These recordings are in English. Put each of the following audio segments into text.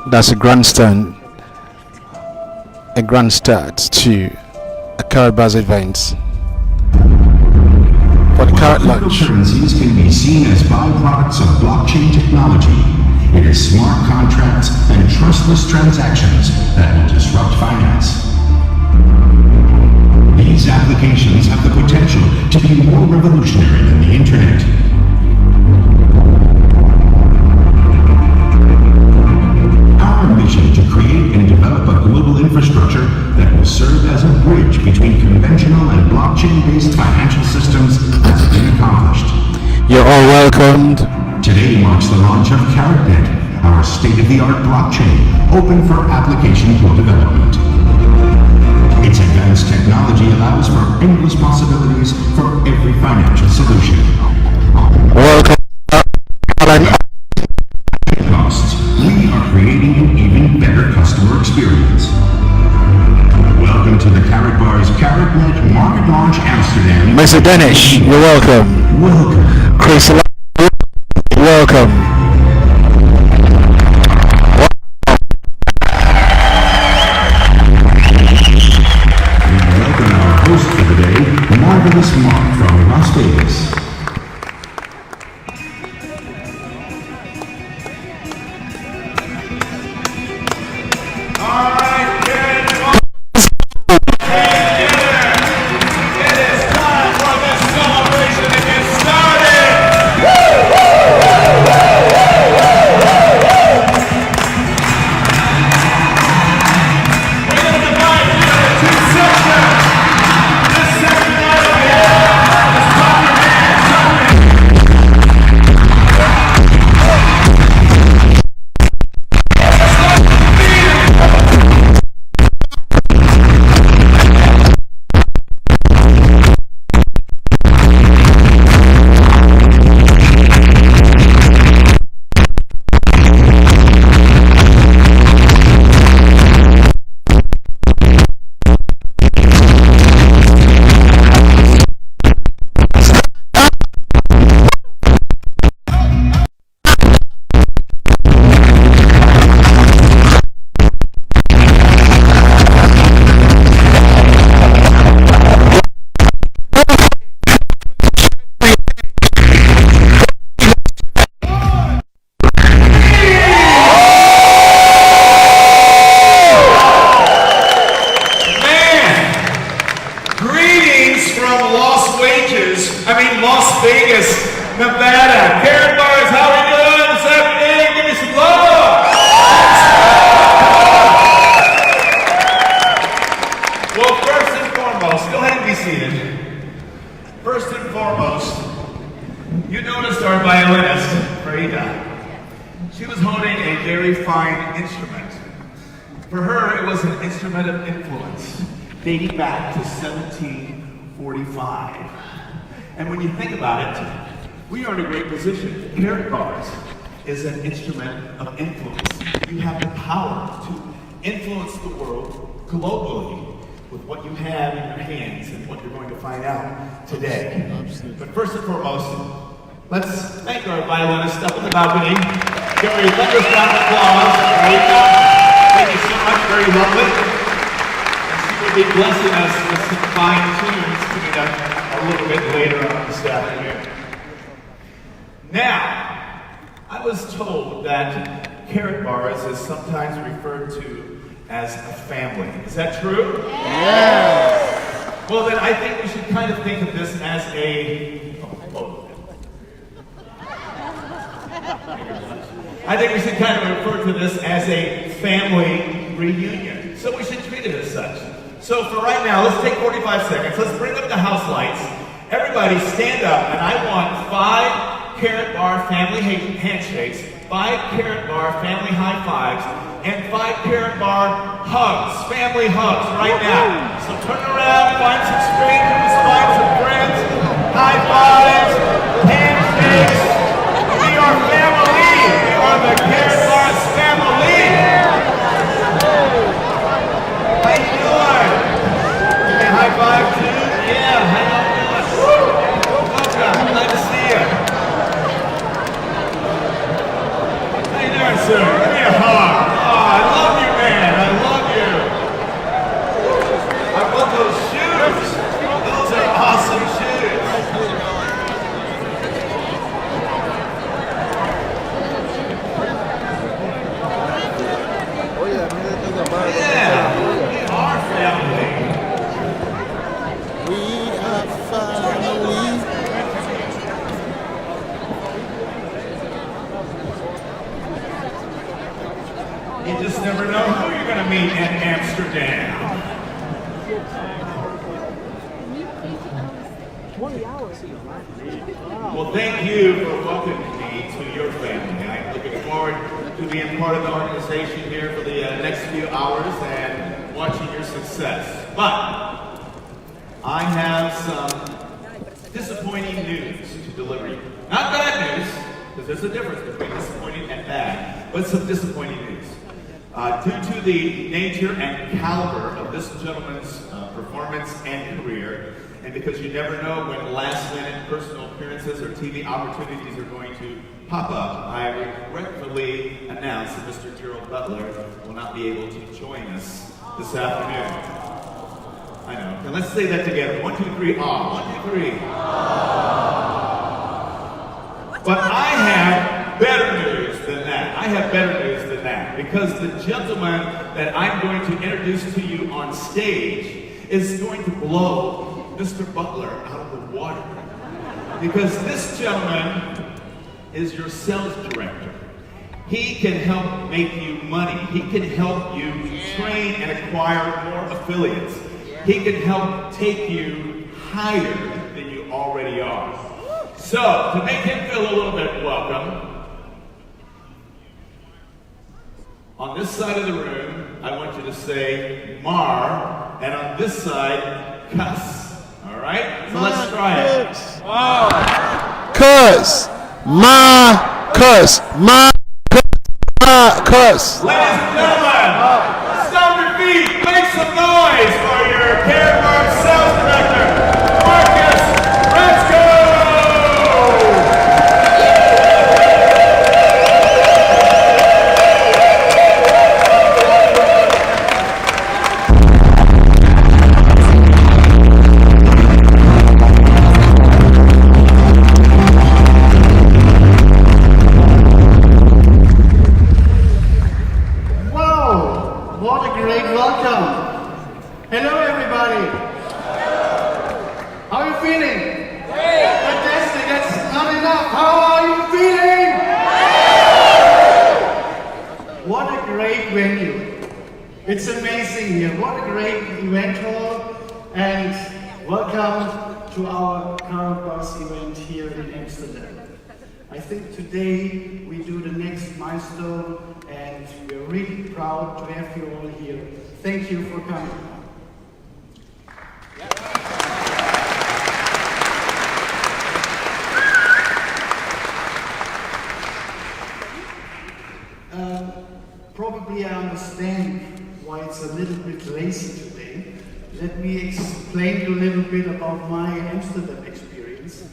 That's a grand start to a Karatbars event for the Karat While launch. cryptocurrencies can be seen as byproducts of blockchain technology, it is smart contracts and trustless transactions that will disrupt finance. These applications have the potential to be more revolutionary than the internet. Our mission to create and develop a global infrastructure that will serve as a bridge between conventional and blockchain-based financial systems has been accomplished. You're all welcomed. Today marks the launch of KaratNet, our state-of-the-art blockchain, open for application for development. Its advanced technology allows for endless possibilities for every financial solution. Welcome. Costs, we are creating an even better customer experience. Welcome to the Karatbars KaratNet Market Launch Amsterdam. Mr. Danish, you're welcome. Welcome. Chris, welcome. Welcome our host for the day, Marvelous Mark from Las Vegas. Las Vegas, Nevada. Karatbars, how are we doing this afternoon? Give me some love. Well, first and foremost, go ahead and be seated. First and foremost, you noticed our violinist, Frida. She was holding a very fine instrument. For her, it was an instrument of influence, dating back to 1745. And when you think about it, we are in a great position. Karatbars is an instrument of influence. You have the power to influence the world globally with what you have in your hands and what you're going to find out today. But first and foremost, let's thank our violinist up in the balcony. Give her a thunderous round of applause. Thank you so much, very lovely. And she will be blessing us with some fine tunes coming up a little bit later on this afternoon. Now, I was told that Karatbars is sometimes referred to as a family. Is that true? Yes. Well, then I think we should kind of think of this as I think we should kind of refer to this as a family reunion. So we should treat it as such. So for right now, let's take 45 seconds. Let's bring up the house lights. Everybody stand up, and I want 5 Karatbar family handshakes, 5 Karatbar family high fives, and 5 Karatbar hugs, family hugs right now. So turn around, find some strangers, find some friends, high fives, handshakes. We are family. We are the Karatbars family. How you doing? Give me a high five too. Yeah, how you doing? Welcome, glad to see you. How you doing, sir? Give me a hug. Oh, You just never know who you're going to meet in Amsterdam. 20 hours. Well, thank you for welcoming me to your family. I'm looking forward to being part of the organization here for the next few hours and watching your success. But I have some disappointing news to deliver you. Not bad news, because there's a difference between disappointing and bad, but some disappointing news. Due to the nature and caliber of this gentleman's performance and career, and because you never know when last-minute personal appearances or TV opportunities are going to pop up, I regretfully announce that Mr. Gerald Butler will not be able to join us this afternoon. I know. And let's say that together. 1, 2, 3, ah. 1, 2, 3. But I have better news than that. I have better news than that. Because the gentleman that I'm going to introduce to you on stage is going to blow Mr. Butler out of the water. Because this gentleman is your sales director. He can help make you money. He can help you train and acquire more affiliates. He can help take you higher than you already are. So, to make him feel a little bit welcome, on this side of the room, I want you to say Mar, and on this side, cuss. All right? So let's try it. Cuss. My cuss. My cuss. Ladies and gentlemen, stomp your feet, make some noise for your Karatbars sales director, Marcus. Let's go! It's amazing here. What a great event hall, and welcome to our Karatbars event here in Amsterdam. I think today we do the next milestone, and we're really proud to have you all here. Thank you for coming. Probably I understand why it's a little bit lazy today. Let me explain to you a little bit about my Amsterdam experience.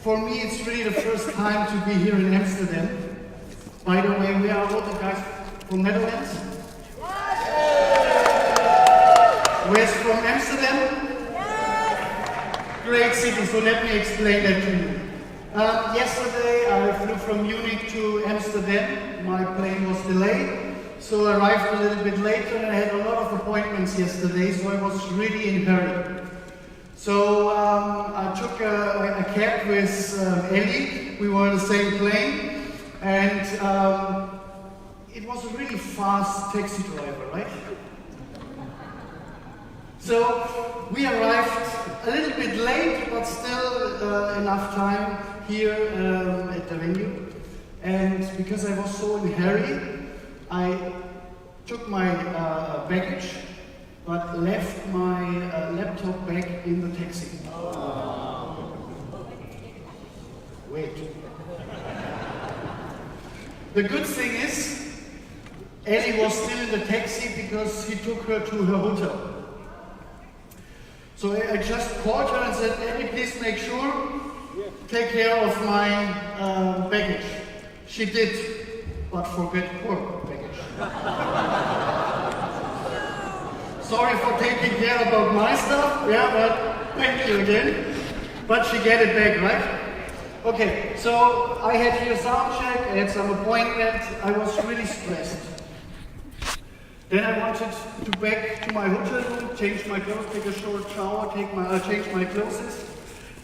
For me, it's really the first time to be here in Amsterdam. By the way, we are all the guys from Netherlands. Where's from Amsterdam? Great city, so let me explain that to you. Yesterday I flew from Munich to Amsterdam. My plane was delayed, so I arrived a little bit later, and I had a lot of appointments yesterday, so I was really in a hurry. So I took a cab with Ellie. We were on the same plane, and it was a really fast taxi driver, right? So we arrived a little bit late, but still enough time here at the venue. And because I was so in a hurry, I took my baggage, but left my laptop back in the taxi. Wait. The good thing is, Ellie was still in the taxi because he took her to her hotel. So I just called her and said, Ellie, please make sure, take care of my baggage. She did, but forget her baggage. Sorry for taking care about my stuff, yeah, but thank you again. But she get it back, right? Okay, so I had here sound check, I had some appointment, I was really stressed. Then I wanted to back to my hotel room, change my clothes, take a short shower, change my clothes,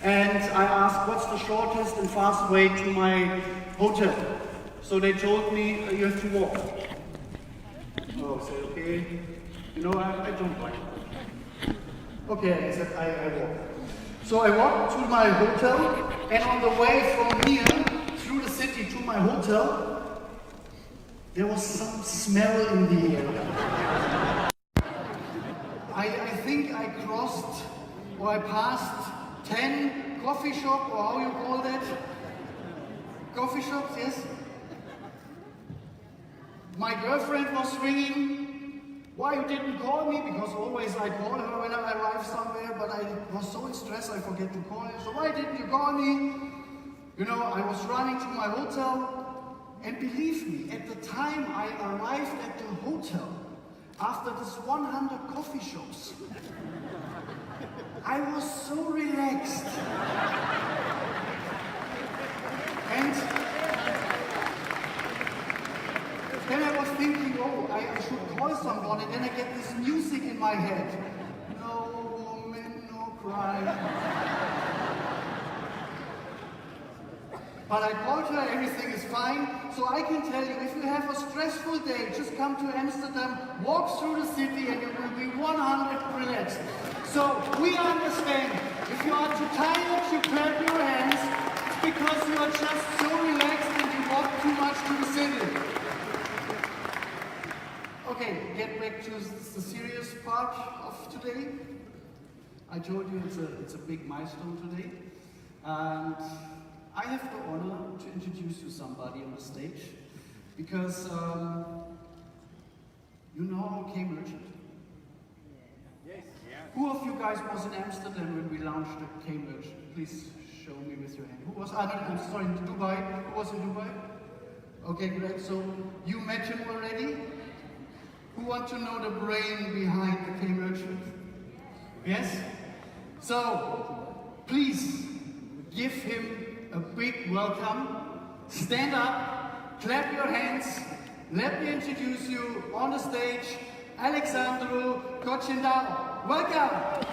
and I asked what's the shortest and fast way to my hotel. So they told me, you have to walk. Oh, I said, okay. You know, I don't like it. Okay, I said, I walk. So I walked to my hotel, and on the way from here, through the city to my hotel, there was some smell in the air. I think I crossed, or I passed 10 coffee shops, or how you call that? Coffee shops, yes? My girlfriend was ringing. Why you didn't call me? Because always I call her when I arrive somewhere, but I was so in stress I forget to call her. So why didn't you call me? You know, I was running to my hotel, and believe me, at the time I arrived at the hotel, after this 100 coffee shops, I was so relaxed. And then I was thinking, oh, I should call someone, and then I get this music in my head. No woman, no cry. But I called her, everything is fine. So I can tell you, if you have a stressful day, just come to Amsterdam, walk through the city, and you will be 100 relaxed. So we understand, if you are too tired, you clap your hands. It's because you are just so relaxed and you walk too much to the city. Okay, get back to the serious part of today. I told you it's a big milestone today. And I have the honor to introduce you somebody on the stage. Because you know K-Merchant? Yes. Who of you guys was in Amsterdam when we launched the K-Merchant? Please show me with your hand. Who was, I'm sorry, in Dubai? Who was in Dubai? Okay, great. So you met him already? Who want to know the brain behind the K-Merchant? Yes? So, please give him a big welcome. Stand up, clap your hands. Let me introduce you on the stage, Alexandru Cocindau. Welcome!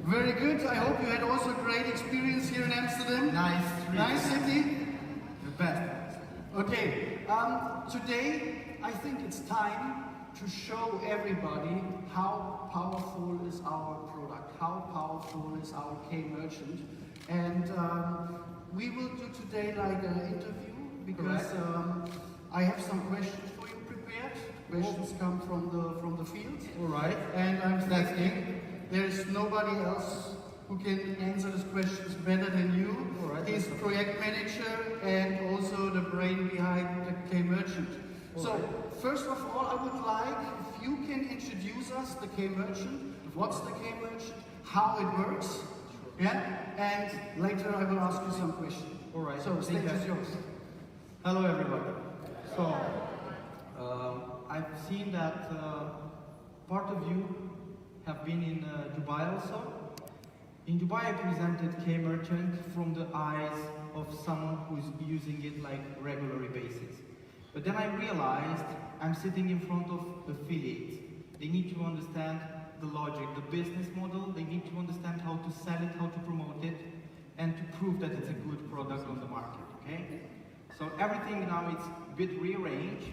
Very good. I hope you had also a great experience here in Amsterdam. Nice city. The best. Okay. Today, I think it's time to show everybody how powerful is our product, how powerful is our K-Merchant. And we will do today like an interview because I have some questions for you prepared. Questions come from the field. All right. And I'm thinking there is nobody else who can answer these questions better than you. All right. He's project manager and also the brain behind the K-Merchant. So, first of all, I would like if you can introduce us the K-Merchant. What's the K-Merchant? How it works? Yeah? And later I will ask you some questions. All right. So, stage is yours. Hello, everybody. So, I've seen that part of you have been in Dubai also. In Dubai, I presented K-Merchant from the eyes of someone who's using it like regular basis. But then I realized I'm sitting in front of affiliates. They need to understand the logic, the business model. They need to understand how to sell it, how to promote it, and to prove that it's a good product on the market, okay? So everything now is a bit rearranged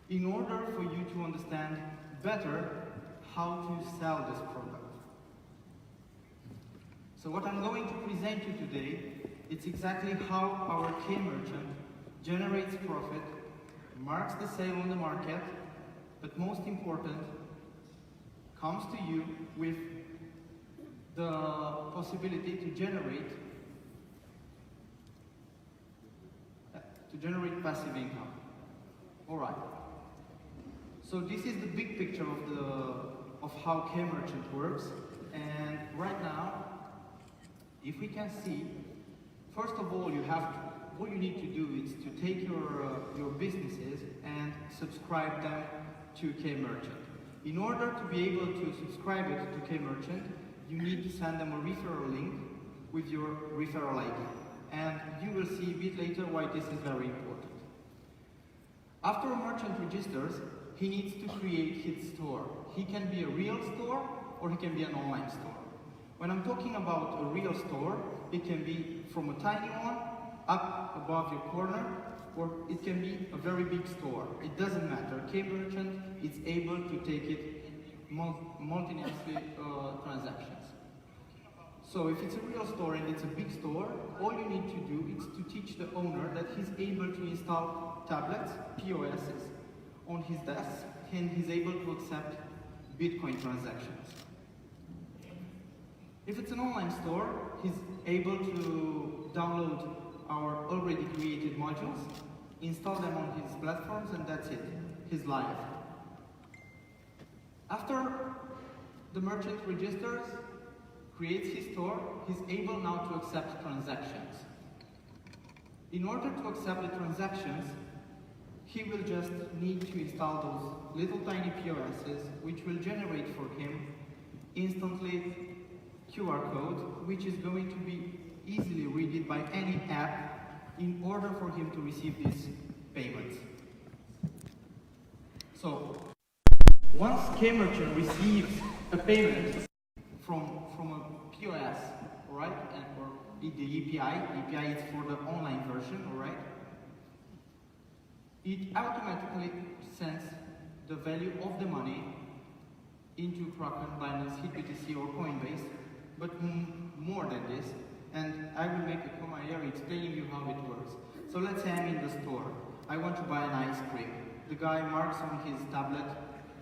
in order for you to understand better how to sell this product. So what I'm going to present you today, it's exactly how our K-Merchant generates profit, marks the sale on the market, but most important, comes to you with the possibility to generate passive income. All right. So this is the big picture of how K-Merchant works. And right now, if we can see, first of all, what you need to do is to take your businesses and subscribe them to K-Merchant. In order to be able to subscribe it to K-Merchant, you need to send them a referral link with your referral ID. And you will see a bit later why this is very important. After a merchant registers, he needs to create his store. He can be a real store or he can be an online store. When I'm talking about a real store, it can be from a tiny one up above your corner, or it can be a very big store. It doesn't matter. K-Merchant is able to take it multinational transactions. So if it's a real store and it's a big store, all you need to do is to teach the owner that he's able to install tablets, POSs, on his desk, and he's able to accept Bitcoin transactions. If it's an online store, he's able to download our already created modules, install them on his platforms, and that's it. He's live. After the merchant registers, creates his store, he's able now to accept transactions. In order to accept the transactions, he will just need to install those little tiny POSs, which will generate for him instantly QR code, which is going to be easily read by any app in order for him to receive these payments. So, once K-Merchant receives a payment from a POS, right, or the API is for the online version, alright, it automatically sends the value of the money into Kraken, Binance, HitBTC, or Coinbase, but more than this, and I will make a comma here explaining you how it works. So let's say I'm in the store. I want to buy an ice cream. The guy marks on his tablet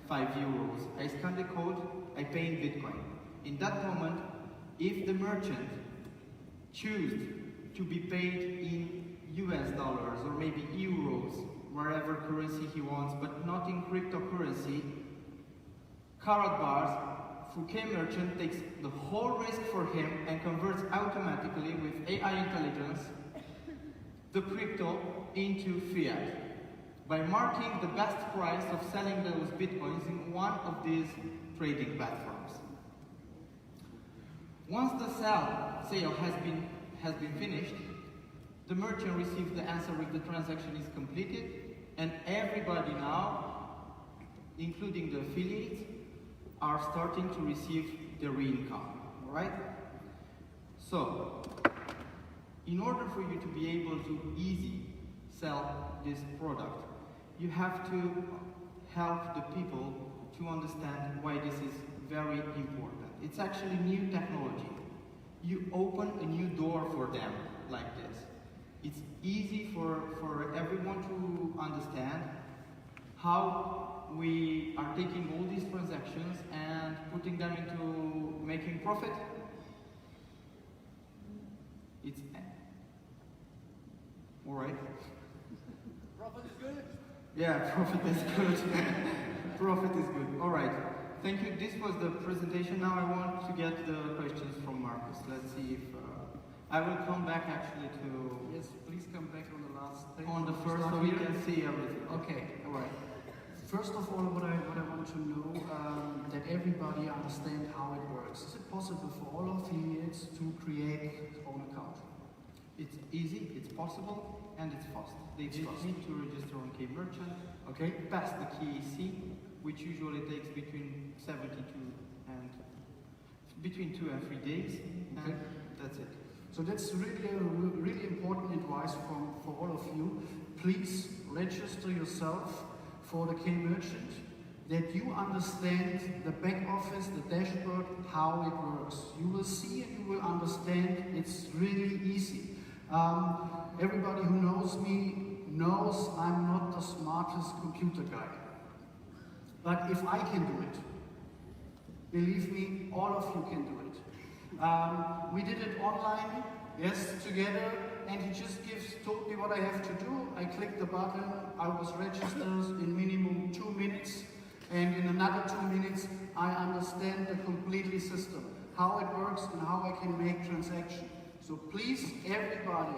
5 euros. I scan the code, I pay in Bitcoin. In that moment, if the merchant chooses to be paid in US dollars or maybe euros, wherever currency he wants, but not in cryptocurrency, Karatbars through K-Merchant takes the whole risk for him and converts automatically with AI intelligence the crypto into fiat by marking the best price of selling those bitcoins in one of these trading platforms. Once the sale has been finished, the merchant receives the answer if the transaction is completed, and everybody now, including the affiliates, are starting to receive their income, alright? So, in order for you to be able to easily sell this product, you have to help the people to understand why this is very important. It's actually new technology. You open a new door for them like this. It's easy for everyone to understand how we are taking all these transactions and putting them into making profit. It's all right. Profit is good? Yeah, profit is good. Profit is good. All right. Thank you. This was the presentation. Now I want to get the questions from Marcus. Let's see if I will come back actually to. Yes, please come back on the last thing. On the first, so we can see everything. Okay. All right. First of all, what I want to know, that everybody understand how it works. Is it possible for all affiliates to create their own account? It's easy, it's possible, and it's fast. They just need to register on K-Merchant, Okay. pass the KEC, which usually takes between 72 and between 2 and 3 days, Okay. and that's it. So that's really important advice for all of you. Please register yourself for the K-Merchant, that you understand the back office, the dashboard, how it works. You will see and you will understand. It's really easy. Everybody who knows me knows I'm not the smartest computer guy. But if I can do it, believe me, all of you can do it. We did it online, yes, together, and he just told me what I have to do. I clicked the button, I was registered in minimum 2 minutes, and in another 2 minutes, I understand the completely system, how it works and how I can make transactions. So please, everybody,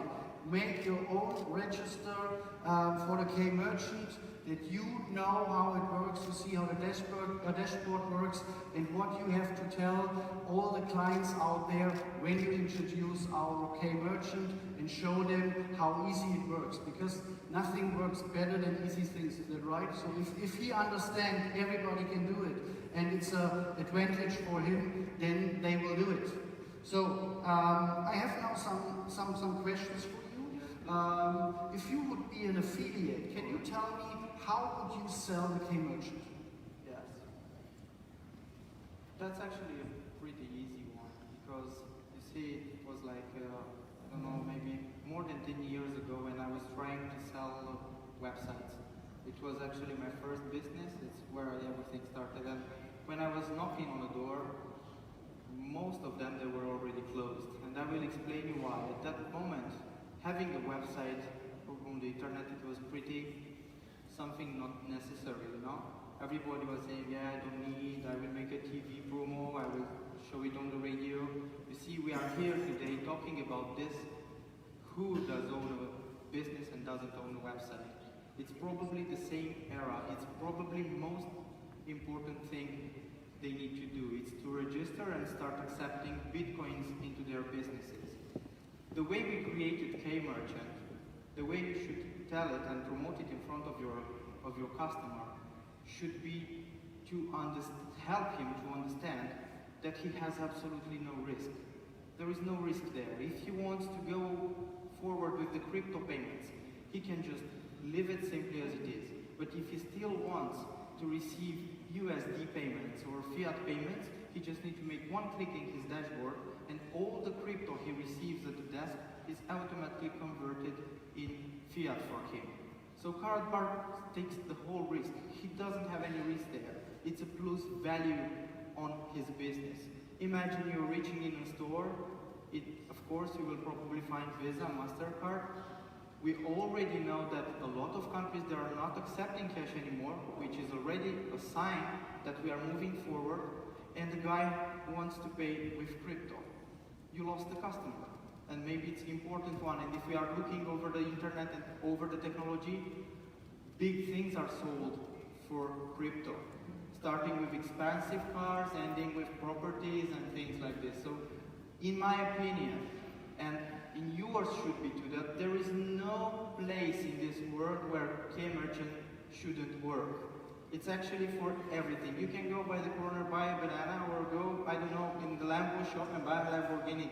make your own register for the K-Merchant, that you know how it works, you see how the dashboard works, and what you have to tell all the clients out there when you introduce our K-Merchant and show them how easy it works, because nothing works better than easy things, is that right? So if he understands everybody can do it, and it's an advantage for him, then they will do it. So I have now some questions for you. If you would be an affiliate, can you tell me how would you sell the K-Merchant? Yes. That's actually a pretty easy one, because you see, it was like, I don't know, maybe more than 10 years ago when I was trying to sell websites. It was actually my first business, it's where everything started. And when I was knocking on the door, most of them, they were already closed. And I will explain you why. At that moment, having a website on the internet, it was pretty something not necessary, you know? Everybody was saying, yeah, I don't need, I will make a TV promo, I will show it on the radio. You see, we are here today talking about this. Who does own a business and doesn't own a website? It's probably the same era. It's probably most important thing they need to do. It's to register and start accepting Bitcoins into their businesses. The way we created K-Merchant, the way you should tell it and promote it in front of your customer should be to help him to understand that he has absolutely no risk. There is no risk there. If he wants to go forward with the crypto payments, he can just leave it simply as it is. But if he still wants to receive USD payments or fiat payments, he just needs to make one click in his dashboard, and all the crypto he receives at the desk is automatically converted in fiat for him. So Karatbars takes the whole risk. He doesn't have any risk there. It's a plus value on his business. Imagine you're reaching in a store. Of course, you will probably find Visa, MasterCard. We already know that a lot of countries, they are not accepting cash anymore, which is already a sign that we are moving forward, and the guy wants to pay with crypto. You lost the customer, and maybe it's an important one, and if we are looking over the internet and over the technology, big things are sold for crypto, starting with expensive cars, ending with properties and things like this. So, in my opinion, and in yours should be too, that there is no place in this world where K-Merchant shouldn't work. It's actually for everything. You can go by the corner, buy a banana, or go, I don't know, in the Lambo shop and buy a Lamborghini.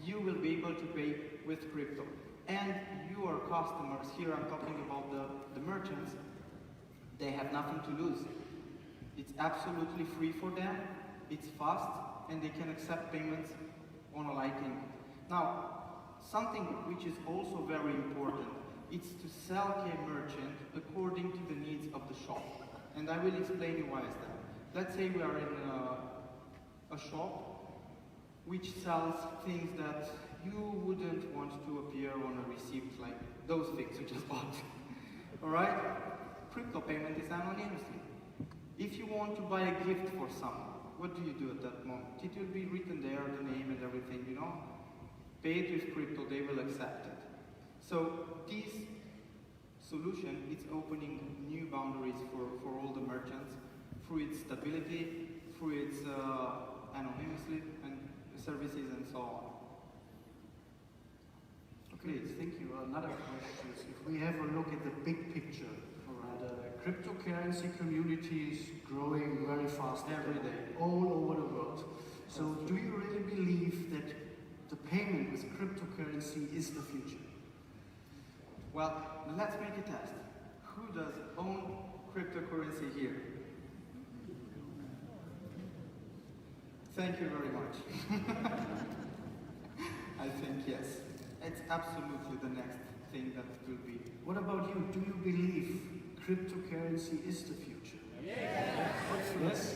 You will be able to pay with crypto. And your customers, here I'm talking about the merchants, they have nothing to lose. It's absolutely free for them, it's fast, and they can accept payments on a Lightning. Now, something which is also very important, it's to sell K-Merchant according to the needs of the shop. And I will explain you why is that. Let's say we are in a shop which sells things that you wouldn't want to appear on a receipt, like those things you just bought. Alright? Crypto payment is anonymity. If you want to buy a gift for someone, what do you do at that moment? It will be written there, the name and everything, you know? Pay it with crypto, they will accept it. So this solution, it's opening new boundaries for all the merchants through its stability, through its anonymity and services and so on. Okay, thank you. Another question is, if we have a look at the big picture, the cryptocurrency community is growing very fast every day, all over the world. So do you really believe that the payment with cryptocurrency is the future? Well, let's make a test. Who does own cryptocurrency here? Thank you very much. I think yes. It's absolutely the next thing that will be. What about you? Do you believe cryptocurrency is the future? Yes.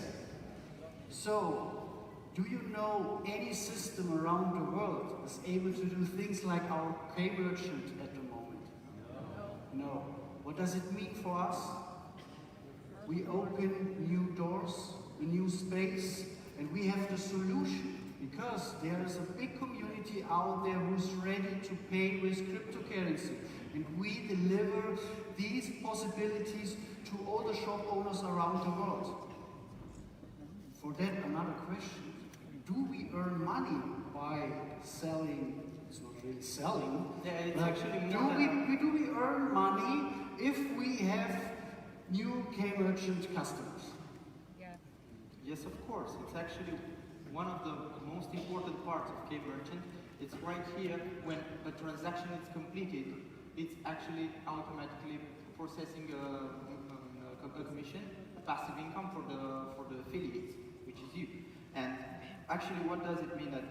So, do you know any system around the world is able to do things like our K-Merchant at the moment? No. What does it mean for us? We open new doors, a new space, and we have the solution, because there is a big community community out there who's ready to pay with cryptocurrency. And we deliver these possibilities to all the shop owners around the world. For that, another question. Do we earn money by selling? It's not really selling. Yeah, it's actually more do we earn money if we have new K-merchant customers? Yes, of course. It's actually one of the most important parts of K-merchant. It's right here when a transaction is completed. It's actually automatically processing a commission, a passive income for the affiliates, which is you. And actually, what does it mean? That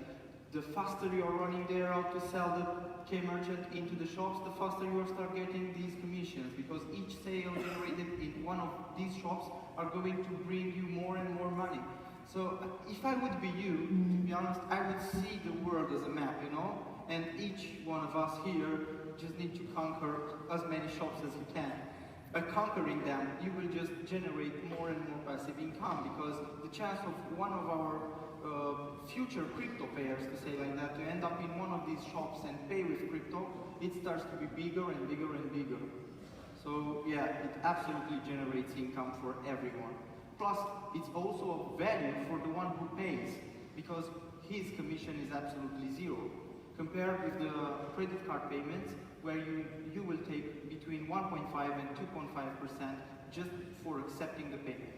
the faster you're running there out to sell the K-merchant into the shops, the faster you start getting these commissions, because each sale generated in one of these shops are going to bring you more and more money. So if I would be you, to be honest, I would see the world as a map, you know? And each one of us here just need to conquer as many shops as you can. By conquering them, you will just generate more and more passive income, because the chance of one of our future crypto payers, to say like that, to end up in one of these shops and pay with crypto, it starts to be bigger and bigger and bigger. So yeah, it absolutely generates income for everyone. Plus, it's also a value for the one who pays, because his commission is absolutely zero. Compared with the credit card payments, where you will take between 1.5 and 2.5% just for accepting the payment.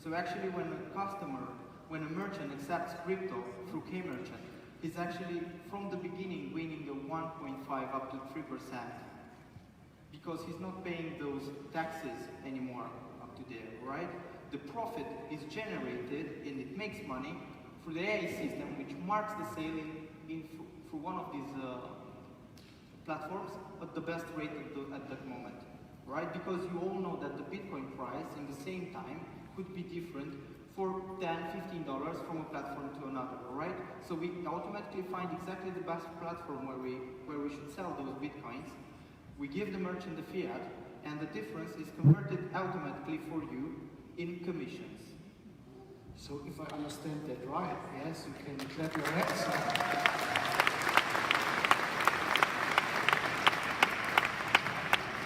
So actually when a merchant accepts crypto through K-merchant, he's actually from the beginning winning the 1.5 up to 3%, because he's not paying those taxes anymore up to there, right? The profit is generated and it makes money through the AI system, which marks the sale through one of these platforms at the best rate at that moment, right? Because you all know that the Bitcoin price in the same time could be different for $10, $15 from a platform to another, right? So we automatically find exactly the best platform where we should sell those Bitcoins. We give the merchant the fiat, and the difference is converted automatically for you in commissions. So if I understand that right, yes, you can clap your hands.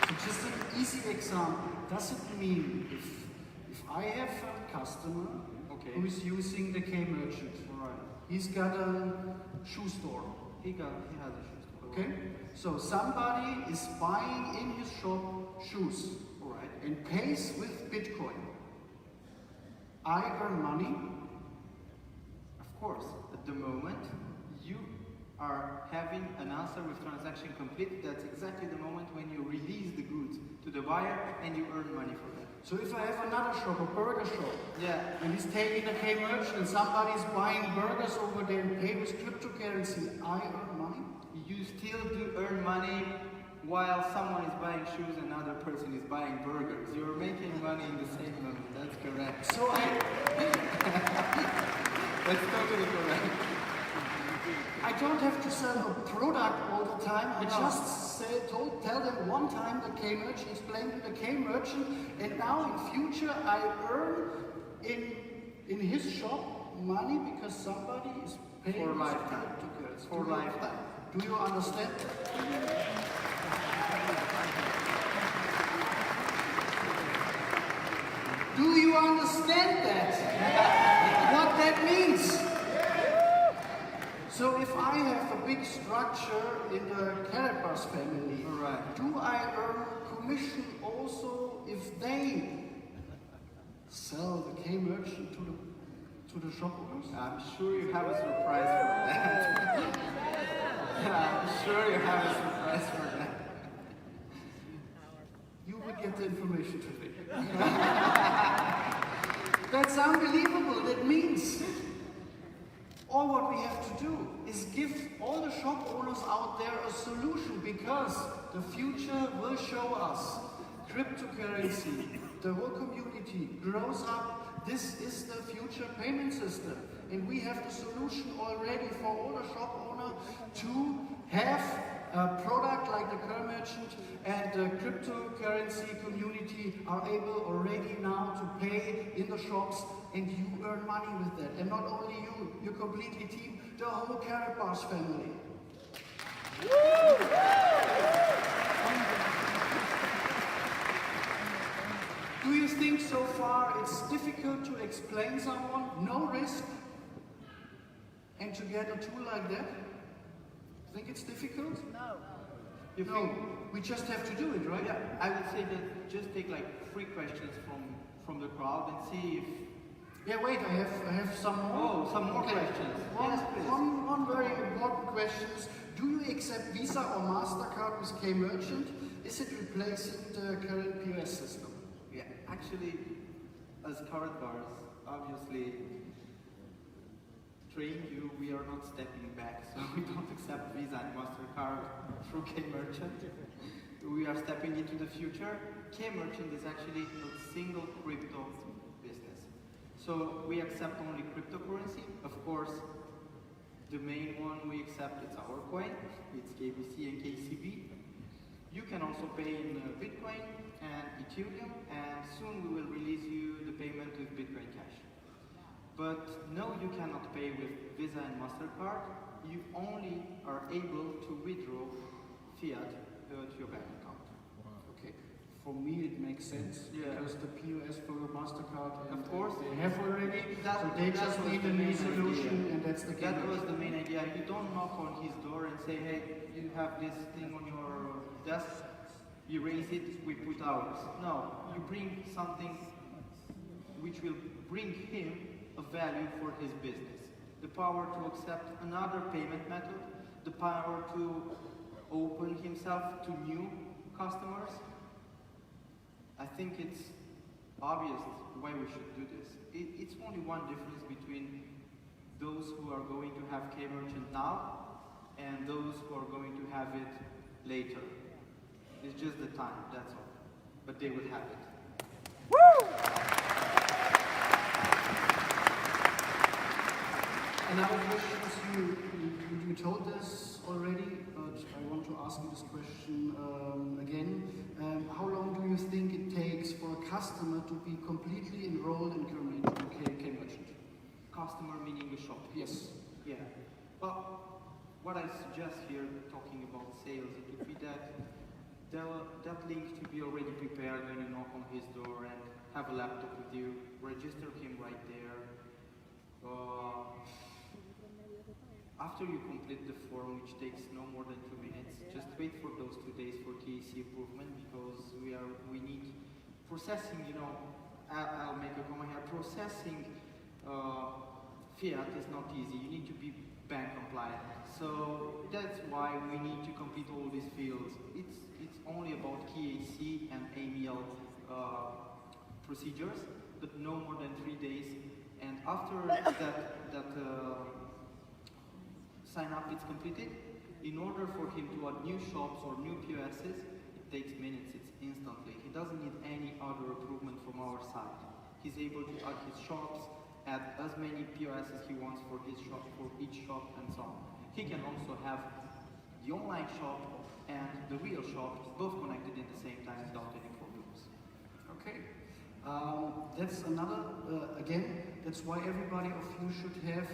So just an easy example. Does it mean if I have a customer who is using the K-merchant, he's got a shoe store. He has a shoe store. Okay? So somebody is buying in his shop shoes, and pays with Bitcoin. I earn money. Of course, at the moment you are having an answer with transaction complete. That's exactly the moment when you release the goods to the buyer and you earn money for that. So if I have another shop, a burger shop, yeah, and he's taking a K-merchant and somebody's buying burgers over there and pay with cryptocurrency, I earn money? You still do earn money while someone is buying shoes and another person is buying burgers. You're making money in the same moment, that's correct. So that's totally correct. I don't have to sell a product all the time. I just tell them one time the K-merchant, explain to the K-merchant, and now in future I earn in his shop money because somebody is paying for lifetime. For lifetime. Do you understand that? Do you understand that? What that means? So if I have a big structure in the Karatbars family, do I earn commission also if they sell the K-merchant to the shop owners? I'm sure you have a surprise for that. I'm sure you have a surprise for that. You will get the information today. That's unbelievable. That means all what we have to do is give all the shop owners out there a solution, because the future will show us cryptocurrency. The whole community grows up. This is the future payment system. And we have the solution already for all the shop owner to have a product like the K-merchant, and the cryptocurrency community are able already now to pay in the shops, and you earn money with that. And not only you, your complete team, the whole Karatbars family. think so far it's difficult to explain someone, no risk, and to get a tool like that? Think it's difficult? No. No, we just have to do it, right? Yeah, I would say that just take like 3 questions from the crowd and see if... Yeah, wait, I have some more. Oh, some more questions. Yes, please. One very important question is, do you accept Visa or MasterCard with K-Merchant? Is it replacing the current POS system? Yeah, actually, as Karatbars, obviously, trained you, we are not stepping back, so we don't accept Visa and MasterCard through K-Merchant. We are stepping into the future. K-Merchant is actually a single crypto business. So we accept only cryptocurrency. Of course, the main one we accept is our coin. It's KBC and KCB. You can also pay in Bitcoin and Ethereum, and soon we will release you the payment with Bitcoin Cash. But no, you cannot pay with Visa and MasterCard. You only are able to withdraw fiat to your bank account. Okay. For me, it makes sense, Yeah. because the POS for MasterCard, Of course. they have already, That- so they that just was need the a new main solution, idea. and that's the That was K-Merchant. the main idea. You don't knock on his door and say, hey, you have this thing on your desk, you raise it, we put ours. No, you bring something which will bring him a value for his business. The power to accept another payment method, the power to open himself to new customers. I think it's obvious why we should do this. It's only one difference between those who are going to have K-Merchant now and those who are going to have it later. It's just the time, that's all. But they will have it. Another question is, you told this already, but I want to ask you this question again. How long do you think it takes for a customer to be completely enrolled in K-Merchant? Customer meaning the shop. Yes. Yeah. Well, what I suggest here, talking about sales, it would be that that link to be already prepared when you knock on his door and have a laptop with you, register him right there. After you complete the form, which takes no more than 2 minutes, just wait for those 2 days for KAC improvement, because we need processing, I'll make a comment here, processing fiat is not easy. You need to be bank compliant. So that's why we need to complete all these fields. It's only about KAC and AML procedures, but no more than 3 days. And after that sign up is completed, in order for him to add new shops or new POSs, it takes minutes, it's instantly. He doesn't need any other improvement from our side. He's able to add his shops, add as many POSs as he wants for his shop, for each shop, and so on. He can also have the online shop and the real shop both connected in the same time without any problems. Okay. That's another, again, that's why everybody of you should have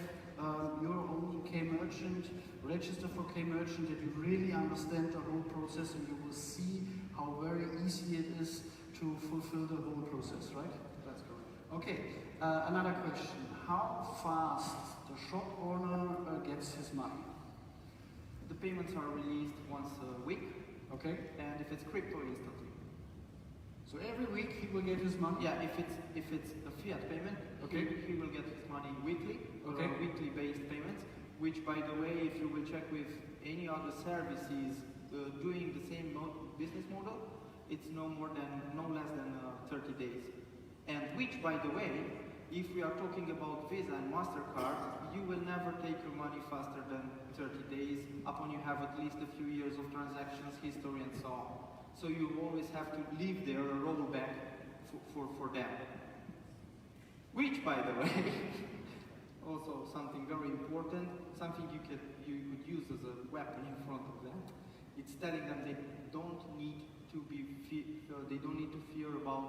your own K-Merchant, register for K-Merchant, that you really understand the whole process, and you will see how very easy it is to fulfill the whole process, right? That's correct. Okay, another question. How fast the shop owner gets his money? The payments are released once a week, Okay, and if it's crypto, instantly. so every week he will get his money? Yeah, if it's a fiat payment, Okay. he will get his money weekly, Okay. weekly based payments, which by the way, if you will check with any other services doing the same business model, it's no less than 30 days. And which by the way, if we are talking about Visa and MasterCard, you will never take your money faster than 30 days upon you have at least a few years of transactions history and so on. So you always have to leave there a rollback for them. Which, by the way, also something very important, something you could use as a weapon in front of them. It's telling them they don't need to fear about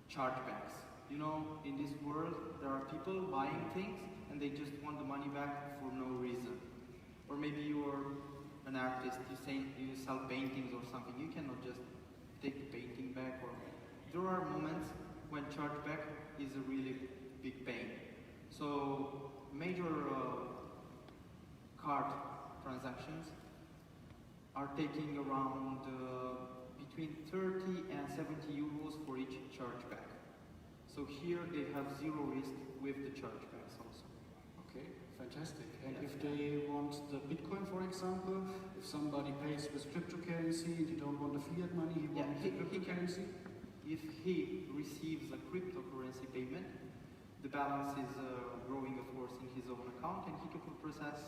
chargebacks. In this world, there are people buying things and they just want the money back for no reason. Or maybe you're an artist, you sell paintings or something. You cannot just take the painting back or there are moments when chargeback is a really big pain. So major card transactions are taking around between 30 and 70 euros for each chargeback. So here they have zero risk with the chargebacks also. Okay, fantastic. And if they want the Bitcoin, for example, if somebody pays with cryptocurrency and you don't want the fiat money, he wants the cryptocurrency? If he receives a cryptocurrency payment, the balance is growing, of course, in his own account, and he can process,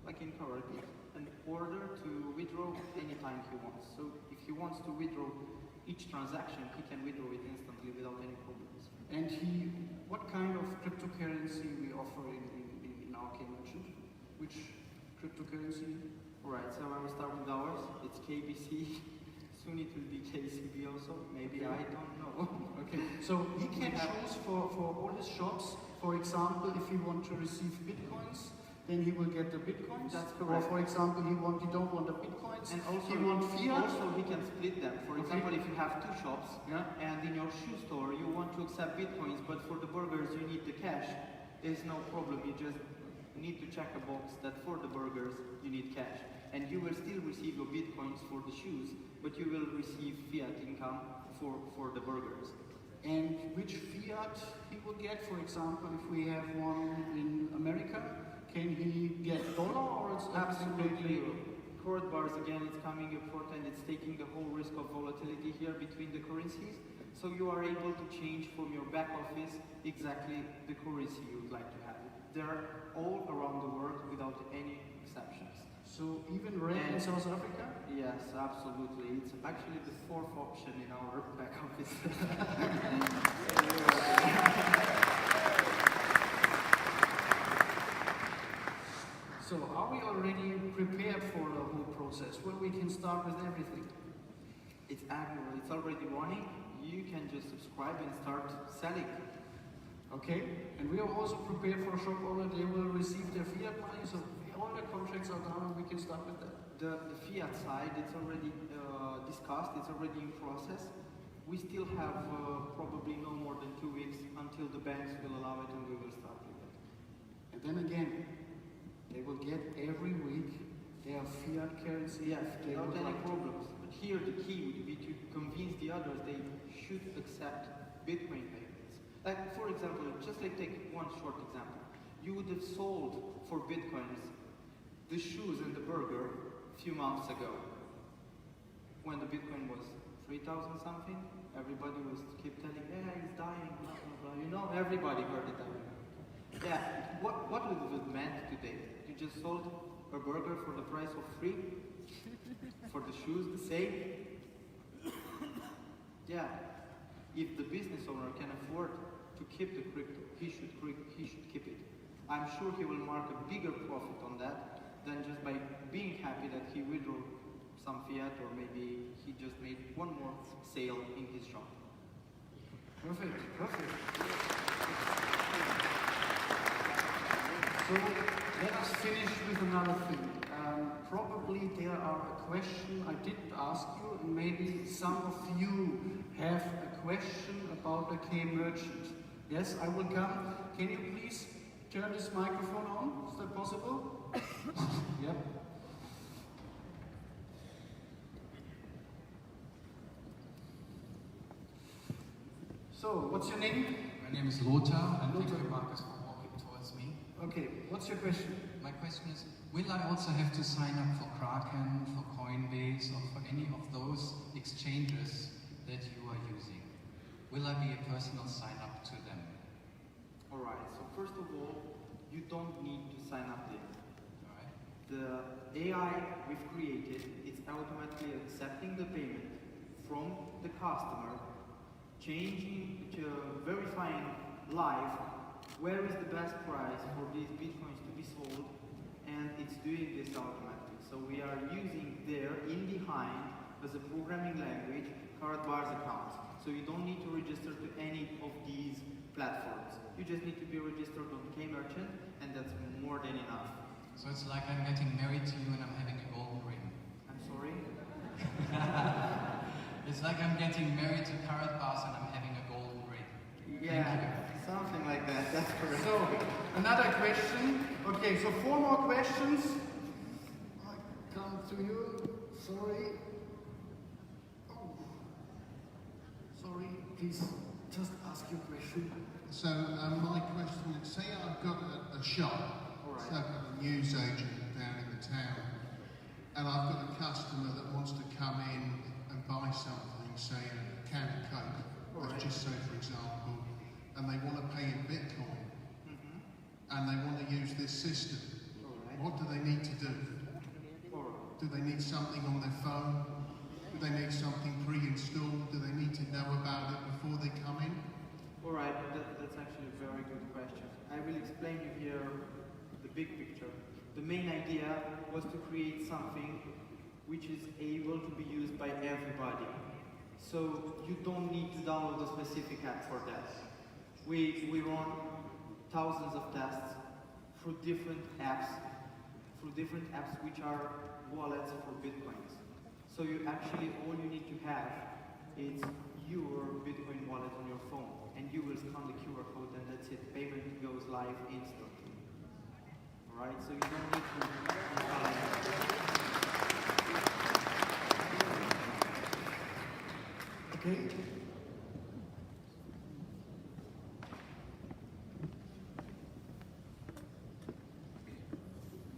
like in Karatbars, an order to withdraw anytime he wants. So if he wants to withdraw each transaction, he can withdraw it instantly without any problems. And what kind of cryptocurrency we offer in our K-Merchant? Which cryptocurrency? Alright, so I will start with ours. It's KBC. Soon it will be KCB also. Maybe, I don't know. Okay, so he can choose for all his shops, for example, if he wants to receive Bitcoins, then he will get the Bitcoins. That's Or correct. for example, he don't want the Bitcoins, and also he wants fiat. Also he can split them. For example, if you have two shops, and in your shoe store you want to accept Bitcoins, but for the burgers you need the cash, there's no problem. You just need to check a box that for the burgers you need cash. And you will still receive your Bitcoins for the shoes, but you will receive fiat income for the burgers. And which fiat he will get, for example, if we have one in America, can he get dollar or it's absolutely Karatbars again, it's coming important. It's taking the whole risk of volatility here between the currencies. So you are able to change from your back office exactly the currency you would like to have. They're all around the world without any exceptions. So even rent in South Africa? Yes, absolutely. It's actually the fourth option in our back office. So are we already prepared for the whole process? Well, we can start with everything. It's accurate. It's already running. You can just subscribe and start selling. Okay, and we are also prepared for a shop owner. They will receive their fiat money, so all the contracts are done and we can start with that. The fiat side, it's already discussed, it's already in process. We still have probably no more than 2 weeks until the banks will allow it and we will start with it. And then again, they will get every week their fiat currency. Yes, without any problems. But here the key would be to convince the others they should accept Bitcoin payments. Like, for example, just like take one short example. You would have sold for Bitcoins the shoes and the burger a few months ago. When the Bitcoin was 3,000 something, everybody was keep telling, yeah, he's dying, blah, blah, blah. You know, everybody heard it. Yeah, what would it have meant today? You just sold a burger for the price of 3? For the shoes, the same? Yeah, if the business owner can afford to keep the crypto, he should keep it. I'm sure he will mark a bigger profit on that than just by being happy that he withdrew some fiat or maybe he just made one more sale in his shop. Perfect, perfect. So let us finish with another thing. Probably there are a question I didn't ask you, and maybe some of you have a question about the K-Merchant. Yes, I will come. Can you please turn this microphone on? Is that possible? Yep. So, what's your name? My name is Lothar, and thank you, Marcus, for walking towards me. Okay, what's your question? My question is, will I also have to sign up for Kraken, for Coinbase, or for any of those exchanges that you are using? Will I be a personal sign up to them? Alright, so first of all, you don't need to sign up there. Alright. The AI we've created is automatically accepting the payment from the customer, verifying live where is the best price for these bitcoins to be sold, and it's doing this automatically. So we are using there in behind as a programming language Karatbars accounts. So you don't need to register to any of these platforms. You just need to be registered on K-Merchant, and that's more than enough. So it's like I'm getting married to you and I'm having a golden ring. I'm sorry? It's like I'm getting married to Karatbars and I'm having a golden ring. Yeah, something like that. That's correct. So, another question. Okay, so 4 more questions. I come to you. Sorry. Oh. Sorry, please just ask your question. So my question is, say I've got a shop, Alright. so I've got a news agent down in the town, and I've got a customer that wants to come in and buy something, say a can of Coke, let's just say for example, and they want to pay in Bitcoin, and they want to use this system. What do they need to do? Do they need something on their phone? Do they need something pre-installed? Do they need to know about it before they come in? Alright, that's actually a very good question. I will explain you here the big picture. The main idea was to create something which is able to be used by everybody. So you don't need to download a specific app for that. We run thousands of tests through different apps which are wallets for Bitcoins. So you actually, all you need to have is your Bitcoin wallet on your phone, and you will scan the QR code, and that's it. Payment goes live instantly. Alright, so you don't need to Okay.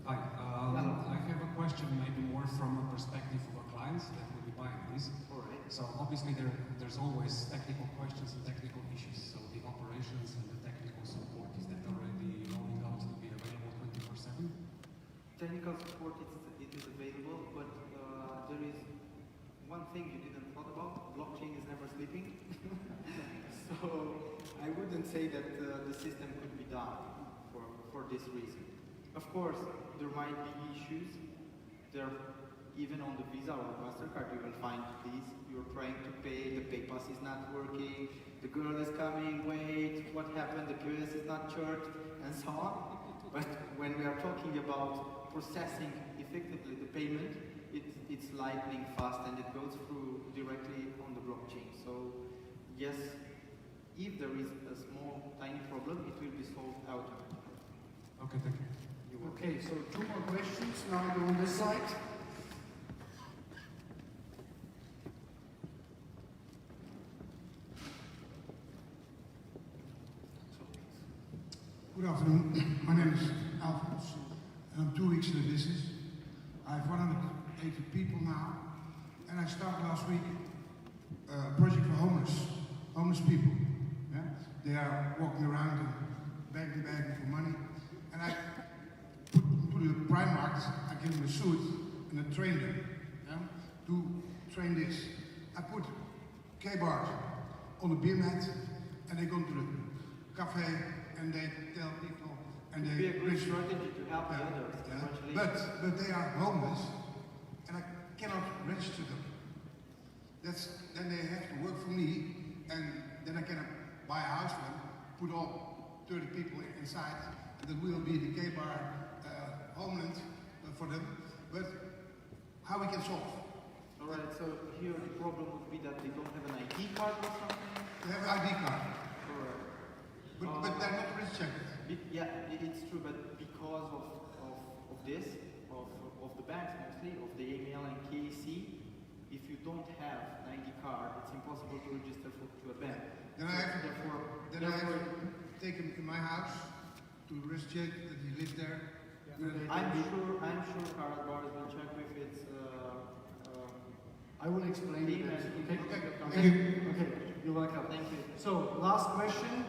Hi, I have a question maybe more from a perspective of our clients that will be buying this. Alright. So obviously there's always technical questions and technical issues. So the operations and the technical support, is that already rolling out to be available 24/7? Technical support it is available, but there is one thing you didn't thought about. Blockchain is never sleeping. So I wouldn't say that the system could be done for this reason. Of course, there might be issues. Even on the Visa or MasterCard, you will find these. You're trying to pay, the PayPass is not working, the girl is coming, wait, what happened, the POS is not charged, and so on. But when we are talking about processing effectively the payment, it's lightning fast and it goes through directly on the blockchain. So yes, if there is a small, tiny problem, it will be solved automatically. Okay, thank you. Okay, so 2 more questions. Now I go on this side. Good afternoon. My name is Alfons, and I'm 2 weeks in the business. I have 180 people now, and I started last week a project for homeless people. Yeah? They are walking around and begging for money, and I put them to the Primark. I give them a suit and I train them. Yeah? To train this, I put K-bars on the beer mat, and they go to the cafe and they tell people, and it would be a great strategy to help the others. Yeah. But they are homeless, and I cannot register them. Then they have to work for me, and then I cannot buy a house for them, put all 30 people inside, and that will be the K-bar homeland for them. But how we can solve? Alright, so here the problem would be that they don't have an ID card or something? They have an ID card. Alright. But they're not registered. Yeah, it's true, but because of this, of the banks mostly, of the AML and KYC, if you don't have an ID card, it's impossible to register to a bank. Then I have to take him to my house to register that he lives there. Yeah. I'm sure Karatbars will check if it's I will explain it. Okay. Okay, you're welcome. Thank you. So, last question.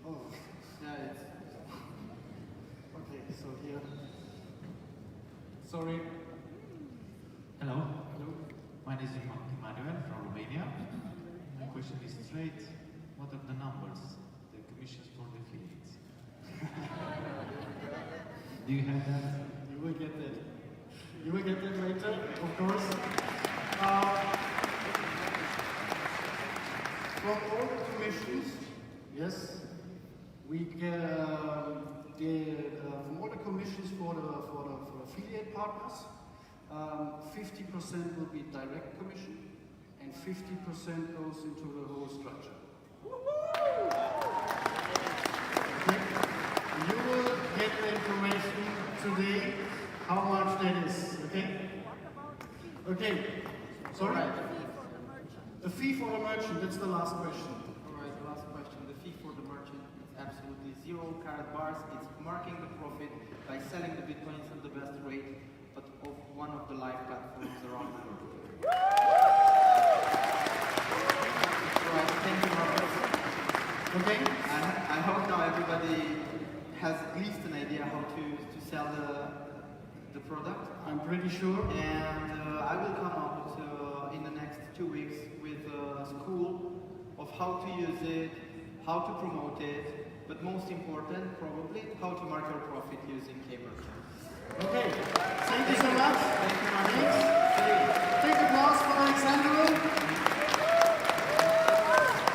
Oh, yeah, it's okay, so here. Sorry. Hello. Hello. My name is Emmanuel from Romania. My question is straight. What are the numbers, the commissions for the affiliates? Do you have that? You will get that. You will get that later, of course. From all the commissions, yes, we get from all the commissions for the affiliate partners, 50% will be direct commission, and 50% goes into the whole structure. Okay? You will get the information today how much that is, okay? Okay, sorry? The fee for the merchant, that's the last question. Alright, the last question. The fee for the merchant is absolutely zero. Karatbars is marking the profit by selling the bitcoins at the best rate, but of one of the live platforms around the world. Alright, thank you, Marcus. Okay? I hope now everybody has at least an idea how to sell the product. I'm pretty sure. And I will come up in the next 2 weeks with a school of how to use it, how to promote it, but most important, probably, how to mark your profit using K-Merchant. Okay, thank you so much. Thank you, Marcus. Big applause for Alexander.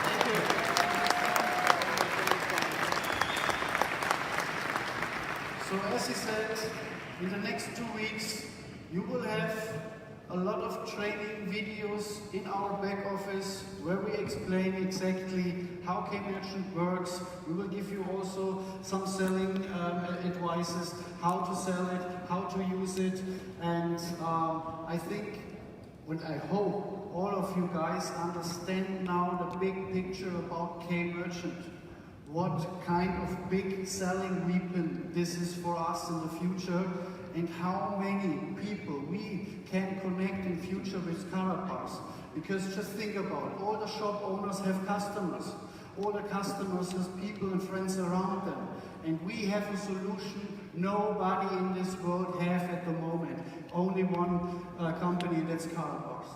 Thank you. So as he said, in the next 2 weeks, you will have a lot of training videos in our back office where we explain exactly how K-Merchant works. We will give you also some selling advices, how to sell it, how to use it, and I think, and I hope all of you guys understand now the big picture about K-Merchant. What kind of big selling weapon this is for us in the future, and how many people we can connect in future with Karatbars. Because just think about it, all the shop owners have customers, all the customers have people and friends around them, and we have a solution nobody in this world have at the moment. Only one company, that's Karatbars.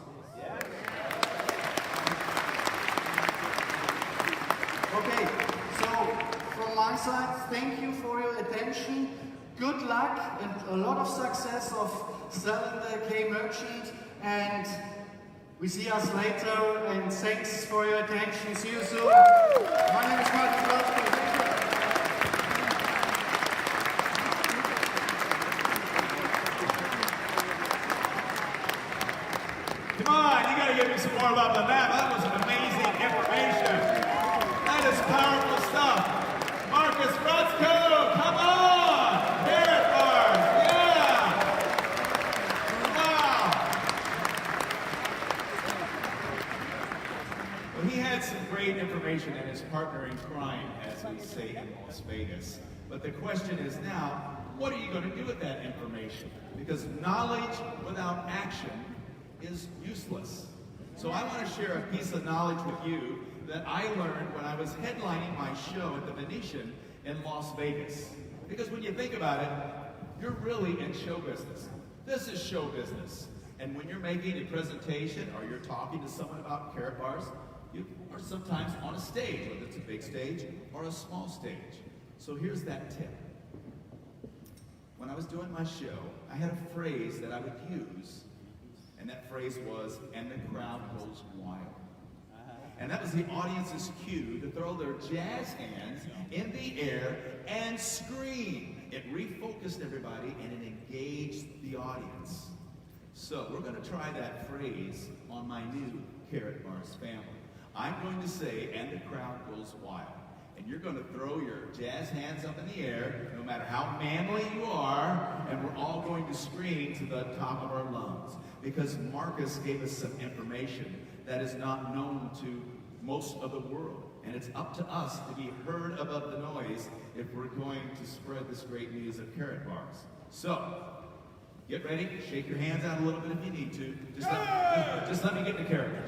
Okay, so from my side, thank you for your attention. Good luck and a lot of success of selling the K-Merchant, and we see us later, and thanks for your attention. See you soon. My name is Martin Karatbars. Come on, you gotta give me some more love than that. That was amazing information. That is powerful stuff. Marcus Rotzko, come on! Karatbars, yeah! Wow! Well, he had some great information and his partner in crime, as we say in Las Vegas. But the question is now, what are you going to do with that information? Because knowledge without action is useless. So I want to share a piece of knowledge with you that I learned when I was headlining my show at the Venetian in Las Vegas. Because when you think about it, you're really in show business. This is show business. And when you're making a presentation or you're talking to someone about Karatbars, you are sometimes on a stage, whether it's a big stage or a small stage. So here's that tip. When I was doing my show, I had a phrase that I would use, and that phrase was, and the crowd goes wild. And that was the audience's cue to throw their jazz hands in the air and scream. It refocused everybody and it engaged the audience. So we're going to try that phrase on my new Karatbars family. I'm going to say, and the crowd goes wild. And you're going to throw your jazz hands up in the air, no matter how manly you are, and we're all going to scream to the top of our lungs. Because Marcus gave us some information that is not known to most of the world. And it's up to us to be heard above the noise if we're going to spread this great news of Karatbars. So, get ready, shake your hands out a little bit if you need to. Just let me get into character.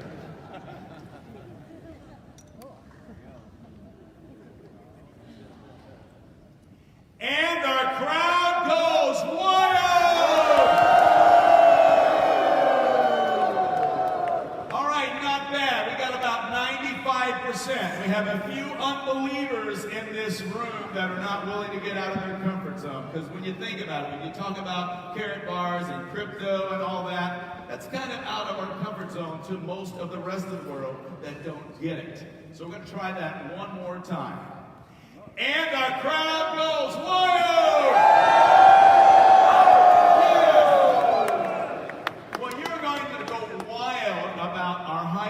And our crowd goes wild! All right, not bad. We got about 95%. We have a few unbelievers in this room that are not willing to get out of their comfort zone. Because when you think about it, when you talk about Karatbars and crypto and all that, that's kind of out of our comfort zone to most of the rest of the world that don't get it. So we're going to try that one more time. And our crowd goes wild! Yeah. Well, you're going to go wild about our high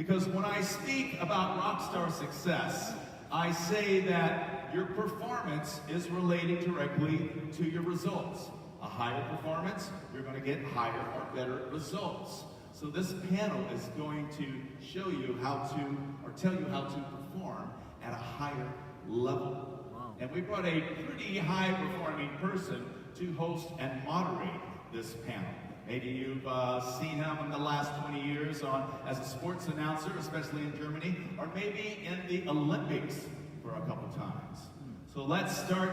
Because when I speak about rockstar success, I say that your performance is related directly to your results. A higher performance, you're going to get higher or better results. So this panel is going to show you how to, or tell you how to perform at a higher level. Wow. And we brought a pretty high-performing person to host and moderate this panel. Maybe you've seen him in the last 20 years as a sports announcer, especially in Germany, or maybe in the Olympics for a couple times. So let's start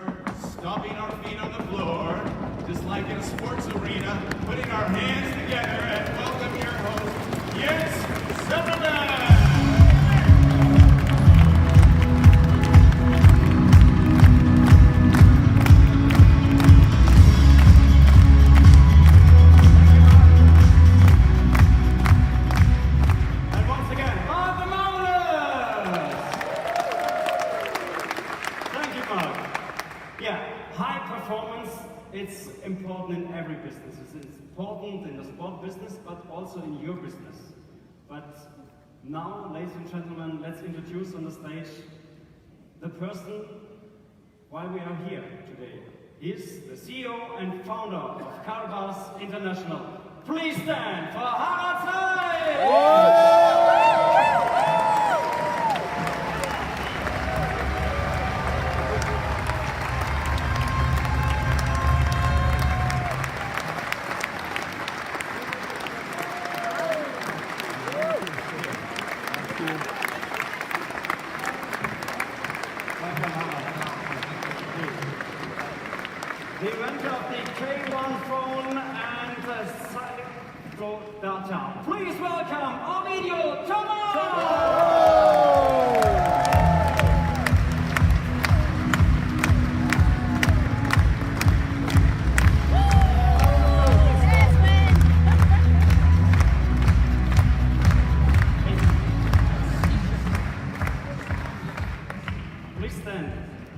stomping our feet on the floor, just like in a sports arena, putting our hands together and welcome your host, Jens Zimmerman! It's important in every business. It's important in the sport business, but also in your business. But now, ladies and gentlemen, let's introduce on the stage the person why we are here today. He's the CEO and founder of Karatbars International. Please stand for Harald Seid! The inventor of the K1 phone and cycle data. Please welcome Ovidio Thomas!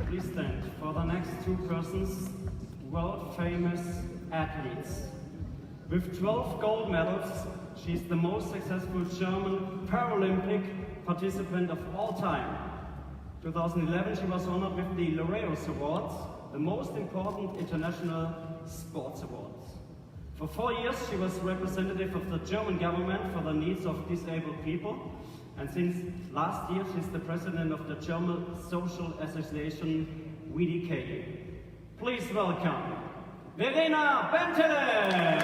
Please stand for the next two persons. World-famous athletes. With 12 gold medals, she's the most successful German Paralympic participant of all time. 2011, she was honored with the Laureus Awards, the most important international sports awards. For 4 years, she was representative of the German government for the needs of disabled people, and since last year, she's the president of the German Social Association, WDK. Please welcome Verena Bentele!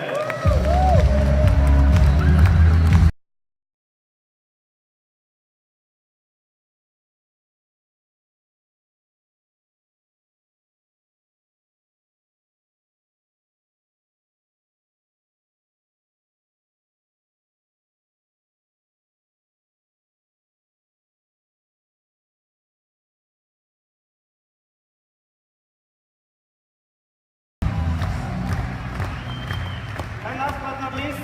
And last but not least,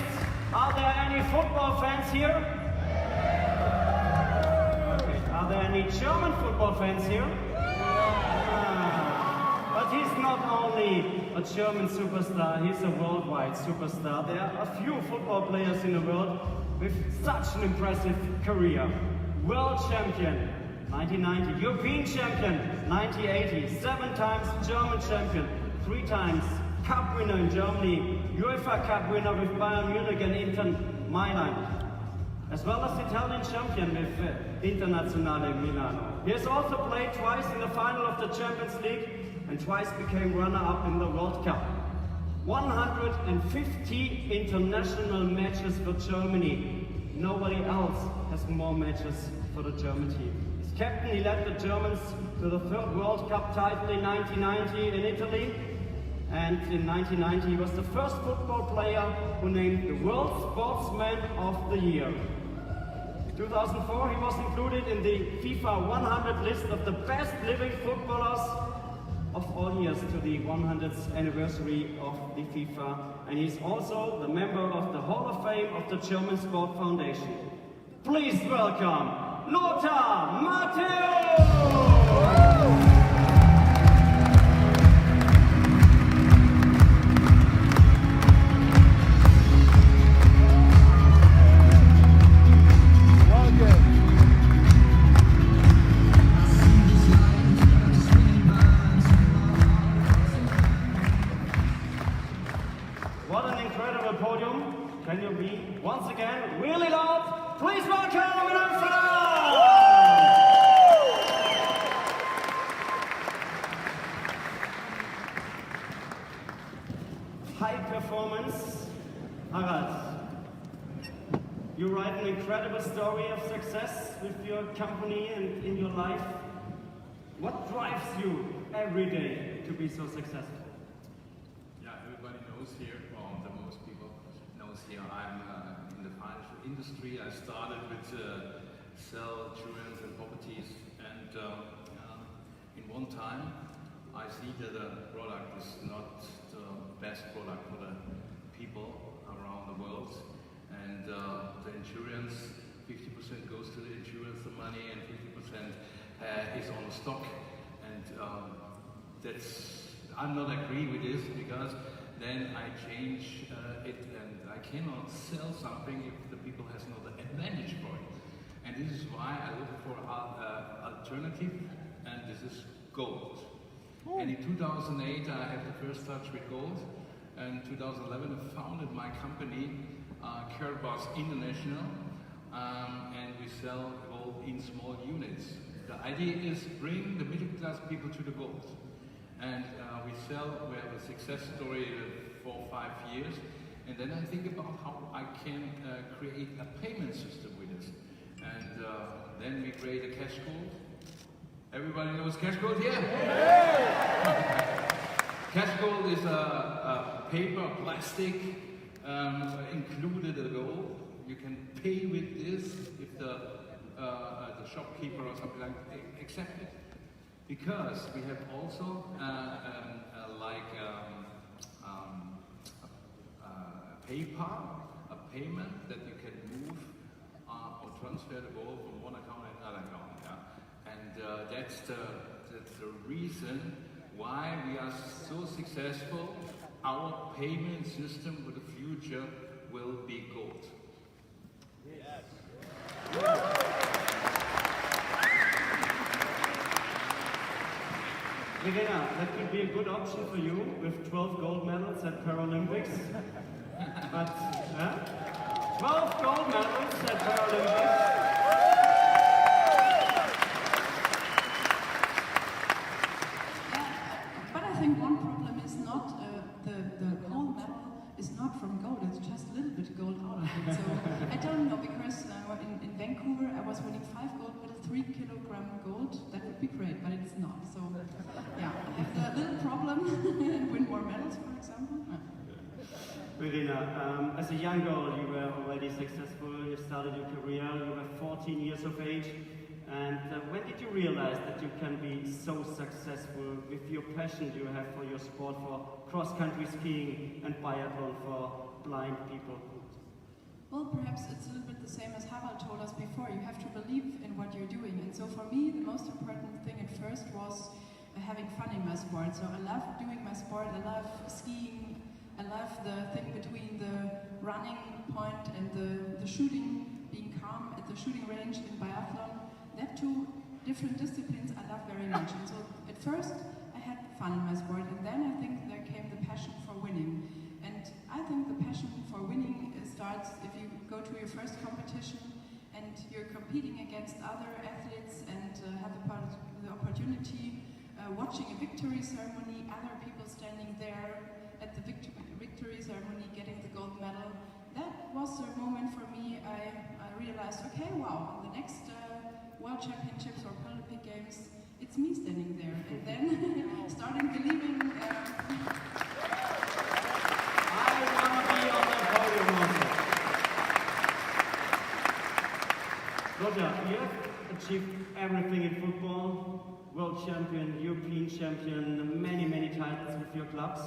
are there any football fans here? Okay. Are there any German football fans here? But he's not only a German superstar, he's a worldwide superstar. There are a few football players in the world with such an impressive career. World champion, 1990, European champion, 1980, 7 times German champion, 3 times Cup winner in Germany, UEFA Cup winner with Bayern Munich and Inter Milan, as well as Italian champion with Internazionale Milano. He has also played twice in the final of the Champions League and twice became runner-up in the World Cup. 150 international matches for Germany. Nobody else has more matches for the German team. As captain, he led the Germans to the 3rd World Cup title in 1990 in Italy. And in 1990, he was the first football player who named the World Sportsman of the Year. In 2004, he was included in the FIFA 100 list of the best living footballers of all years to the 100th anniversary of the FIFA. And he's also the member of the Hall of Fame of the German Sport Foundation. Please welcome Lothar Matthäus! Welcome. podium, can you be once again really loud? Please welcome in Amsterdam! High performance, Harald. You write an incredible story of success with your company and in your life. What drives you every day to be so successful? Yeah, everybody knows here, or the most people knows here, I'm in the financial industry. I started with sell insurance and properties, and in one time I see that the product is not the best product for the people around the world, and the insurance, 50% goes to the insurance, the money, and 50% is on the stock, and I'm not agree with this, because then I change it, and I cannot sell something if the people has no advantage for it. And this is why I look for alternative, and this is gold. And in 2008 I had the first touch with gold, and in 2011 I founded my company, Karatbars International, and we sell gold in small units. The idea is bring the middle class people to the gold. And we have a success story for 5 years, and then I think about how I can create a payment system with this. And then we create a cash gold. Everybody knows cash gold here? Yeah. Cash gold is a paper, plastic, included the gold. You can pay with this if the shopkeeper or something like that accept it. Because we have also PayPal, a payment that you can move or transfer the gold from one account to another account. Yeah? And that's the reason why we are so successful. Our payment system for the future will be gold. Verena, that could be a good option for you with 12 gold medals at Paralympics. But 12 gold medals at Paralympics. But I think one problem is not the gold medal is not from gold, it's just a little bit gold out of it. So I don't know, because in Vancouver I was winning 5 gold medals, 3 kilogram gold. That would be great, but it's not. So yeah, I have the little problem and win more medals, for example. Verena, as a young girl you were already successful, you started your career, you were 14 years of age. And when did you realize that you can be so successful with your passion you have for your sport, for cross-country skiing and biathlon for blind people? Well, perhaps it's a little bit the same as Harald told us before. You have to believe in what you're doing. And so for me, the most important thing at first was having fun in my sport. So I love doing my sport, I love skiing, I love the thing between the running point and the shooting, being calm at the shooting range in biathlon. That two different disciplines I love very much. And so at first I had fun in my sport, and then I think there came the passion for winning. And I think the passion for winning starts if you go to your first competition and you're competing against other athletes and have the opportunity watching a victory ceremony, other people standing there at the victory ceremony getting the gold medal. That was the moment for me. I realized, okay, wow, on the next World Championships or Olympic Games, it's me standing there. And then starting believing. I want to be on the podium also. Roger, you have achieved everything in football. World champion, European champion, many, many titles with your clubs.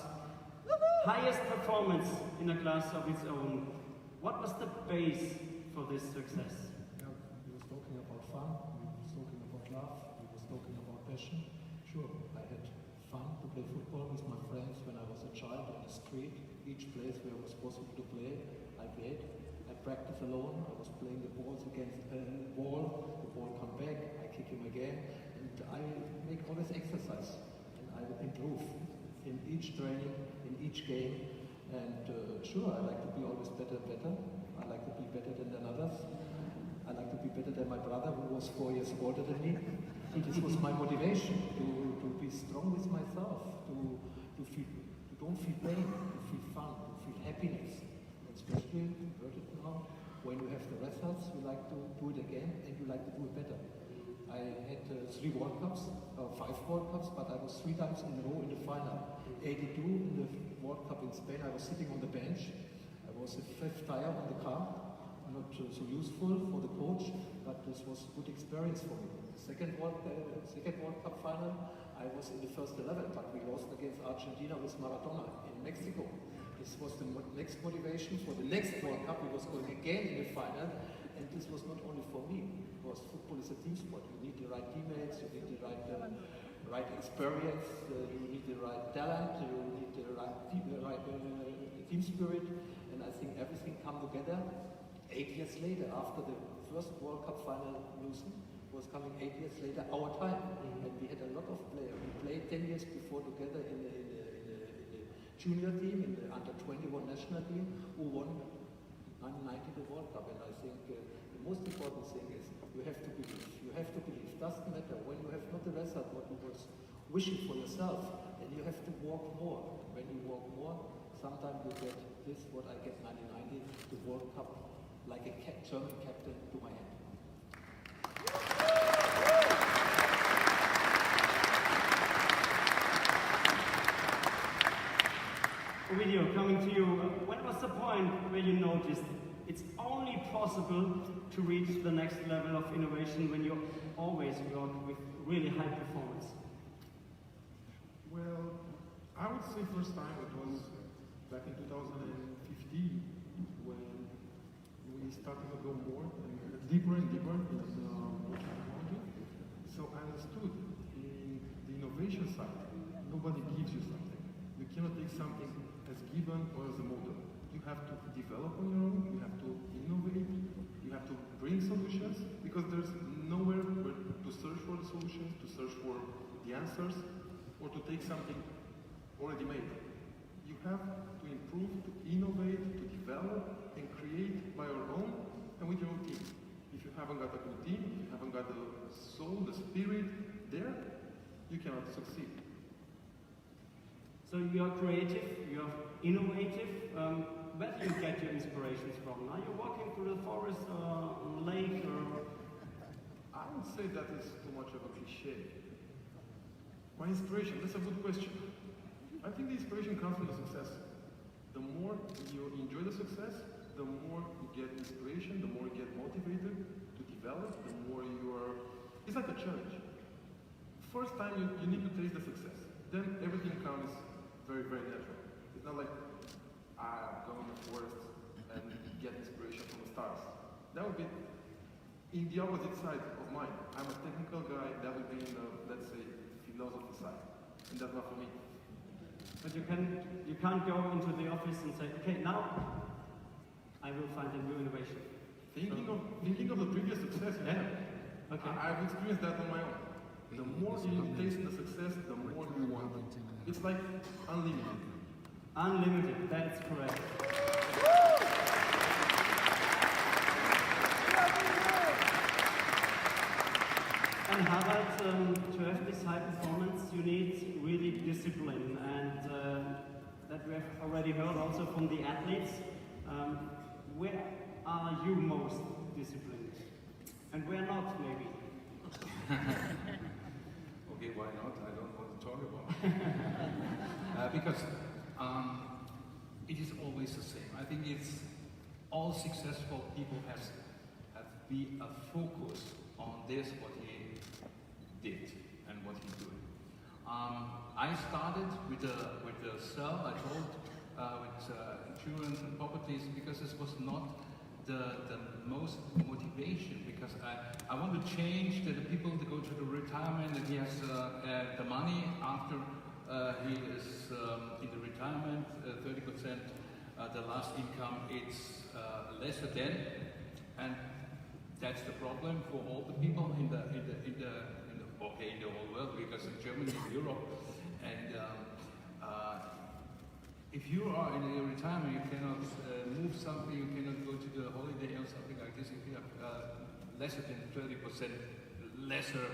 Highest performance in a class of its own. What was the base for this success? Yeah, we were talking about fun, we were talking about love, we were talking about passion. Sure, I had fun to play football with my friends when I was a child on the street. Each place where it was possible to play, I played. I practiced alone, I was playing the balls against the wall, the ball come back, I kick him again, and I make all this exercise, and I improve in each training, in each game, And sure, I like to be always better and better. I like to be better than others. I like to be better than my brother, who was 4 years older than me. And this was my motivation, to be strong with myself, to don't feel pain, to feel fun, to feel happiness. Especially, you heard it now, when you have the results, you like to do it again and you like to do it better. I had 3 World Cups, 5 World Cups, but I was 3 times in a row in the final. 82 in the World Cup in Spain, I was sitting on the bench. I was the 5th tire on the car. Not so useful for the coach, but this was a good experience for me. The second World Cup final, I was in the first 11, but we lost against Argentina with Maradona in Mexico. This was the next motivation for the next World Cup. We was going again in the final, and this was not only for me, because football is a team sport. You need the right teammates, you need the right experience, you need the right talent, you need the right team spirit, and I think everything come together. 8 years later, after the first World Cup final losing, was coming 8 years later, our time. And we had a lot of players. We played 10 years before together in the junior team, in the under-21 national team, who won 1990 the World Cup. And I think the most important thing is you have to believe. You have to believe. Doesn't matter when you have not the result what you was wishing for yourself, and you have to work more. When you work more, sometimes you get this, what I get 1990, the World Cup, like a German captain to my hand. Video coming to you. When was the point where you noticed it's only possible to reach the next level of innovation when you always work with really high performance? Well, I would say first time it was back in 2015 when we started to go more and deeper and deeper in technology. So I understood in the innovation side, nobody gives you something. You cannot take something as given or as a model. You have to develop on your own, you have to innovate, you have to bring solutions, because there's nowhere where to search for the solutions, to search for the answers, or to take something already made. You have to improve, to innovate, to develop, and create by your own and with your own team. If you haven't got a good team, if you haven't got the soul, the spirit there, you cannot succeed. So you're creative, you're innovative. Where do you get your inspirations from? Are you walking through the forest or on a lake? Or? I would say that is too much of a cliche. My inspiration, that's a good question. I think the inspiration comes from the success. The more you enjoy the success, the more you get inspiration, the more you get motivated to develop, the more you are... It's like a challenge. First time you need to taste the success. Then everything comes very, very natural. It's not like I go in the forest and get inspiration from the stars. That would be in the opposite side of mine. I'm a technical guy, that would be in the, let's say, philosophy side. And that's not for me. But you can't go into the office and say, okay, now I will find a new innovation. Thinking of the previous success, yeah. Okay. I've experienced that on my own. The more you taste the success, the more you want. It's like unlimited. Unlimited, that's correct. And Harald, to have this high performance, you need really discipline, and that we have already heard also from the athletes. Where are you most disciplined? And where not, maybe? Okay, why not? I don't want to talk about it. Because it is always the same. I think it's all successful people have be a focus on this, what he did and what he's doing. I started with the cell, I told, with insurance and properties, because this was not the most motivation, because I want to change the people to go to the retirement, and he has the money after he is in the retirement, 30%, the last income, it's lesser than, and that's the problem for all the people in the whole world, because in Germany, in Europe, and if you are in a retirement, you cannot move something, you cannot go to the holiday or something like this. If you have lesser than 30% lesser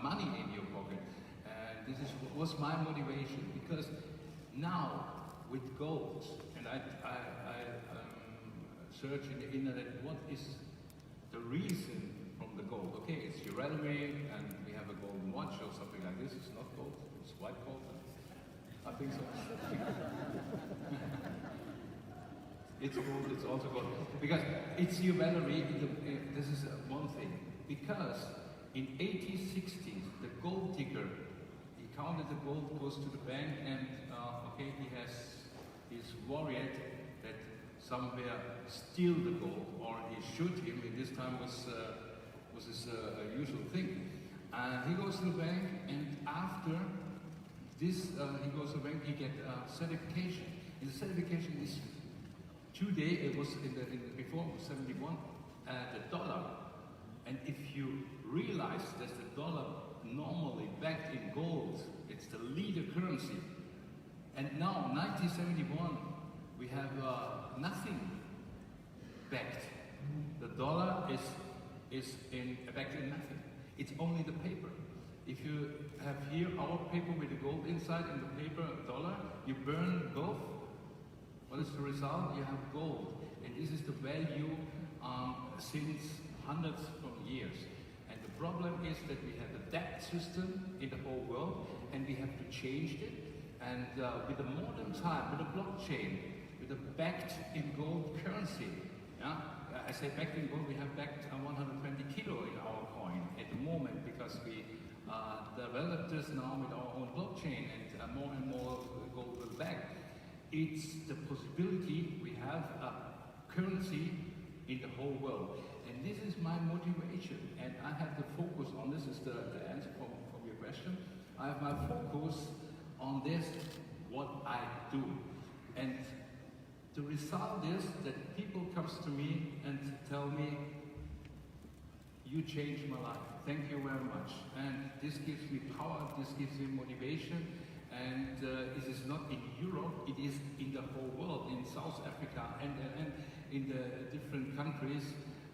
money in your pocket, and this was my motivation, because now with gold, and I search in the internet what is the reason from the gold. Okay, it's jewelry, and we have a golden watch or something like this. It's not gold, it's white gold. I think so. It's gold, it's also gold. Because it's jewelry, this is one thing. Because in 1860s, the gold digger, he counted the gold, goes to the bank, and okay, he's worried that somewhere steal the gold, or he shoot him. In this time was his usual thing. And he goes to the bank, and after this, he goes to the bank, he gets certification. And the certification is today, it was before, it was 71, the dollar. And if you realize that the dollar normally backed in gold, it's the leader currency. And now, 1971, we have nothing backed. The dollar is backed in nothing. It's only the paper. If you have here our paper with the gold inside and the paper dollar, you burn both. What is the result? You have gold. And this is the value since hundreds of years. And the problem is that we have a debt system in the whole world, and we have to change it. And with the modern time, with the blockchain, with the backed in gold currency, yeah? I say backed in gold, we have backed 120 kilo in our coin at the moment, because we developed this now with our own blockchain, and more gold will back. It's the possibility we have a currency in the whole world. And this is my motivation, and I have the focus on this. Is the answer from your question. I have my focus on this, what I do. And the result is that people comes to me and tell me, you changed my life. Thank you very much. And this gives me power, this gives me motivation. And it is not in Europe, it is in the whole world, in South Africa and in the different countries.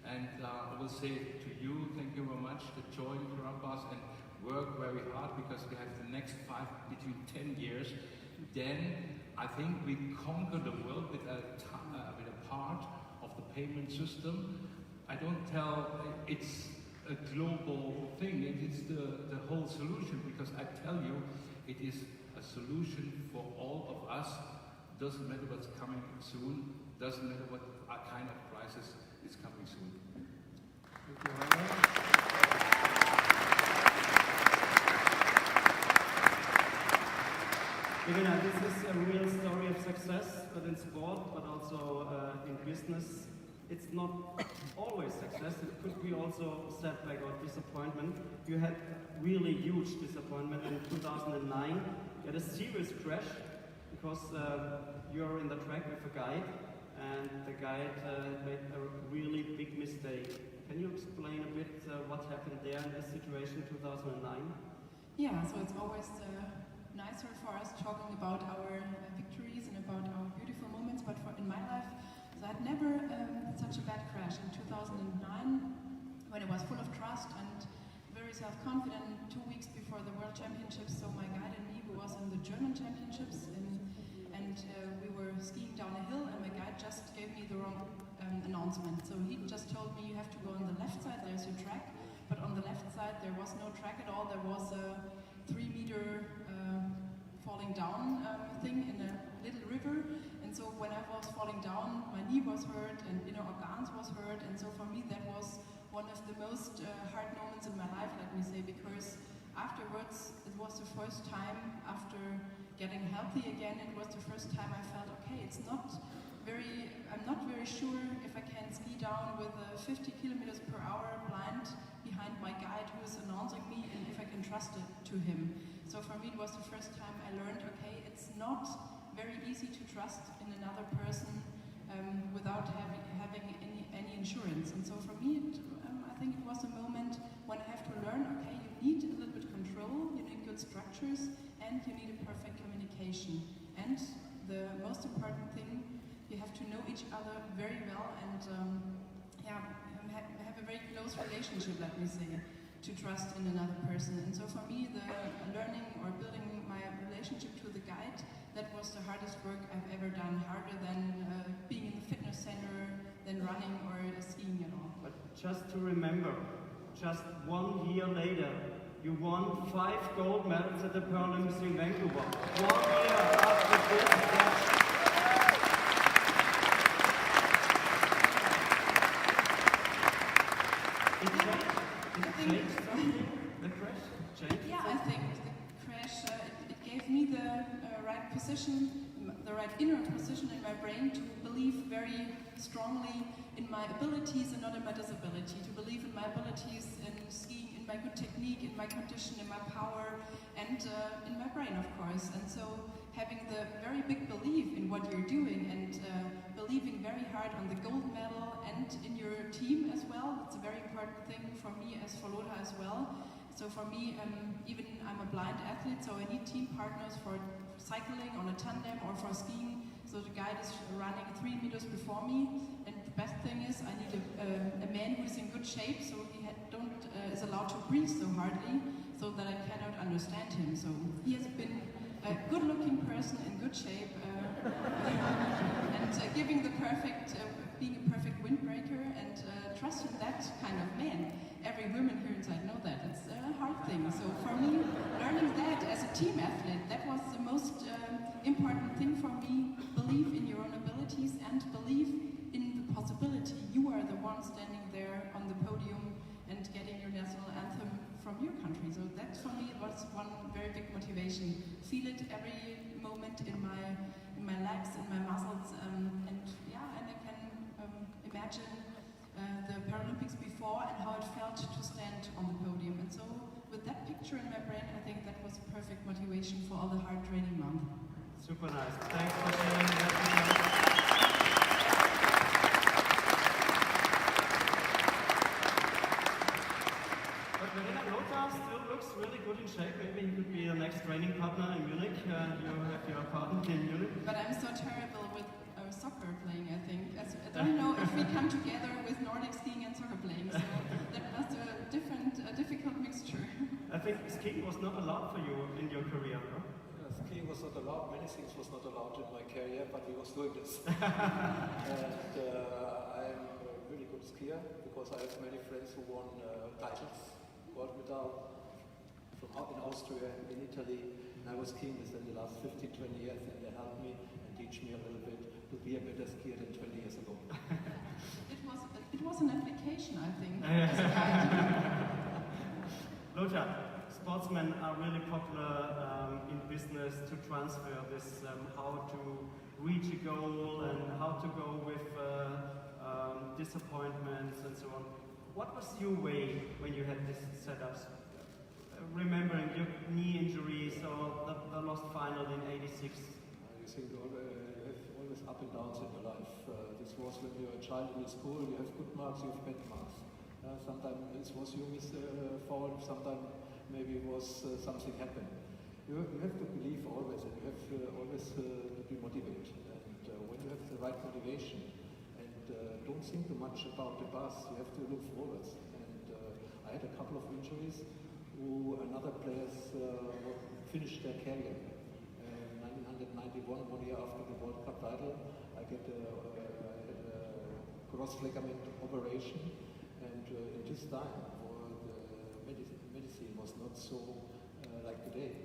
And I will say to you, thank you very much to join Karatbars and work very hard, because we have the next between 10 years. Then I think we conquer the world with a part of the payment system. I don't tell it's a global thing, it's the whole solution, because I tell you, it is a solution for all of us. Doesn't matter what's coming soon, doesn't matter what kind of crisis is coming soon. This is a real story of success, but in sport, but also in business. It's not always success, it could be also setback or disappointment. You had really huge disappointment in 2009. You had a serious crash because you're in the track with a guide, and the guide made a really big mistake. Can you explain a bit what happened there in this situation in 2009? Yeah, so it's always nicer for us talking about our victories and about our beautiful moments, but in my life, so I had never such a bad crash. In 2009, when I was full of trust and very self-confident, 2 weeks before the World Championships, so my guide and me was in the German Championships, and we were skiing down a hill, and my guide just gave me the wrong announcement. So he just told me, you have to go on the left side, there's your track, but on the left side there was no track at all. There was a 3-meter falling down thing in a little river, and so when I was falling down, my knee was hurt and inner organs was hurt, and so for me that was one of the most hard moments in my life, let me say, because afterwards it was the first time, after getting healthy again, it was the first time I felt, okay, I'm not very sure if I can ski down with 50 kilometers per hour blind behind my guide who is announcing me, and if I can trust it to him. So for me it was the first time I learned, okay, it's not very easy to trust in another person without having any insurance. And so for me, I think it was a moment when I have to learn, okay, you need a little bit of control, you need good structures, and you need a perfect communication. And the most important thing, you have to know each other very well and have a very close relationship, let me say, to trust in another person. And so for me, the learning or building my relationship to the guide, that was the hardest work I've ever done, harder than being in the fitness center, than running or skiing and all. But just to remember, just 1 year later, you won 5 gold medals at the Paralympics in Vancouver. 1 year after this. Yeah, I think the crash, it gave me the right position, the right inner position in my brain to believe very strongly in my abilities and not in my disability, to believe in my abilities in skiing, in my good technique, in my condition, in my power, and in my brain, of course. And so having the very big belief in what you're doing and believing very hard on the gold medal and in your team as well, that's a very important thing for me as for Lothar as well. So for me, even I'm a blind athlete, so I need team partners for cycling on a tandem or for skiing. So the guide is running 3 meters before me, and the best thing is I need a man who is in good shape, so he is allowed to breathe so hardly, so that I cannot understand him. So he has been a good-looking person in good shape, and giving the perfect, being a perfect windbreaker, and trusting that kind of man. Every woman here inside know that. It's a hard thing. So for me, learning that as a team athlete, that was the most important thing for me. Believe in your own abilities and believe in the possibility. You are the one standing there on the podium and getting your national anthem from your country. So that for me was one very big motivation. Feel it every moment in my legs, in my muscles, and I can imagine the Paralympics before and how it felt to stand on the podium. And so with that picture in my brain, I think that was a perfect motivation for all the hard training month. Super nice. Thanks for sharing that. Lothar still looks really good in shape. Maybe he could be the next training partner in Munich. You have your partner in Munich. But I'm so terrible with soccer playing, I think. I don't know if we come together with Nordic skiing and soccer playing, so that was a difficult mixture. I think skiing was not allowed for you in your career, no? Skiing was not allowed, many things was not allowed in my career, but we was doing this. And I'm a really good skier because I have many friends who won titles, gold medal in Austria and in Italy. And I was skiing with them the last 15, 20 years, and they helped me and teach me a little bit to be a better skier than 20 years ago. It was an application, I think. Lothar, sportsmen are really popular in business to transfer this, how to reach a goal and how to go with disappointments and so on. What was your way when you had these setups? Remembering your knee injury, so the lost final in '86. You think you have always up and downs in your life. This was when you're a child in school, you have good marks, you have bad marks. Sometimes it was you miss fault, sometimes maybe it was something happened. You have to believe always, and you have always to be motivated. And when you have the right motivation, and don't think too much about the past, you have to look forward. And I had a couple of injuries who another players finished their career. 1991, 1 year after the World Cup title, I had a cross ligament operation, and in this time, the medicine was not so like today.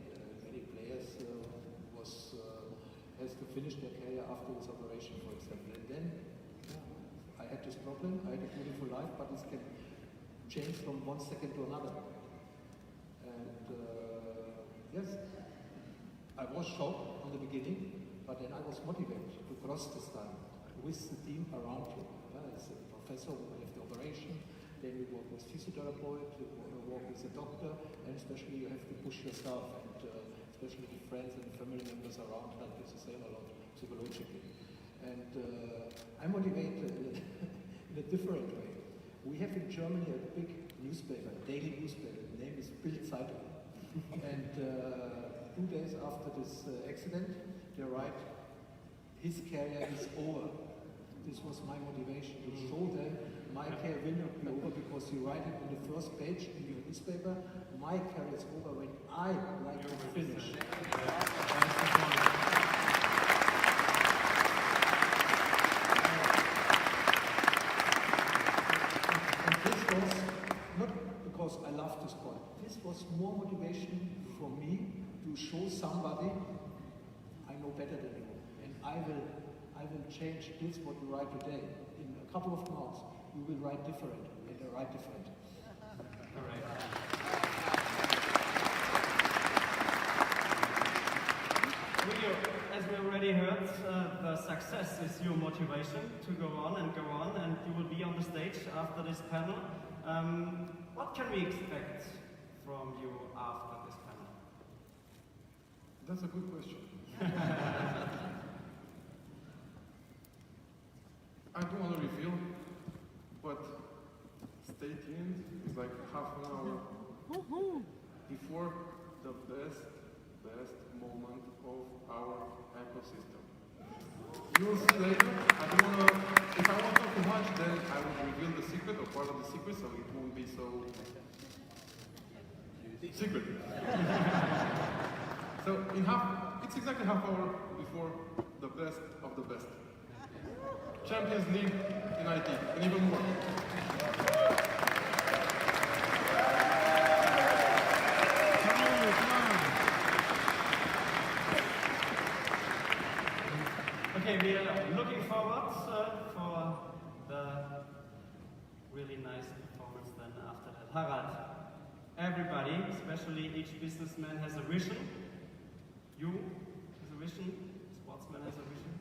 Many players has to finish their career after this operation, for example. And then I had this problem. I had a beautiful life, but this can change from 1 second to another. And yes, I was shocked on the beginning, but then I was motivated to cross this time with the team around you. As a professor, we have the operation, then you work with physiotherapist, you work with a doctor, and especially you have to push yourself, and especially the friends and family members around help you the same a lot psychologically. And I'm motivated in a different way. We have in Germany a big newspaper, daily newspaper. The name is Bild Zeitung. And 2 days after this accident, they write his career is over. This was my motivation to show them my career will not be over because you write it on the first page in your newspaper. My career is over when I like to finish. And this was not because I love the sport. This was more motivation for me to show somebody I know better than you, and I will change this what you write today. In a couple of months, you will write different, and I write different. All right. As we already heard, the success is your motivation to go on, and you will be on the stage after this panel. What can we expect from you after this panel? That's a good question. I don't want to reveal, but stay tuned. It's like half an hour before the best moment of our ecosystem. You'll see later. I don't want to. If I won't talk too much, then I will reveal the secret or part of the secret, so it won't be so secret. So it's exactly half hour before the best of the best. Champions League in IT, and even more. Okay, we are looking forward for the really nice performance then after that. Harald, everybody, especially each businessman has a vision. You has a vision, sportsman has a vision.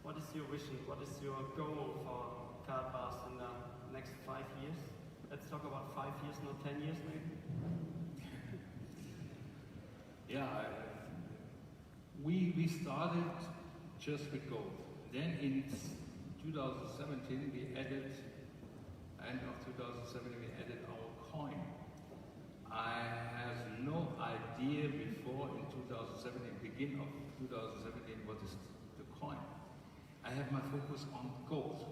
What is your vision? What is your goal for Karatbars in the next 5 years? Let's talk about 5 years, not 10 years maybe. Yeah, we started just with gold. Then in 2017 we added, end of 2017 we added our coin. I had no idea before in 2017, beginning of 2017, what is the coin. I have my focus on gold.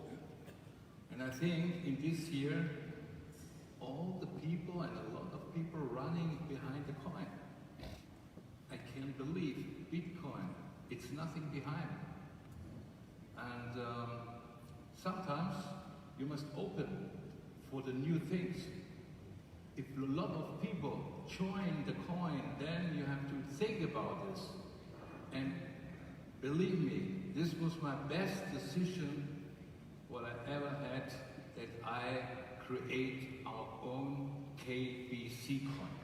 And I think in this year, all the people and a lot of people running behind the coin. I can't believe Bitcoin, it's nothing behind. And sometimes you must open for the new things. If a lot of people join the coin, then you have to think about this. And believe me, this was my best decision what I ever had, that I create our own KBC coin.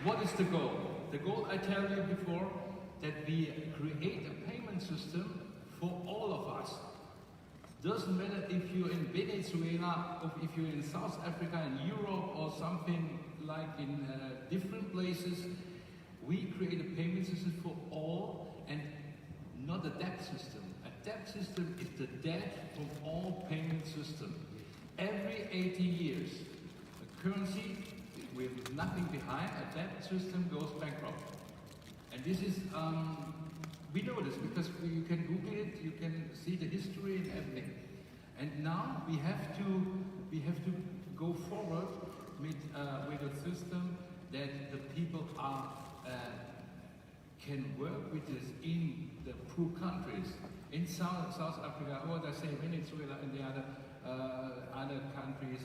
What is the goal? The goal, I tell you before, that we create a payment system for all of us. Doesn't matter if you're in Venezuela, or if you're in South Africa, in Europe, or something like in different places. We create a payment system for all, and not a debt system. A debt system is the debt from all payment systems. Every 80 years, a currency with nothing behind, a debt system goes bankrupt. And this is, we know this because you can Google it, you can see the history and everything. And now we have to go forward with a system that the people can work with this in the poor countries. In South Africa, or I say Venezuela and the other countries,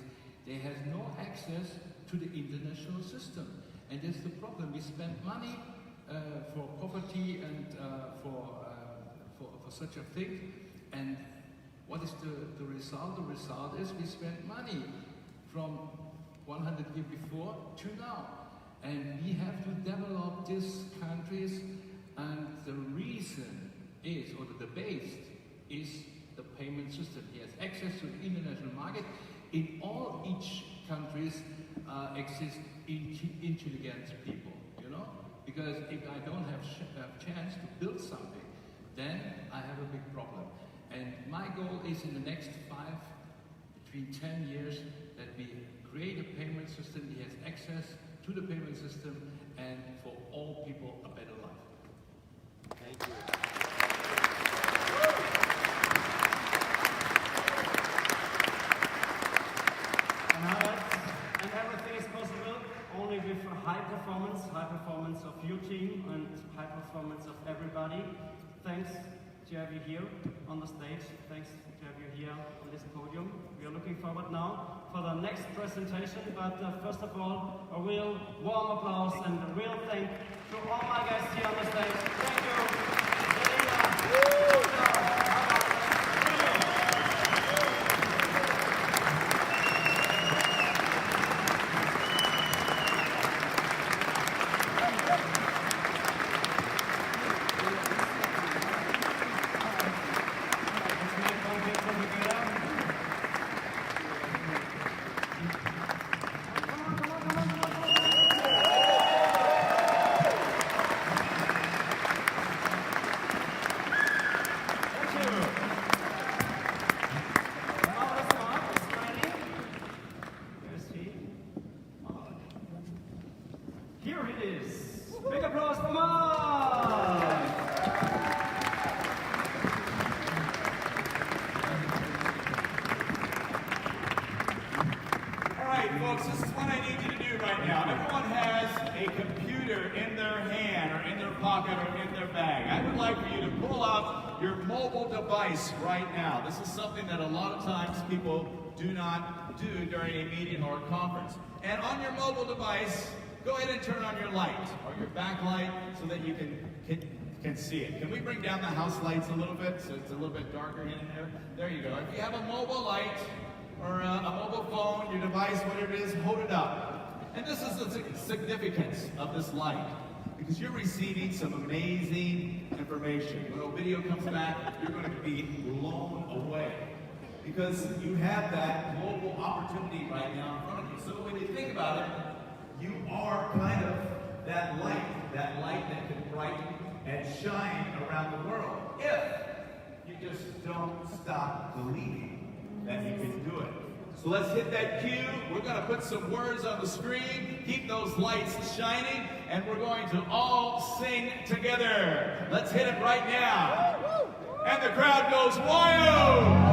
they have no access to the international system. And that's the problem. We spend money for poverty and for such a thing. And what is the result? The result is we spend money from 100 years before to now. And we have to develop these countries, and the reason is, or the base is the payment system. He has access to the international market. In all each countries exist intelligent people, you know? Because if I don't have a chance to build something, then I have a big problem. And my goal is in the next between 10 years, that we create a payment system, he has access to the payment system, and for all people a better life. Thank you. And everything is possible only with high performance of your team and high performance of everybody. Thanks to have you here on the stage. Thanks to have you here on this podium. We are looking forward now for the next presentation, but first of all, a real warm applause and a real thank to all my guests here on the stage. Thank you. Here it is. Big applause for Mark! All right, folks, this is what I need you to do right now. Everyone has a computer in their hand or in their pocket or in their bag. I would like for you to pull out your mobile device right now. This is something that a lot of times people do not do during a meeting or a conference. And on your mobile device, go ahead and turn on your light or your backlight so that you can see it. Can we bring down the house lights a little bit so it's a little bit darker in there? There you go. If you have a mobile light or a mobile phone, your device, whatever it is, hold it up. And this is the significance of this light, because you're receiving some amazing information. When a video comes back, you're going to be blown away, because you have that global opportunity right now in front of you. So when you think about it, you are kind of that light that can brighten and shine around the world, if you just don't stop believing that you can do it. So let's hit that cue. We're going to put some words on the screen, keep those lights shining, and we're going to all sing together. Let's hit it right now. And the crowd goes wild!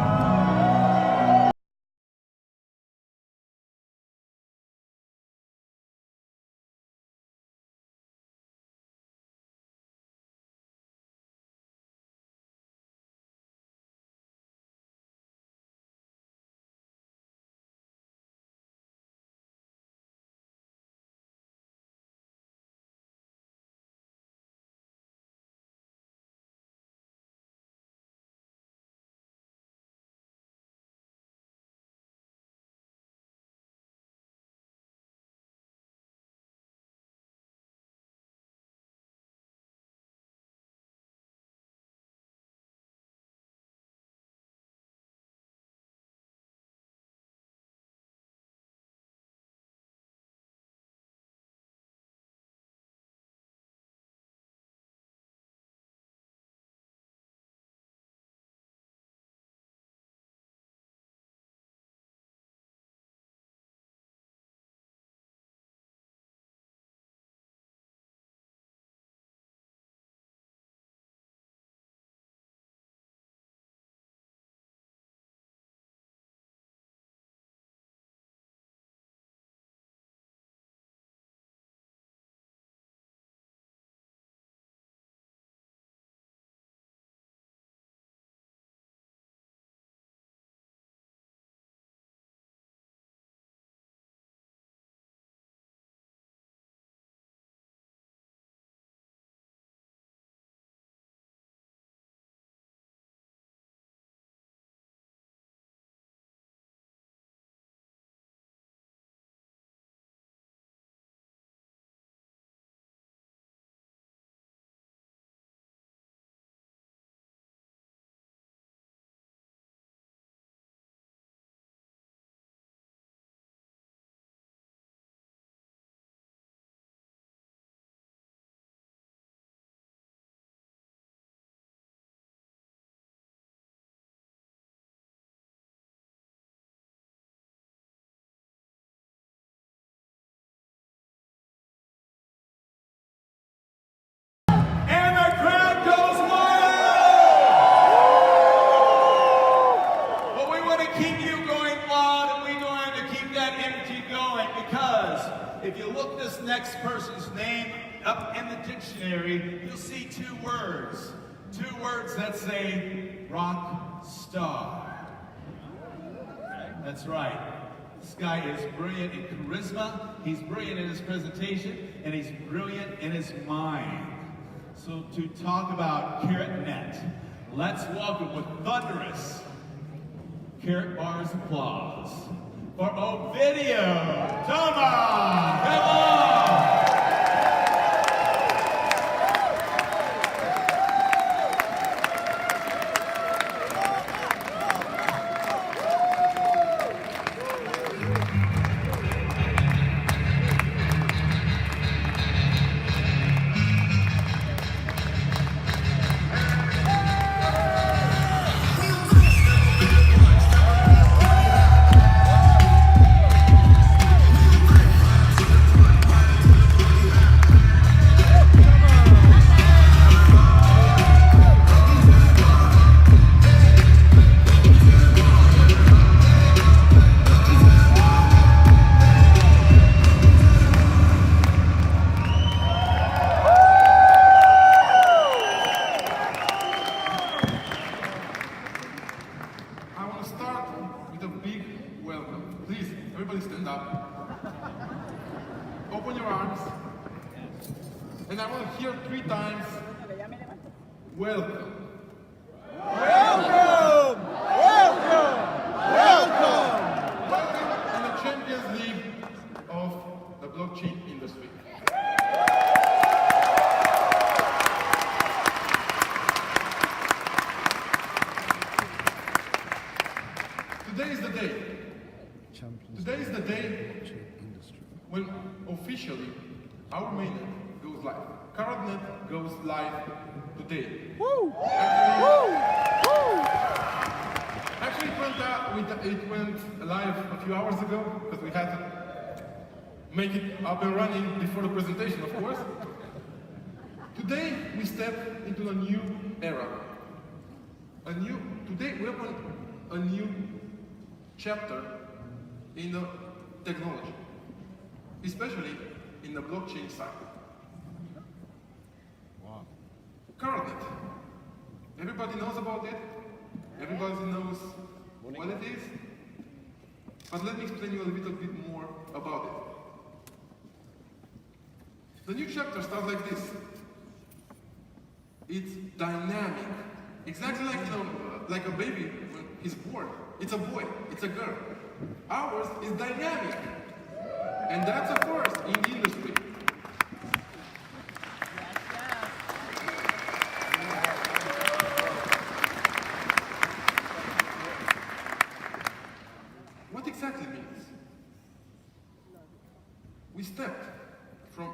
if you look this next person's name up in the dictionary, you'll see two words that say rock star. That's right. This guy is brilliant in charisma, he's brilliant in his presentation, and he's brilliant in his mind. So to talk about Karatnet, let's welcome with thunderous Karatbars applause for Ovidio Toma! Come on! And I want to hear 3 times, welcome. Welcome! Welcome! Welcome! Welcome to the Champions League of the blockchain industry. Today is the day. Today is the day when officially our mainnet goes live. Karatnet goes live today. Woo! Actually, it went live a few hours ago because we had to make it up and running before the presentation, of course. Today we step into a new era. Today we open a new chapter in the technology, especially in the blockchain side. Wow. Karatnet. Everybody knows about it. Everybody knows what it is. But let me explain you a little bit more about it. The new chapter starts like this. It's dynamic. Exactly like, like a baby when he's born. It's a boy, it's a girl. Ours is dynamic. And that's a first in the industry. What exactly means? We stepped from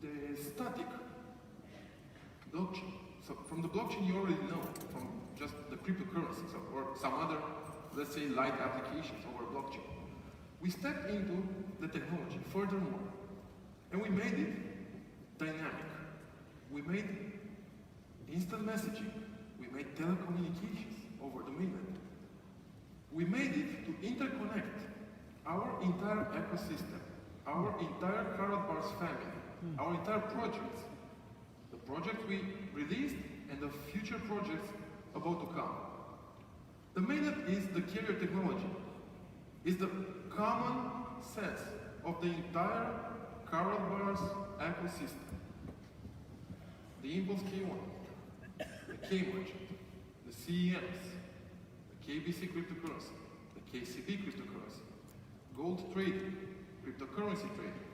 the static blockchain. So from the blockchain you already know, from just the cryptocurrencies or some other, let's say, light applications over blockchain. We stepped into the technology furthermore, and we made it dynamic. We made instant messaging. We made telecommunications over the mainnet. We made it to interconnect our entire ecosystem, our entire Karatbars family, our entire projects, the projects we released and the future projects about to come. The mainnet is the carrier technology, is the common sense of the entire Karatbars ecosystem. The Impulse K1, the K-Merchant, the CEMs, the KBC cryptocurrency, the KCB cryptocurrency, gold trading, cryptocurrency trading,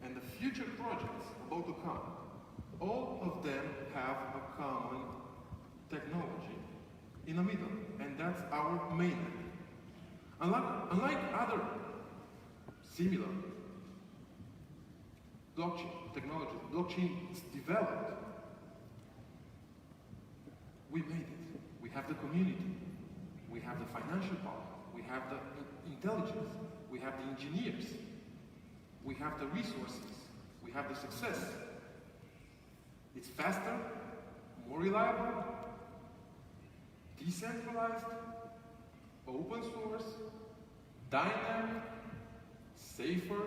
and the future projects about to come. All of them have a common technology in the middle, and that's our mainnet. Unlike other similar blockchain technologies, blockchains developed, we made it. We have the community, we have the financial power, we have the intelligence, we have the engineers, we have the resources, we have the success. It's faster, more reliable, decentralized, open source, dynamic, safer,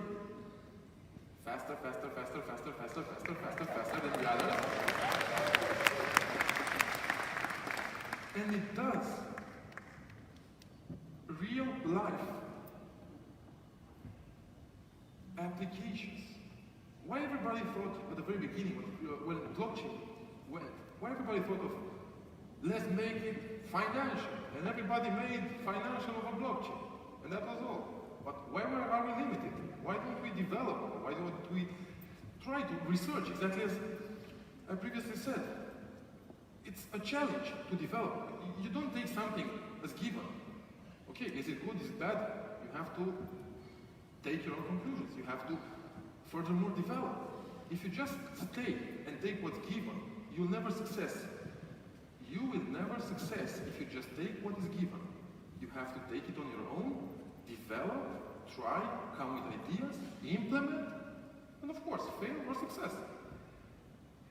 faster than the others. And it does. Real life applications. Why everybody thought at the very beginning when blockchain went, why everybody thought of let's make it financial, and everybody made financial of a blockchain, and that was all. But why are we limited? Why don't we develop? Why don't we try to research exactly as I previously said? It's a challenge to develop. You don't take something as given. Okay, is it good, is it bad? You have to take your own conclusions. You have to furthermore develop. If you just stay and take what's given, you'll never success. You will never success if you just take what is given. You have to take it on your own, develop, try, come with ideas, implement, and of course, fail or success.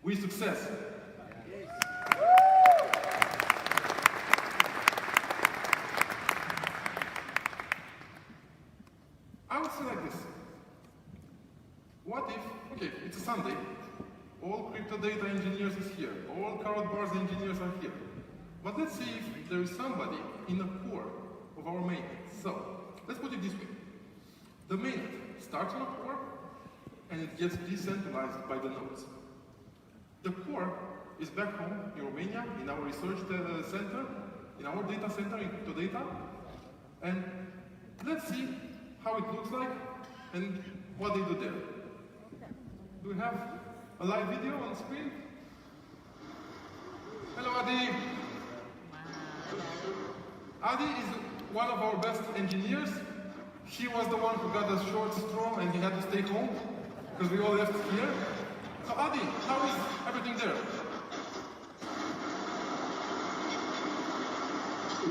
We success. I would say like this. What if, okay, it's a Sunday, all crypto data engineers is here, all Karatbars engineers are here. But let's see if there is somebody in the core of our mainnet. So, let's put it this way. The mainnet starts on a core, and it gets decentralized by the nodes. The core is back home in Romania, in our research center, in our data center, in crypto data. And let's see how it looks like and what they do there. Do we have a live video on screen? Hello, Adi. Adi is one of our best engineers. He was the one who got the short straw and he had to stay home because we all left here. So Adi, how is everything there?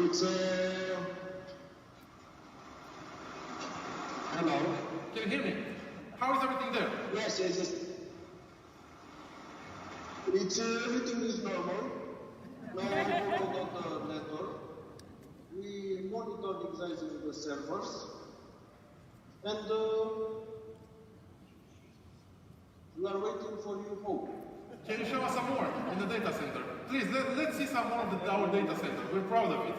It's hello. Can you hear me? How is everything there? Yes. It's everything is normal. No network. We monitor exactly the servers, and we are waiting for you home. Can you show us some more in the data center? Please, let's see some more of our data center. We're proud of it.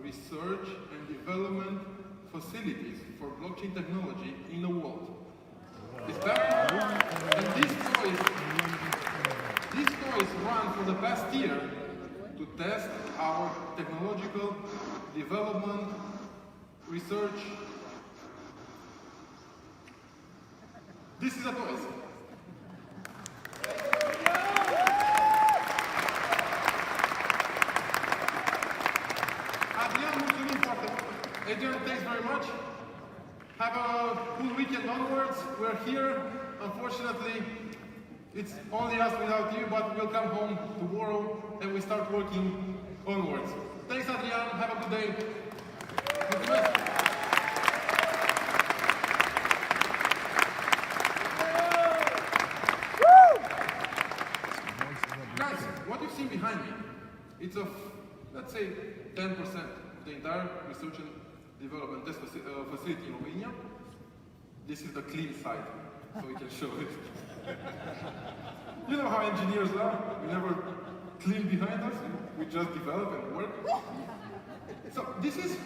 Research and development facilities for blockchain technology in the world. It's back, and these toys run for the past year to test our technological development, research. This is a toys. Adrian, thanks very much. Have a cool weekend onwards. We're here. Unfortunately, it's only us without you, but we'll come home tomorrow and we start working onwards. Thanks, Adrian. Have a good day. Guys, what you've seen behind me, it's of, let's say, 10% of the entire research and development test facility in Romania. This is the clean side, so we can show it. You know how engineers are, we never clean behind us, we just develop and work. So this is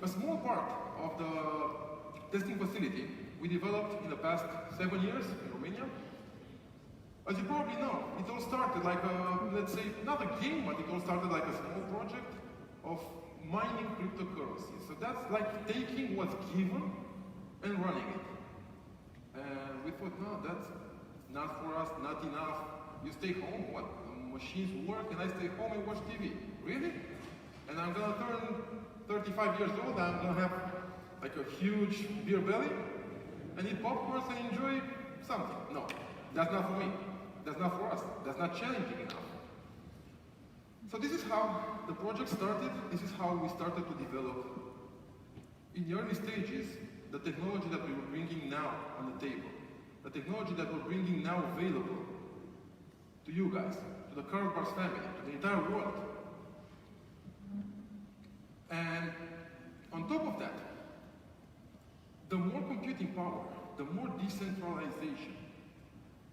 a small part of the testing facility we developed in the past 7 years in Romania. As you probably know, it all started like a, let's say, not a game, but it all started like a small project of mining cryptocurrencies. So that's like taking what's given and running it. And we thought, no, that's not for us, not enough. You stay home, what? The machines work and I stay home and watch TV. Really? And I'm gonna turn 35 years old, I'm gonna have like a huge beer belly and eat popcorn and enjoy something. No, that's not for me. That's not for us. That's not challenging enough. So this is how the project started. This is how we started to develop. In the early stages, the technology that we were bringing now on the table, the technology that we're bringing now available to you guys, to the Karatbars family, to the entire world. And on top of that, the more computing power, the more decentralization,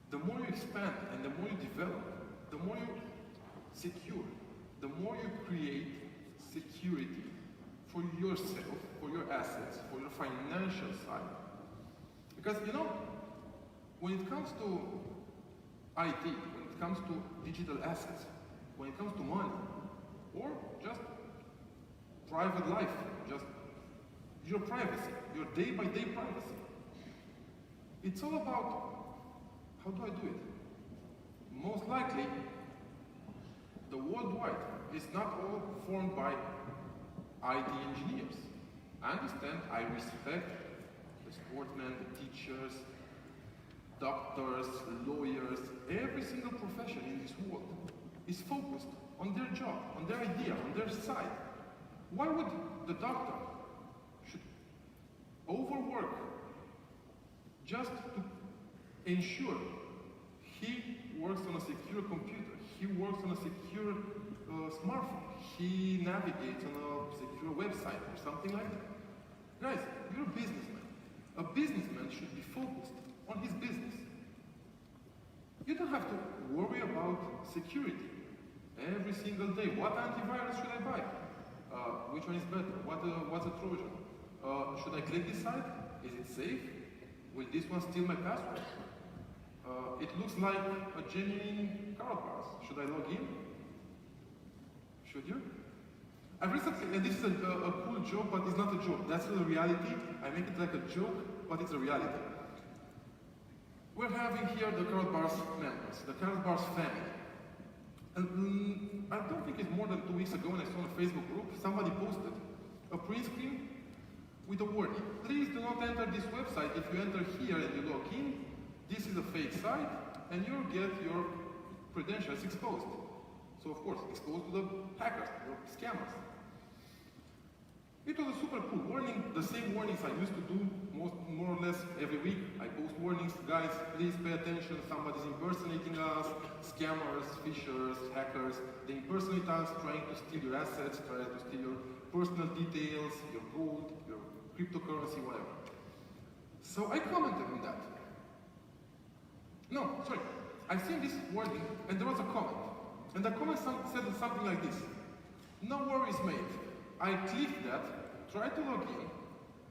the more you expand and the more you develop, the more you secure, the more you create security for yourself, for your assets, for your financial side. Because, you know, when it comes to IT, when it comes to digital assets, when it comes to money, or just private life, just your privacy, your day-by-day privacy, it's all about, how do I do it? Most likely, the worldwide is not all formed by IT engineers. I understand, I respect the sportsmen, the teachers, doctors, lawyers, every single profession in this world is focused on their job, on their idea, on their side. Why would the doctor should overwork just to ensure he works on a secure computer, he works on a secure smartphone, he navigates on a secure website or something like that? Guys, you're a businessman. A businessman should be focused on his business. You don't have to worry about security every single day. What antivirus should I buy? Which one is better? What's a Trojan? Should I click this site? Is it safe? Will this one steal my password? It looks like a genuine Karatbars. Should I log in? Should you? I've recently, and this is a cool joke, but it's not a joke. That's the reality. I make it like a joke, but it's a reality. We're having here the Karatbars members, the Karatbars family. And I don't think it's more than 2 weeks ago when I saw on a Facebook group, somebody posted a print screen with a warning. Please do not enter this website. If you enter here and you log in, this is a fake site, and you'll get your credentials exposed. So of course, exposed to the hackers, the scammers. It was a super cool warning, the same warnings I used to do more or less every week. I post warnings, guys, please pay attention, somebody's impersonating us, scammers, phishers, hackers. They impersonate us, trying to steal your assets, trying to steal your personal details, your gold, your cryptocurrency, whatever. So I commented on that. No, sorry, I seen this warning and there was a comment. And the comment said something like this: no worries, mate. I clicked that, tried to log in,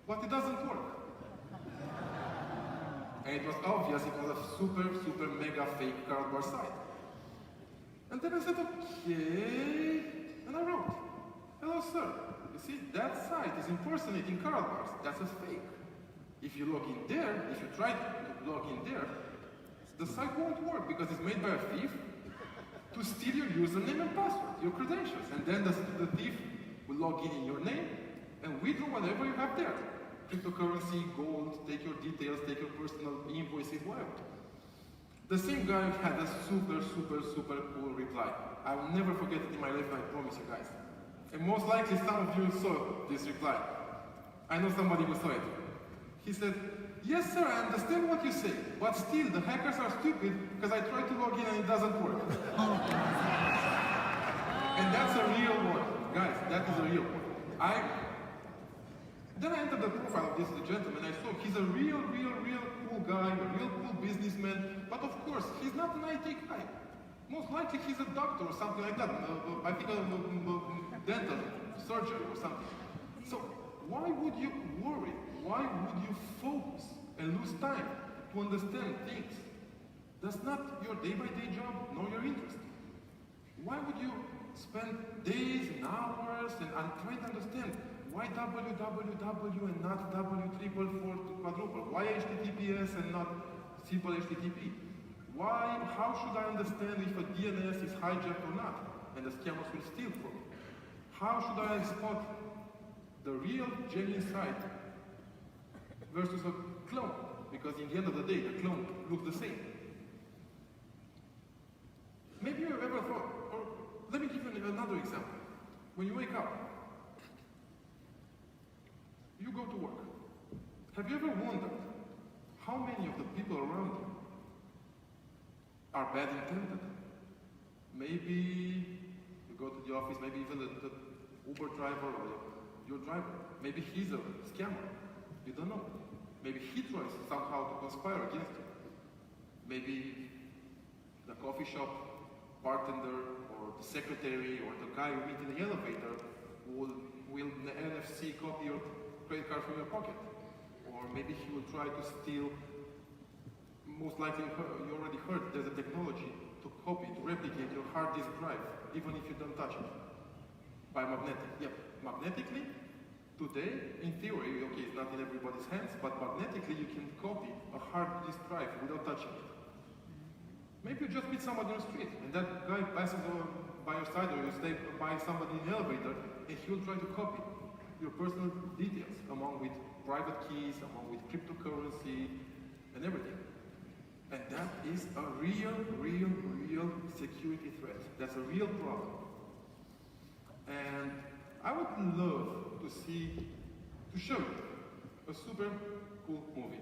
but it doesn't work. And it was obvious it was a super mega fake Karatbars site. And then I said, okay, and I wrote, hello sir, you see, that site is impersonating Karatbars. That's a fake. If you log in there, if you try to log in there, the site won't work because it's made by a thief to steal your username and password, your credentials. And then the thief will log in your name and withdraw whatever you have there. Cryptocurrency, gold, take your details, take your personal invoices, whatever. The same guy had a super cool reply. I will never forget it in my life, I promise you guys. And most likely some of you saw this reply. I know somebody who saw it. He said, yes sir, I understand what you say, but still the hackers are stupid because I tried to log in and it doesn't work. And that's a real one. Guys, that is a real one. Then I entered the profile of this gentleman. I saw he's a real cool guy, a real cool businessman. But of course, he's not an IT guy. Most likely he's a doctor or something like that. I think a dental surgeon or something. So why would you worry? Why would you focus and lose time to understand things? That's not your day-by-day job, nor your interest. Why would you spend days and hours and trying to understand why www and not w444 quadruple? Why HTTPS and not simple HTTP? Why, how should I understand if a DNS is hijacked or not? And the scammers will steal from it. How should I spot the real genuine site versus a clone, because in the end of the day, the clone looks the same. Maybe you've ever thought, or let me give you another example. When you wake up, you go to work. Have you ever wondered how many of the people around you are bad intended? Maybe you go to the office, maybe even the Uber driver or your driver, maybe he's a scammer. You don't know. Maybe he tries somehow to conspire against you. Maybe the coffee shop bartender or the secretary or the guy you meet in the elevator will the NFC copy your credit card from your pocket. Or maybe he will try to steal, most likely you already heard there's a technology to copy, to replicate your hard disk drive, even if you don't touch it. By magnetic, yep. Magnetically, today, in theory, okay, it's not in everybody's hands, but magnetically you can copy a hard disk drive without touching it. Maybe you just meet somebody on the street, and that guy passes by your side, or you stay by somebody in the elevator, and he'll try to copy your personal details, along with private keys, along with cryptocurrency, and everything. And that is a real security threat. That's a real problem. And I would love to show you a super cool movie.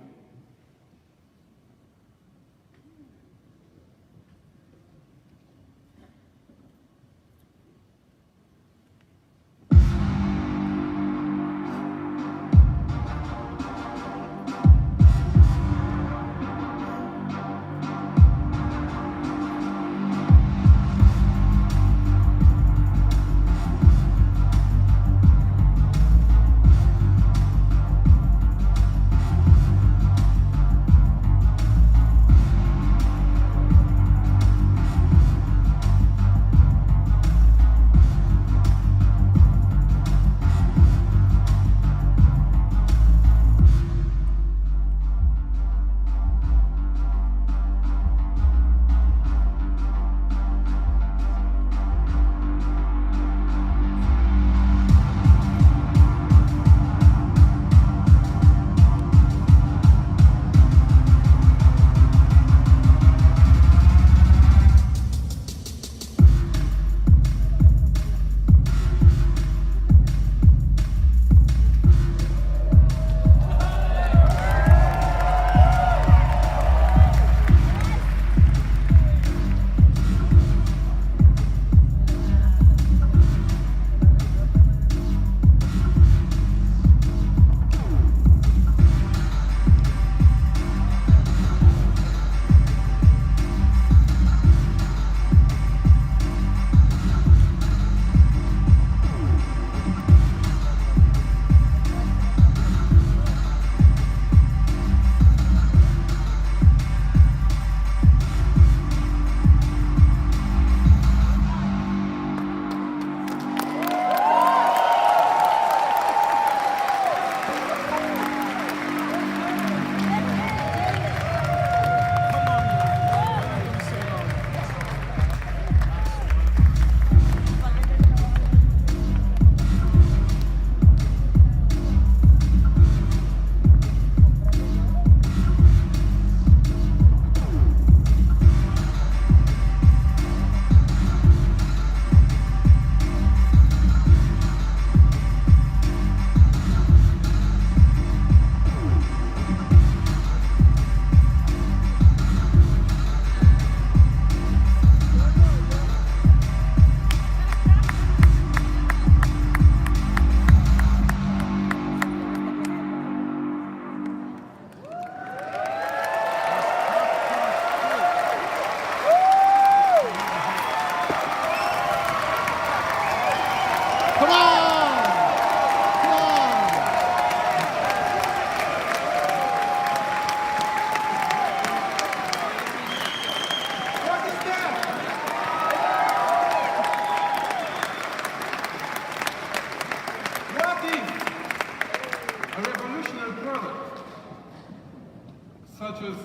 such as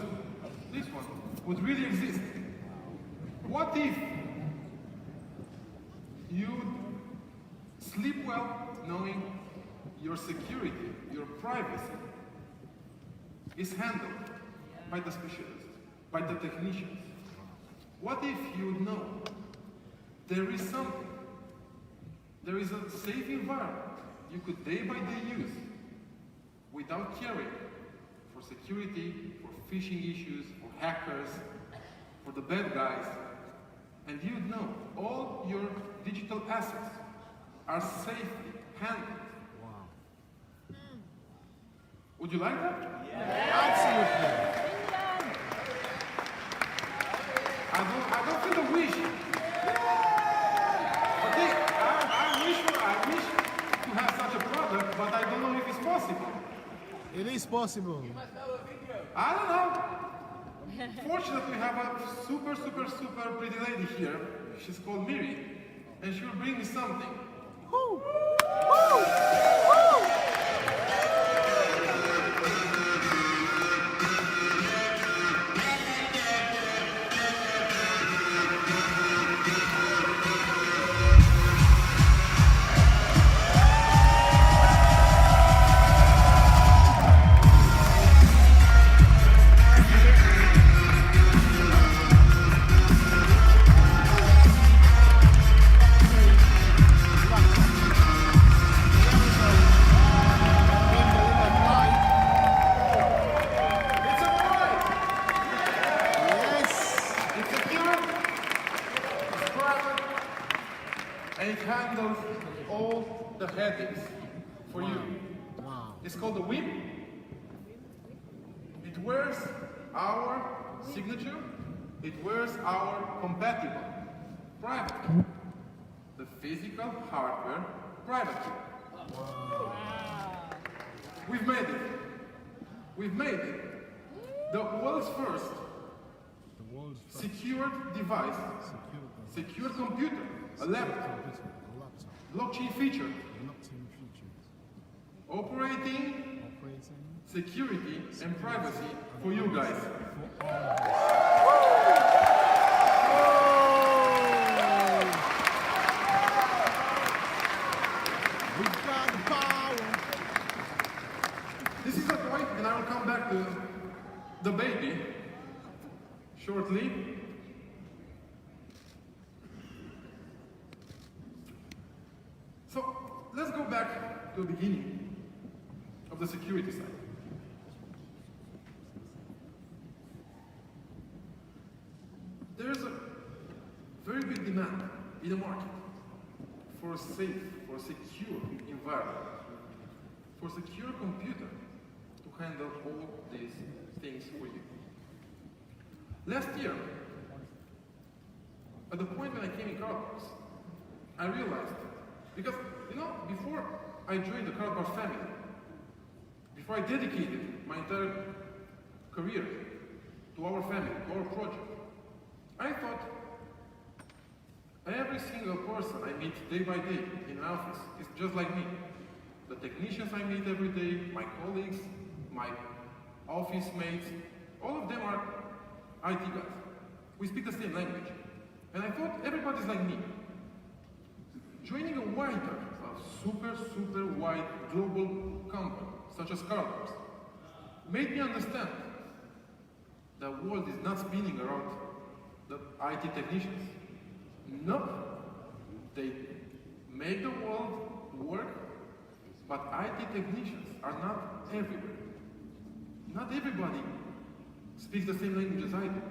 this one would really exist. What if you sleep well knowing your security, your privacy is handled by the specialists, by the technicians. What if you know there is something, there is a safe environment you could day by day use without caring for security, for phishing issues, for hackers, for the bad guys, and you know all your digital assets are safely handled. Wow. Would you like that? Yeah. Absolutely. I don't feel the wish. I wish to have such a product, but I don't know if it's possible. It is possible. I don't know. Fortunately, we have a super pretty lady here. She's called Miri, and she will bring me something. Woo! Woo! Woo! For you. Wow. It's called the WHIM. It wears our signature. It wears our compatible private key. The physical hardware private key. Wow. We've made it. We've made it. The world's first secured device, secure computer, a laptop, blockchain feature. Operating, security, and privacy for you guys. We got the power. This is a toy, and I will come back to the baby shortly. So let's go back to the beginning of the security side. There is a very big demand in the market for a safe, for a secure environment, for a secure computer to handle all these things for you. Last year, at the point when I came in Karatbars, I realized, because, you know, before I joined the Karatbars family, before I dedicated my entire career to our family, to our project, I thought every single person I meet day by day in an office is just like me. The technicians I meet every day, my colleagues, my office mates, all of them are IT guys. We speak the same language. And I thought everybody's like me. Joining a wider, super wide global company, such as Karatbars, made me understand the world is not spinning around the IT technicians. No, they make the world work, but IT technicians are not everywhere. Not everybody speaks the same language as I do.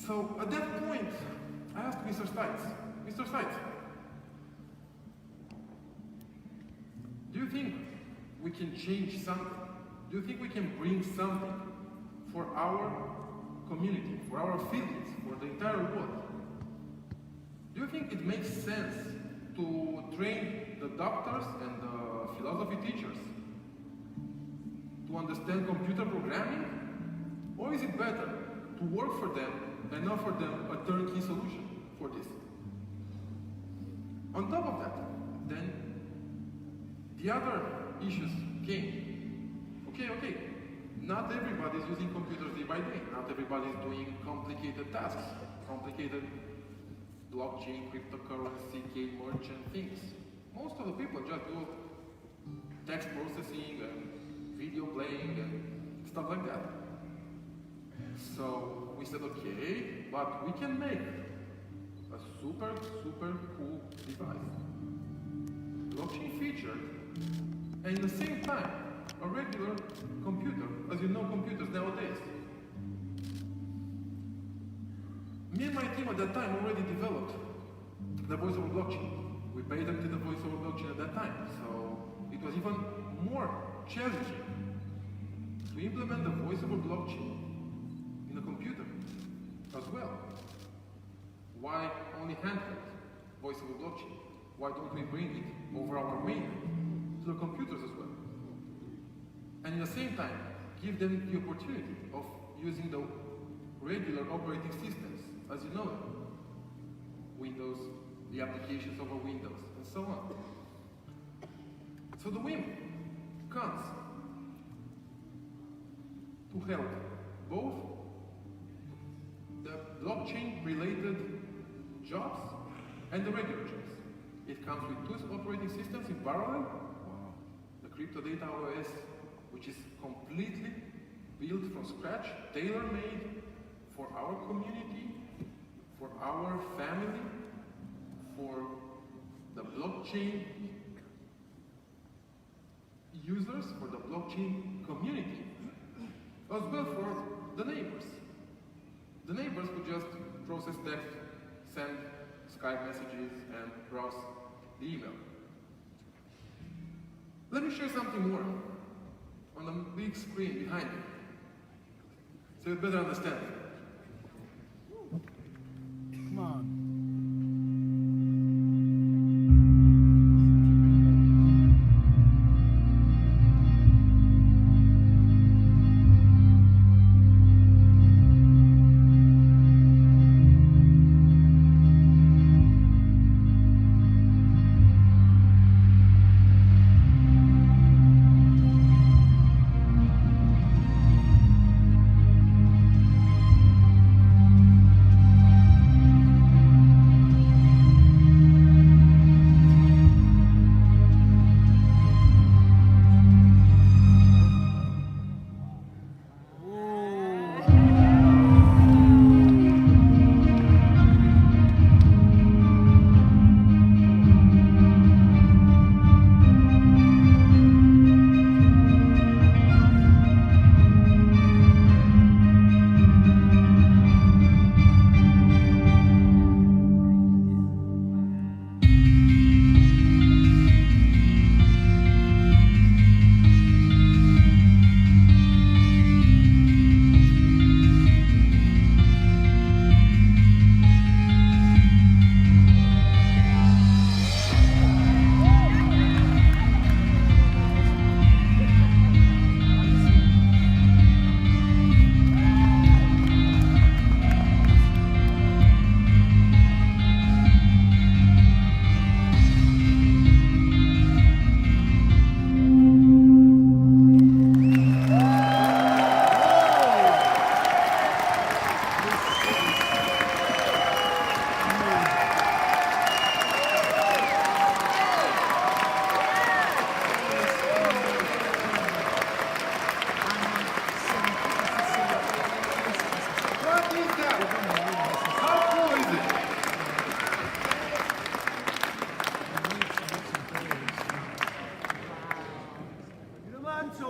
So at that point, I asked Mr. Stites, do you think we can change something? Do you think we can bring something for our community, for our affiliates, for the entire world? Do you think it makes sense to train the doctors and the philosophy teachers to understand computer programming? Or is it better to work for them and offer them a turnkey solution for this? On top of that, then the other issues came. Okay, not everybody is using computers day by day. Not everybody is doing complicated tasks, complicated blockchain, cryptocurrency, game merchant things. Most of the people just do text processing and video playing and stuff like that. So we said, okay, but we can make a super cool device. Blockchain feature, and at the same time, a regular computer, as you know computers nowadays. Me and my team at that time already developed the voice over blockchain. We patented the voice over blockchain at that time, so it was even more challenging to implement the voice over blockchain in a computer as well. Why only handheld voice over blockchain? Why don't we bring it over our mainnet to the computers as well? And at the same time, give them the opportunity of using the regular operating systems, as you know, Windows, the applications over Windows, and so on. So the WHIM comes to help both the blockchain-related jobs and the regular jobs. It comes with two operating systems in parallel. Wow. The Crypto Data OS, which is completely built from scratch, tailor-made for our community, for our family, for the blockchain users, for the blockchain community, as well for the neighbors. The neighbors could just process text, send Skype messages, and browse the email. Let me share something more on the big screen behind me, so you better understand. Come on.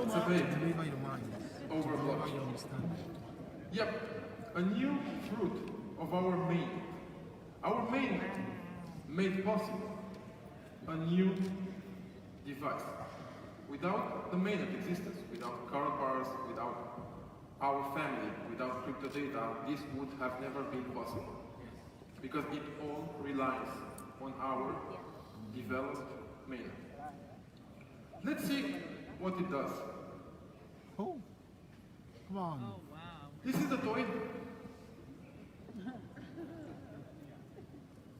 It's a bit over blockchain. Yep, a new fruit of our main. Our main made possible a new device. Without the mainnet existence, without Karatbars, without our family, without crypto data, this would have never been possible. Because it all relies on our developed mainnet. Let's see what it does. Oh, come on. Oh, wow. This is the toy.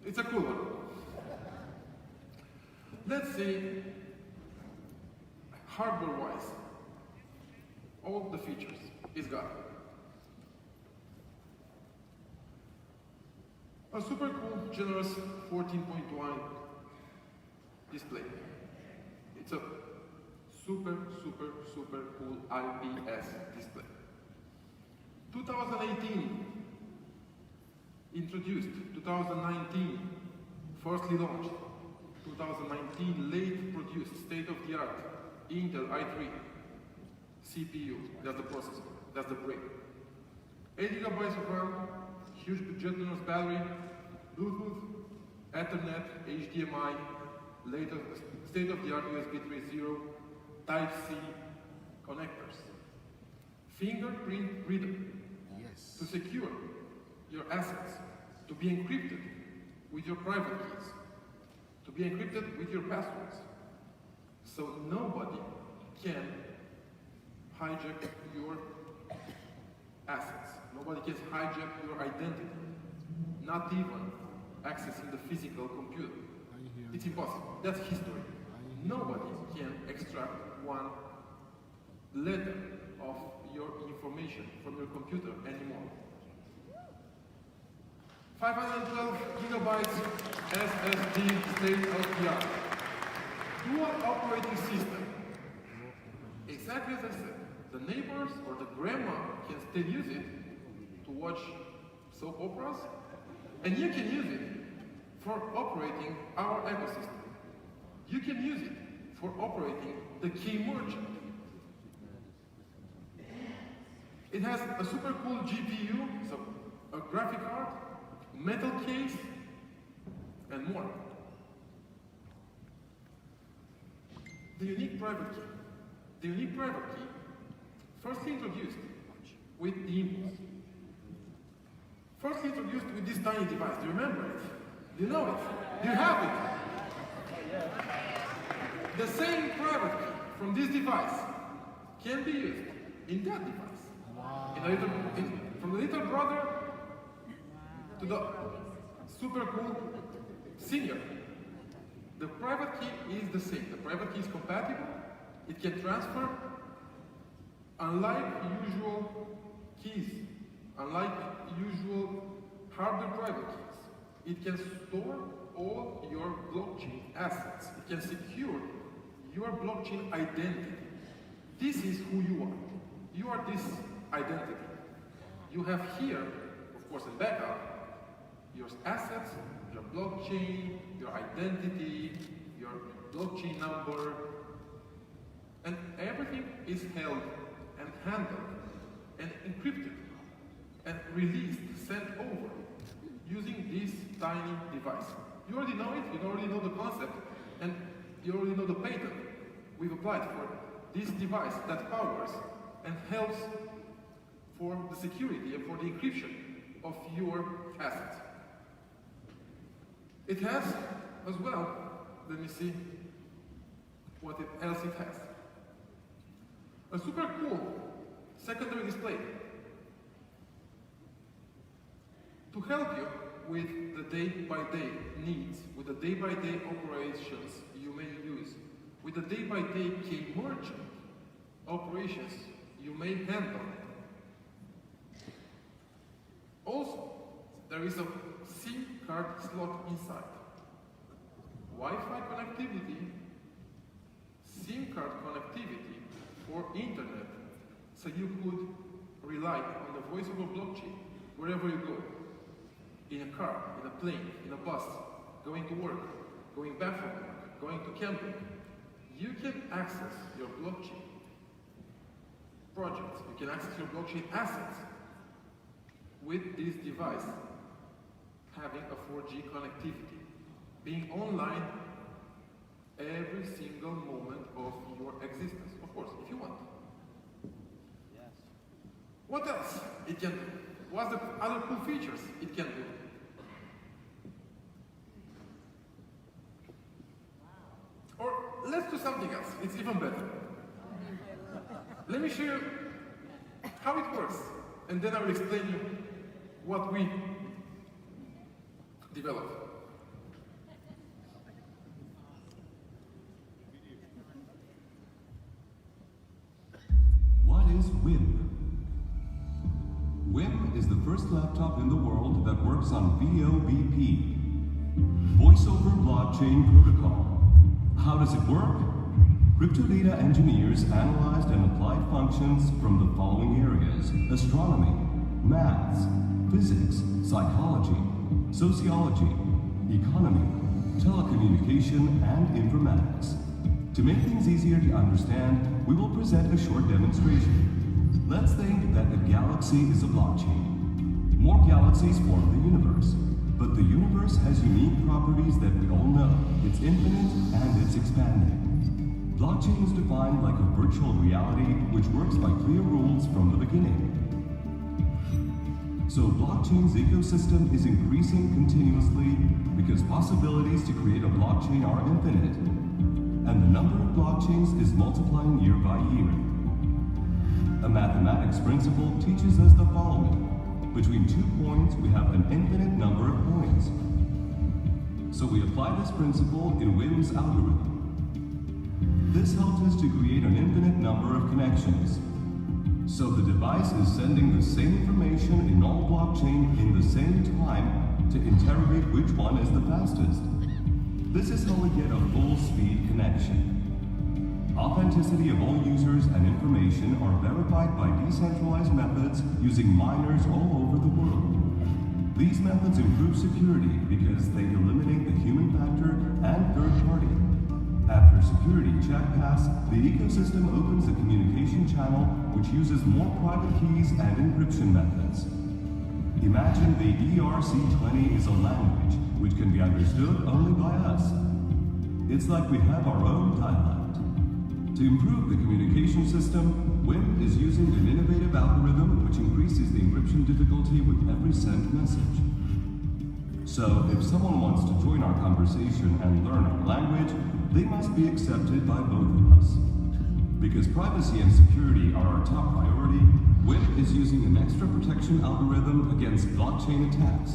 It's a cool one. Let's see, hardware-wise, all the features it's got. A super cool, generous 14.1 display. It's a super cool IPS display. 2018 introduced, 2019 firstly launched, 2019 late produced state-of-the-art Intel i3 CPU, that's the processor, that's the brain. 8 GB of RAM, huge generous battery, Bluetooth, Ethernet, HDMI, latest state-of-the-art USB 3.0, Type-C connectors. Fingerprint reader to secure your assets, to be encrypted with your private keys, to be encrypted with your passwords, so nobody can hijack your assets. Nobody can hijack your identity, not even accessing the physical computer. It's impossible. That's history. Nobody can extract one letter of your information from your computer anymore. 512 gigabytes SSD state-of-the-art. Dual operating system. Exactly as I said. The neighbors or the grandma can still use it to watch soap operas, and you can use it for operating our ecosystem. You can use it for operating the key merchant. It has a super cool GPU, so a graphic card, metal case, and more. The unique private key. The unique private key, firstly introduced with the Impulse. Firstly introduced with this tiny device. Do you remember it? Do you know it? Do you have it? The same private key from this device can be used in that device. From the little brother to the super cool senior. The private key is the same. The private key is compatible. It can transfer. Unlike usual keys, unlike usual hardware private keys, it can store all your blockchain assets. It can secure your blockchain identity. This is who you are. You are this identity. You have here, of course, in backup, your assets, your blockchain, your identity, your blockchain number, and everything is held and handled and encrypted and released, sent over using this tiny device. You already know it, you already know the concept, and you already know the patent we've applied for this device that powers and helps for the security and for the encryption of your assets. It has as well, let me see what else it has. A super cool secondary display to help you with the day-by-day needs, with the day-by-day operations you may use, with the day-by-day key merchant operations you may handle. Also, there is a SIM card slot inside. Wi-Fi connectivity, SIM card connectivity for internet, so you could rely on the voice over blockchain wherever you go. In a car, in a plane, in a bus, going to work, going back from work, going to camping. You can access your blockchain projects, you can access your blockchain assets with this device having a 4G connectivity, being online every single moment of your existence, of course, if you want. Yes. What else it can do? What's the other cool features it can do? Or let's do something else, it's even better. Let me show you how it works, and then I will explain you what we developed. What is WHIM? WHIM is the first laptop in the world that works on VOBP, Voice over Blockchain Protocol. How does it work? Cryptodata engineers analyzed and applied functions from the following areas: astronomy, maths, physics, psychology, sociology, economy, telecommunication, and informatics. To make things easier to understand, we will present a short demonstration. Let's think that a galaxy is a blockchain. More galaxies form the universe, but the universe has unique properties that we all know. It's infinite and it's expanding. Blockchain is defined like a virtual reality which works by clear rules from the beginning. So blockchain's ecosystem is increasing continuously because possibilities to create a blockchain are infinite. And the number of blockchains is multiplying year by year. A mathematics principle teaches us the following. Between 2 points, we have an infinite number of points. So we apply this principle in WHIM's algorithm. This helps us to create an infinite number of connections. So the device is sending the same information in all blockchain in the same time to interrogate which one is the fastest. This is how we get a full speed connection. Authenticity of all users and information are verified by decentralized methods using miners all over the world. These methods improve security because they eliminate the human factor and third party. After security check pass, the ecosystem opens a communication channel which uses more private keys and encryption methods. Imagine the ERC20 is a language which can be understood only by us. It's like we have our own dialect. To improve the communication system, WHIM is using an innovative algorithm which increases the encryption difficulty with every sent message. So if someone wants to join our conversation and learn our language, they must be accepted by both of us. Because privacy and security are our top priority, WHIM is using an extra protection algorithm against blockchain attacks.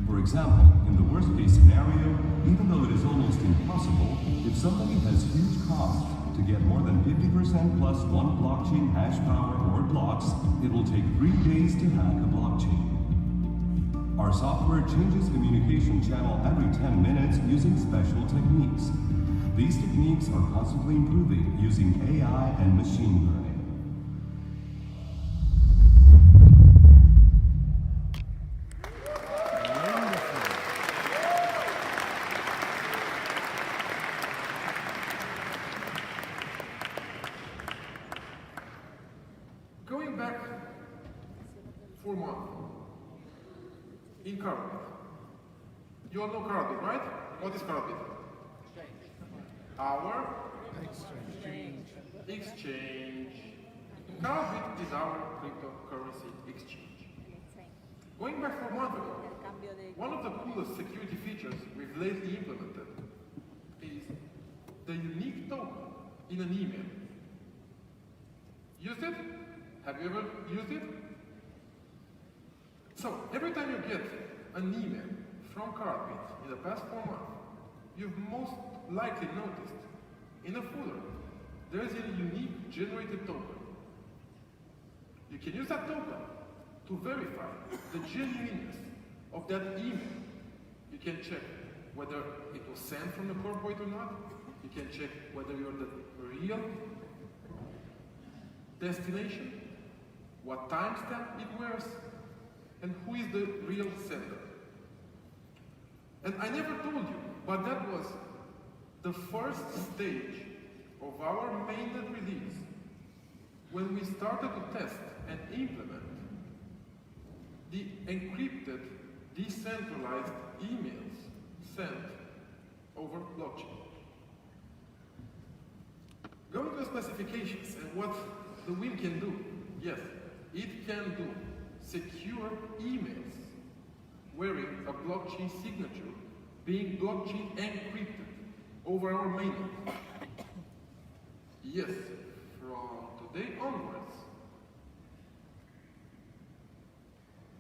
For example, in the worst case scenario, even though it is almost impossible, if somebody has huge costs to get more than 50% plus one blockchain hash power or blocks, it will take 3 days to hack a blockchain. Our software changes communication channel every 10 minutes using special techniques. These techniques are constantly improving using AI and machine learning. Going back 4 months in Karatbars. You all know Karatbars, right? What is Karatbars? Our exchange. Karatbars is our cryptocurrency exchange. Going back 4 months ago, one of the coolest security features we've lately implemented is the unique token in an email. Used it? Have you ever used it? So, every time you get an email from Karatbars in the past 4 months, you've most likely noticed in a footer there is a unique generated token. You can use that token to verify the genuineness of that email. You can check whether it was sent from the corporate or not. You can check whether you're the real destination, what timestamp it wears, and who is the real sender. And I never told you, but that was the first stage of our mainnet release when we started to test and implement the encrypted, decentralized emails sent over blockchain. Going to the specifications and what the WHIM can do. Yes, it can do secure emails wearing a blockchain signature being blockchain encrypted over our mainnet. Yes, from today onwards,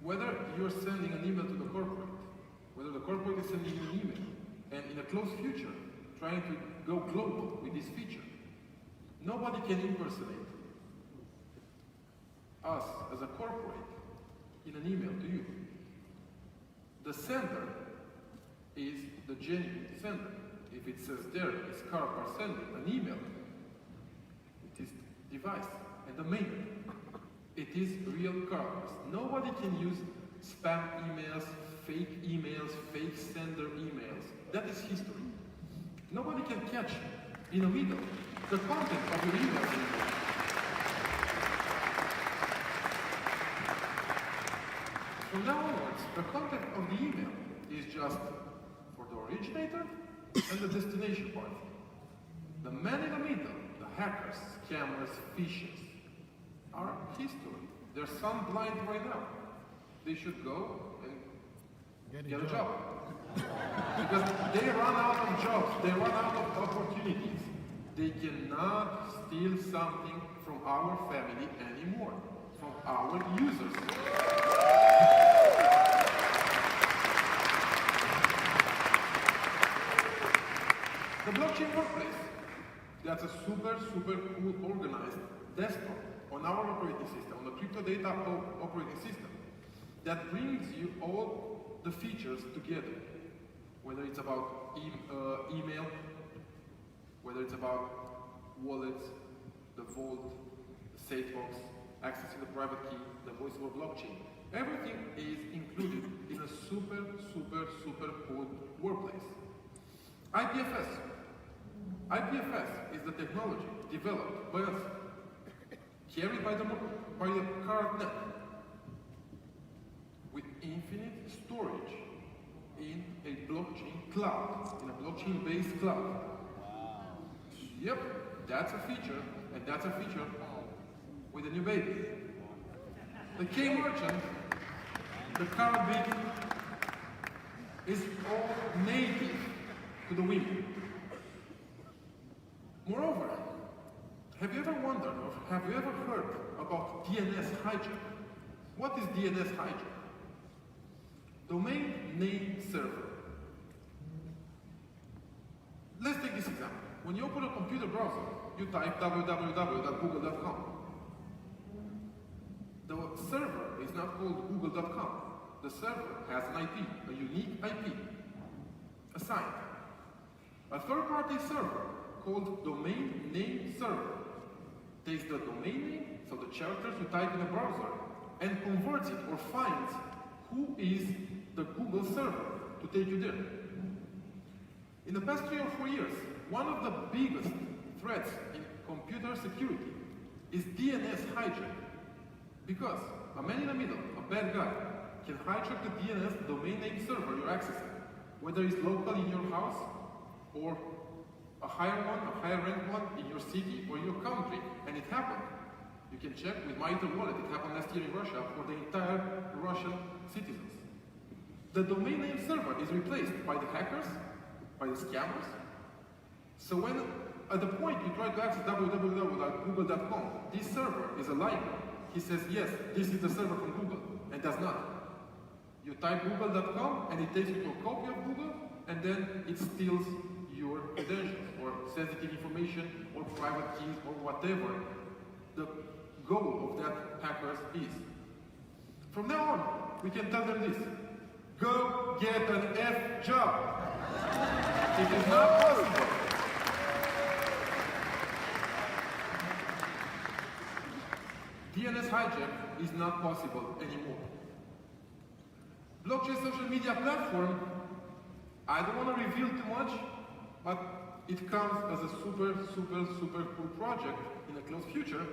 whether you're sending an email to the corporate, whether the corporate is sending you an email, and in a close future, trying to go global with this feature, nobody can impersonate us as a corporate in an email to you. The sender is the genuine sender. if it says there, is Karatbars sending an email, it is device and domain. It is real Karatbars. Nobody can use spam emails, fake sender emails. That is history. Nobody can catch in the middle the content of your email. From now onwards, the content of the email is just for the originator and the destination part. The man in the middle, the hackers, scammers, phishers, are history. There's some blind right now. They should go and get a job. Because they run out of jobs, they run out of opportunities. They cannot steal something from our family anymore, from our users. The blockchain workplace, that's a super cool organized desktop on our operating system, on the crypto data operating system, that brings you all the features together. Whether it's about email, whether it's about wallets, the vault, the safe box, accessing the private key, the voice over blockchain. Everything is included in a super cool workplace. IPFS is the technology developed by us, carried by the CardNet, with infinite storage in a blockchain cloud, in a blockchain-based cloud. Yep, that's a feature, and that's a feature with a new baby. The K-Merchant, the Caribbean, is all native to the WHIM. Moreover, have you ever wondered, or have you ever heard about DNS hijack? What is DNS hijack? Domain name server. Let's take this example. When you open a computer browser, you type www.google.com. The server is not called google.com. The server has an IP, a unique IP, assigned. A third-party server called domain name server takes the domain name, so the characters you type in a browser, and converts it or finds who is the Google server to take you there. In the past 3 or 4 years, one of the biggest threats in computer security is DNS hijack. Because a man in the middle, a bad guy, can hijack the DNS domain name server you're accessing, whether it's local in your house or a higher ranked one in your city or your country, and it happened. You can check with my wallet, it happened last year in Russia for the entire Russian citizens. The domain name server is replaced by the hackers, by the scammers. So when, at the point you try to access www.google.com, this server is a liar. He says, yes, this is the server from Google, and does not. You type google.com, and it takes you to a copy of Google, and then it steals your credentials, or sensitive information, or private keys, or whatever the goal of that hackers is. From now on, we can tell them this: go get an F job. It is not possible. DNS hijack is not possible anymore. Blockchain social media platform, I don't want to reveal too much, but it comes as a super cool project in the close future.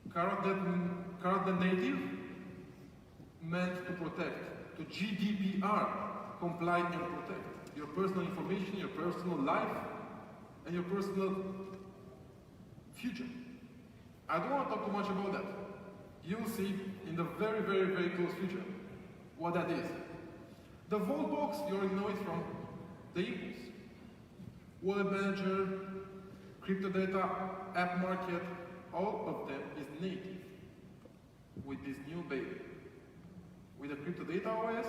Karatbars native, meant to protect, to GDPR comply and protect your personal information, your personal life, and your personal future. I don't want to talk too much about that. You'll see in the very close future what that is. The vault box, you already know it from the impulse. Wallet manager, crypto data, app market, all of them is native with this new baby. With the crypto data OS,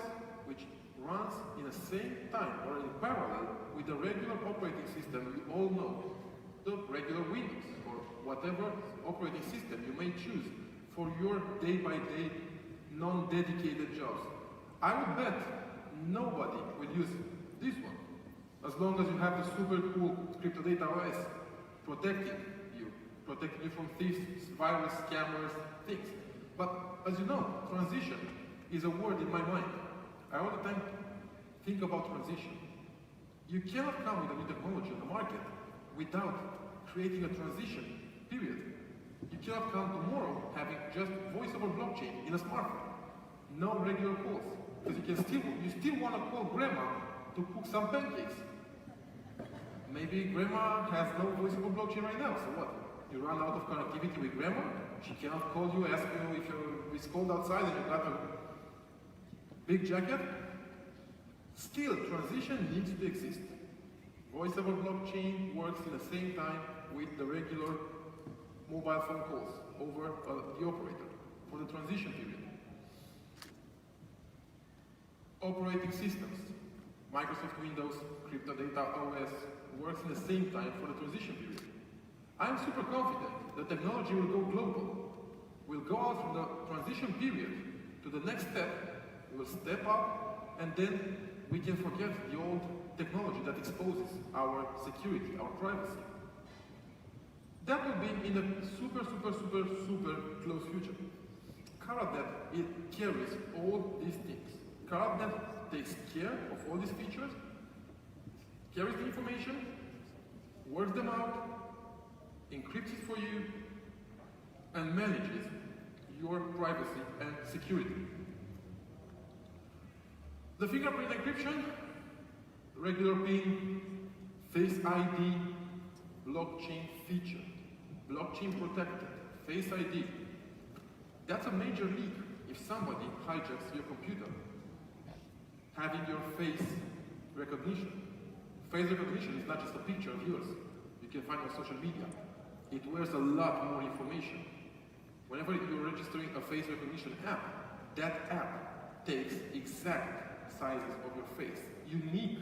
which runs in the same time or in parallel with the regular operating system you all know, the regular Windows or whatever operating system you may choose for your day-by-day non-dedicated jobs. I would bet nobody will use this one. as long as you have the super cool crypto data OS protecting you from thieves, virus, scammers, things. But as you know, transition is a word in my mind. I all the time think about transition. You cannot come with a new technology on the market without creating a transition period. You cannot come tomorrow having just voice over blockchain in a smartphone. No regular calls. Because you still want to call grandma to cook some pancakes. Maybe grandma has no voice over blockchain right now, so what? You run out of connectivity with grandma, she cannot call you, ask you if it's cold outside and you got a big jacket. Still, transition needs to exist. Voice over blockchain works in the same time with the regular mobile phone calls over the operator for the transition period. Operating systems, Microsoft Windows, Crypto Data OS, works in the same time for the transition period. I'm super confident the technology will go global. We'll go out from the transition period to the next step, we'll step up, and then we can forget the old technology that exposes our security, our privacy. That will be in the super close future. Karatnet, it carries all these things. Karatnet takes care of all these features, carries the information, works them out, encrypts it for you, and manages your privacy and security. The fingerprint encryption, regular PIN, Face ID, blockchain feature, blockchain protected, Face ID. That's a major leak if somebody hijacks your computer. Having your face recognition. Face recognition is not just a picture of yours. You can find on social media. It wears a lot more information. Whenever you're registering a face recognition app, that app takes exact sizes of your face, unique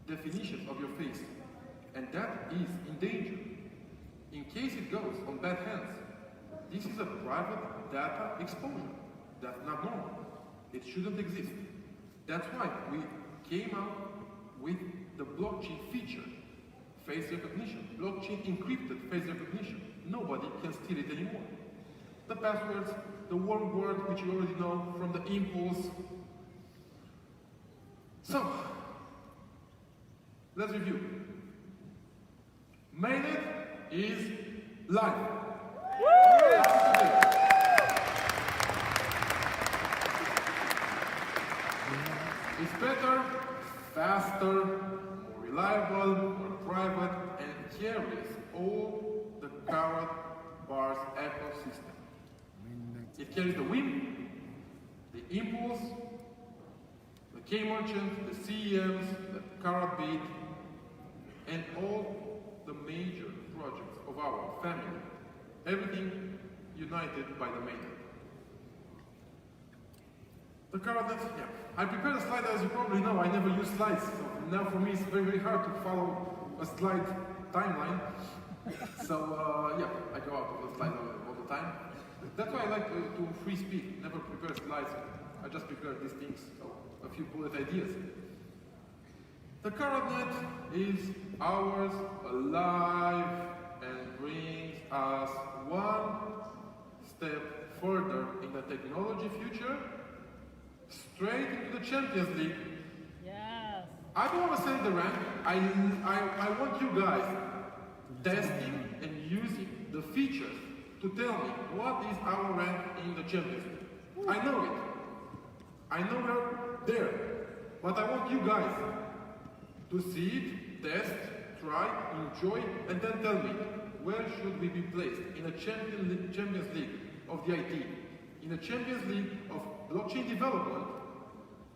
definitions of your face, and that is in danger. In case it goes on bad hands, this is a private data exposure. That's not normal. It shouldn't exist. That's why we came out with the blockchain feature, face recognition, blockchain encrypted face recognition. Nobody can steal it anymore. The passwords, the warm word, which you already know from the impulse. So, let's review. Mainnet is live. It's better, faster, more reliable, more private, and carries all the Karatbars ecosystem. It carries the WHIM, the Impulse, the K-Merchant, the CEMs, the Karatbit, and all the major projects of our family. Everything united by the mainnet. The Karatnet, yeah. I prepared a slide, as you probably know, I never use slides, so now for me it's very hard to follow a slide timeline. So yeah, I go out of the slide all the time. That's why I like to free speak, never prepare slides. I just prepare these things, so a few bullet ideas. The Karatnet is ours, alive, and brings us one step further in the technology future, straight into the Champions League. Yes. I don't want to set the rank. I want you guys testing and using the features to tell me what is our rank in the Champions League. I know it. I know we're there. But I want you guys to see it, test, try, enjoy, and then tell me where should we be placed in a Champions League of the IT, in a Champions League of blockchain development,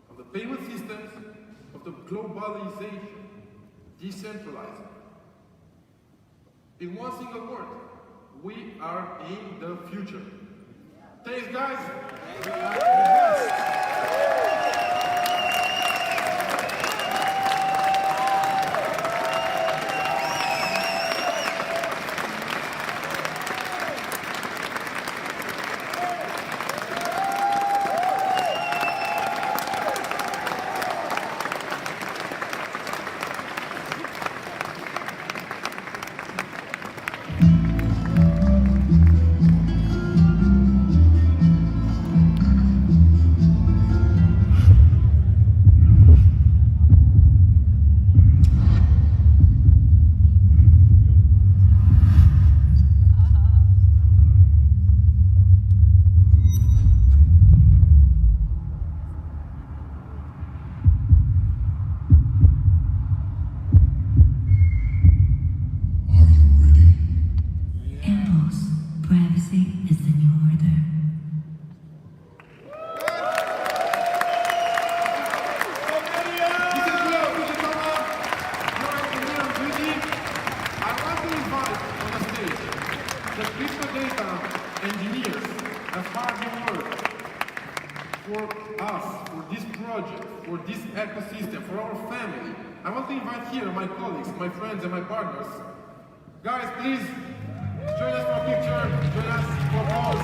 of the payment systems, of the globalization, decentralizing. In one single word, we are in the future. Thanks, guys. We are the best. hard work for us, for this project, for this ecosystem, for our family. I want to invite here my colleagues, my friends, and my partners. Guys, please join us for a picture, join us for applause.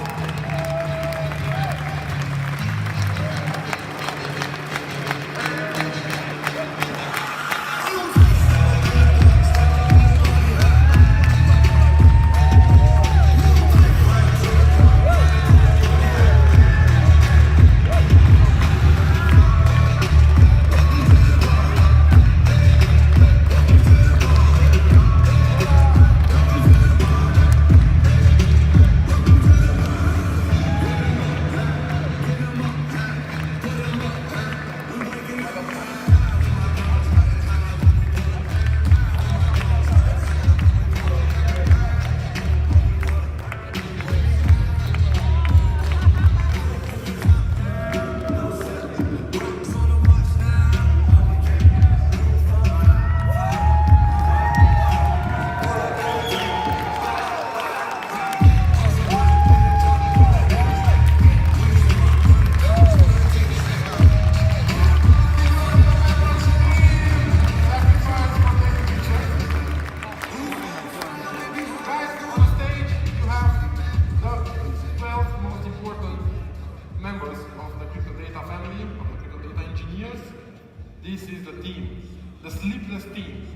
This is the team, the sleepless team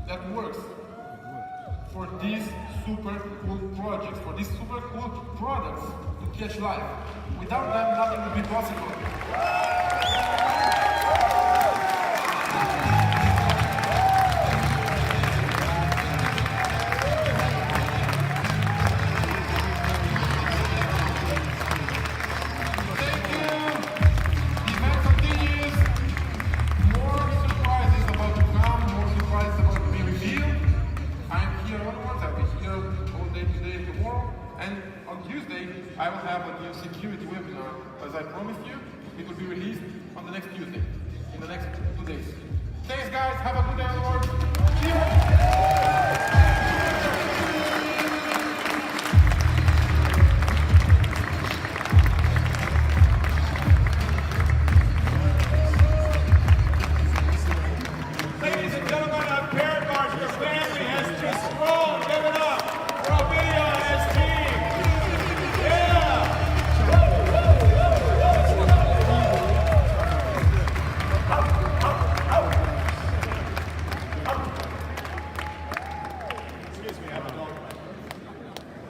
that works for these super cool projects, for these super cool products to catch life. Without them, nothing would be possible. I will have a new security webinar, as I promised you. It will be released on the next Tuesday, in the next 2 days. Thanks guys, have a good day on board. Ladies and gentlemen of Karatbars, your family has just grown. Give it up for Ovidio and his team.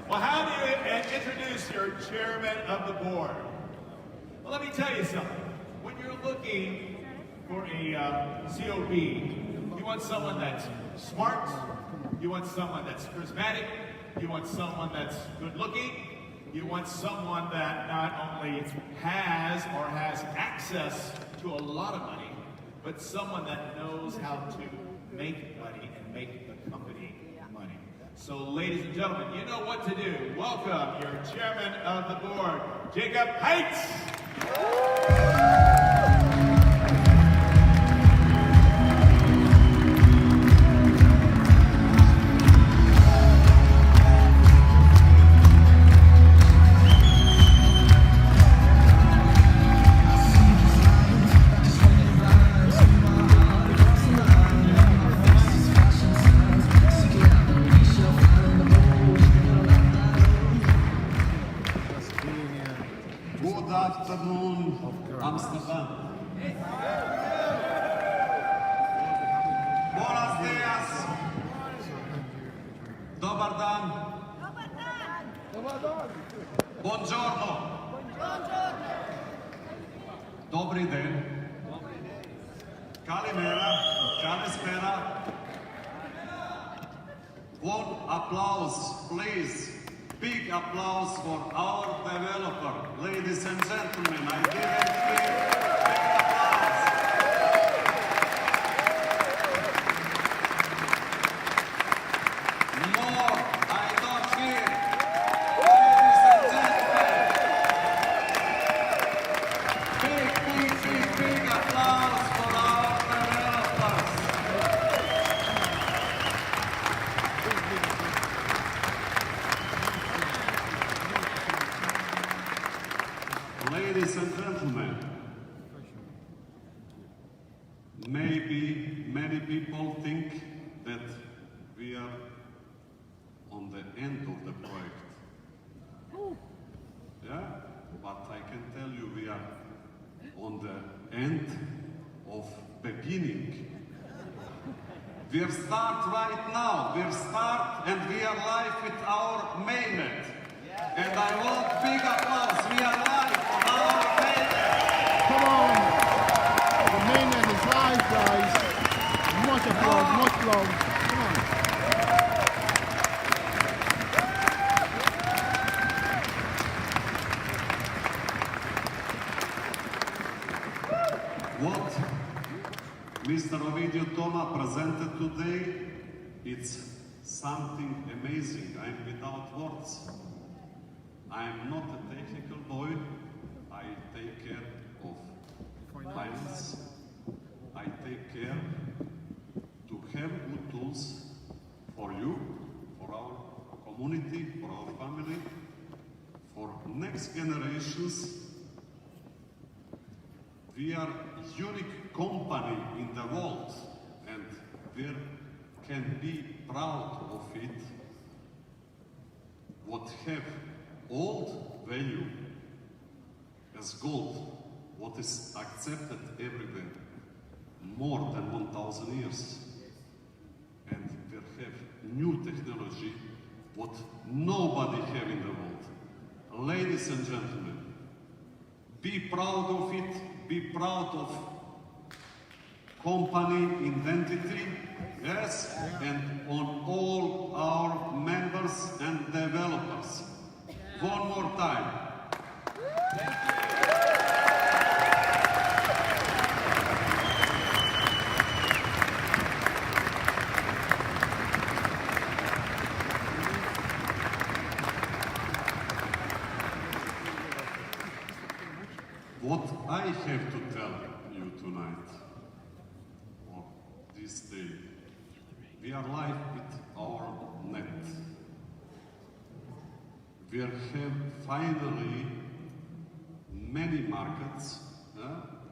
Well, how do you introduce your chairman of the board? Well, let me tell you something. When you're looking for a COB, you want someone that's smart, you want someone that's charismatic, you want someone that's good looking, you want someone that not only has or has access to a lot of money, but someone that knows how to make money and make the company money. So ladies and gentlemen, you know what to do. Welcome your chairman of the board, Jacob Heitz. Good afternoon, Amsterdam. Buenos dias. Dobar dan. Buongiorno. Dobri den. Kalimera. Kalispera. One applause, please. Big applause for our developer. Ladies and gentlemen, I give it big applause. More, I don't hear. Ladies and gentlemen. Big applause for our developers. Ladies and gentlemen, maybe many people think that we are on the end of the project. Yeah? But I can tell you we are on the end of beginning. We start right now. We start and we are live with our mainnet. And I want big applause. We are live on our mainnet. Come on! The mainnet is live, guys. Much applause, much applause. Come on. What Mr. Ovidio Toma presented today, it's something amazing. I'm without words. I'm not a technical boy. I take care of finance. I take care to have good tools for you, for our community, for our family, for next generations. We are a unique company in the world, and we can be proud of it. What have old value as gold, what is accepted everywhere, more than 1,000 years. And we have new technology, what nobody have in the world. Ladies and gentlemen, be proud of it, be proud of company identity, yes, and on all our members and developers. One more time. What I have to tell you tonight, or this day, we are live with our net. We have finally many markets,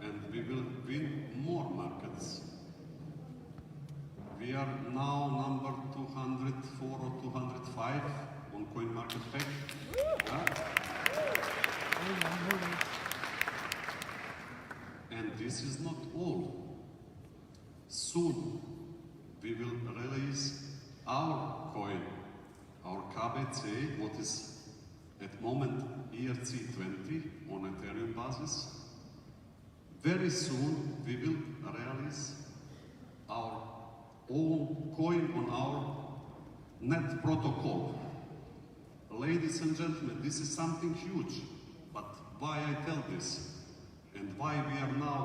and we will win more markets. We are now number 204 or 205 on CoinMarketCap. And this is not all. Soon we will release our coin, our KBC, what is at the moment ERC20 on Ethereum basis. Very soon we will release our own coin on our net protocol. Ladies and gentlemen, this is something huge. But why I tell this? And why we are now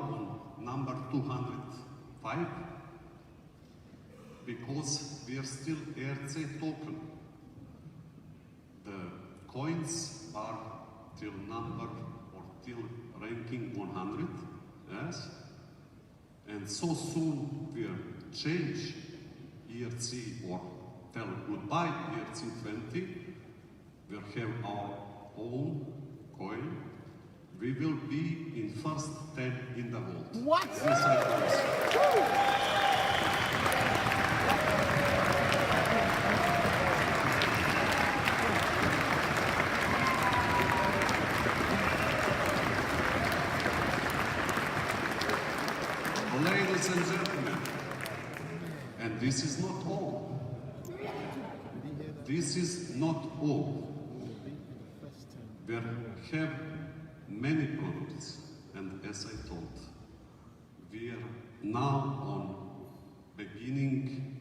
on number 205? Because we are still ERC token. The coins are till number or till ranking 100, yes? And so soon we'll change ERC or tell goodbye ERC20. We'll have our own coin. We will be in first 10 in the world. What? Yes, I promise. Ladies and gentlemen, and this is not all. This is not all. We have many products, and as I told, we are now on beginning,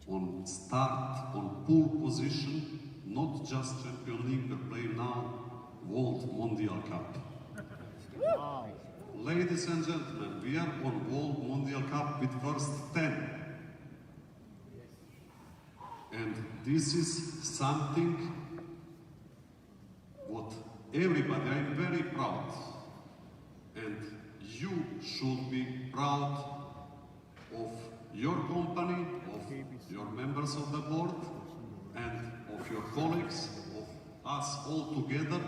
on start, on pole position, not just Champions League, we play now World Mondial Cup. Wow. Ladies and gentlemen, we are on World Mondial Cup with first 10. And this is something what everybody, I'm very proud. And you should be proud of your company, of your members of the board, and of your colleagues, of us all together.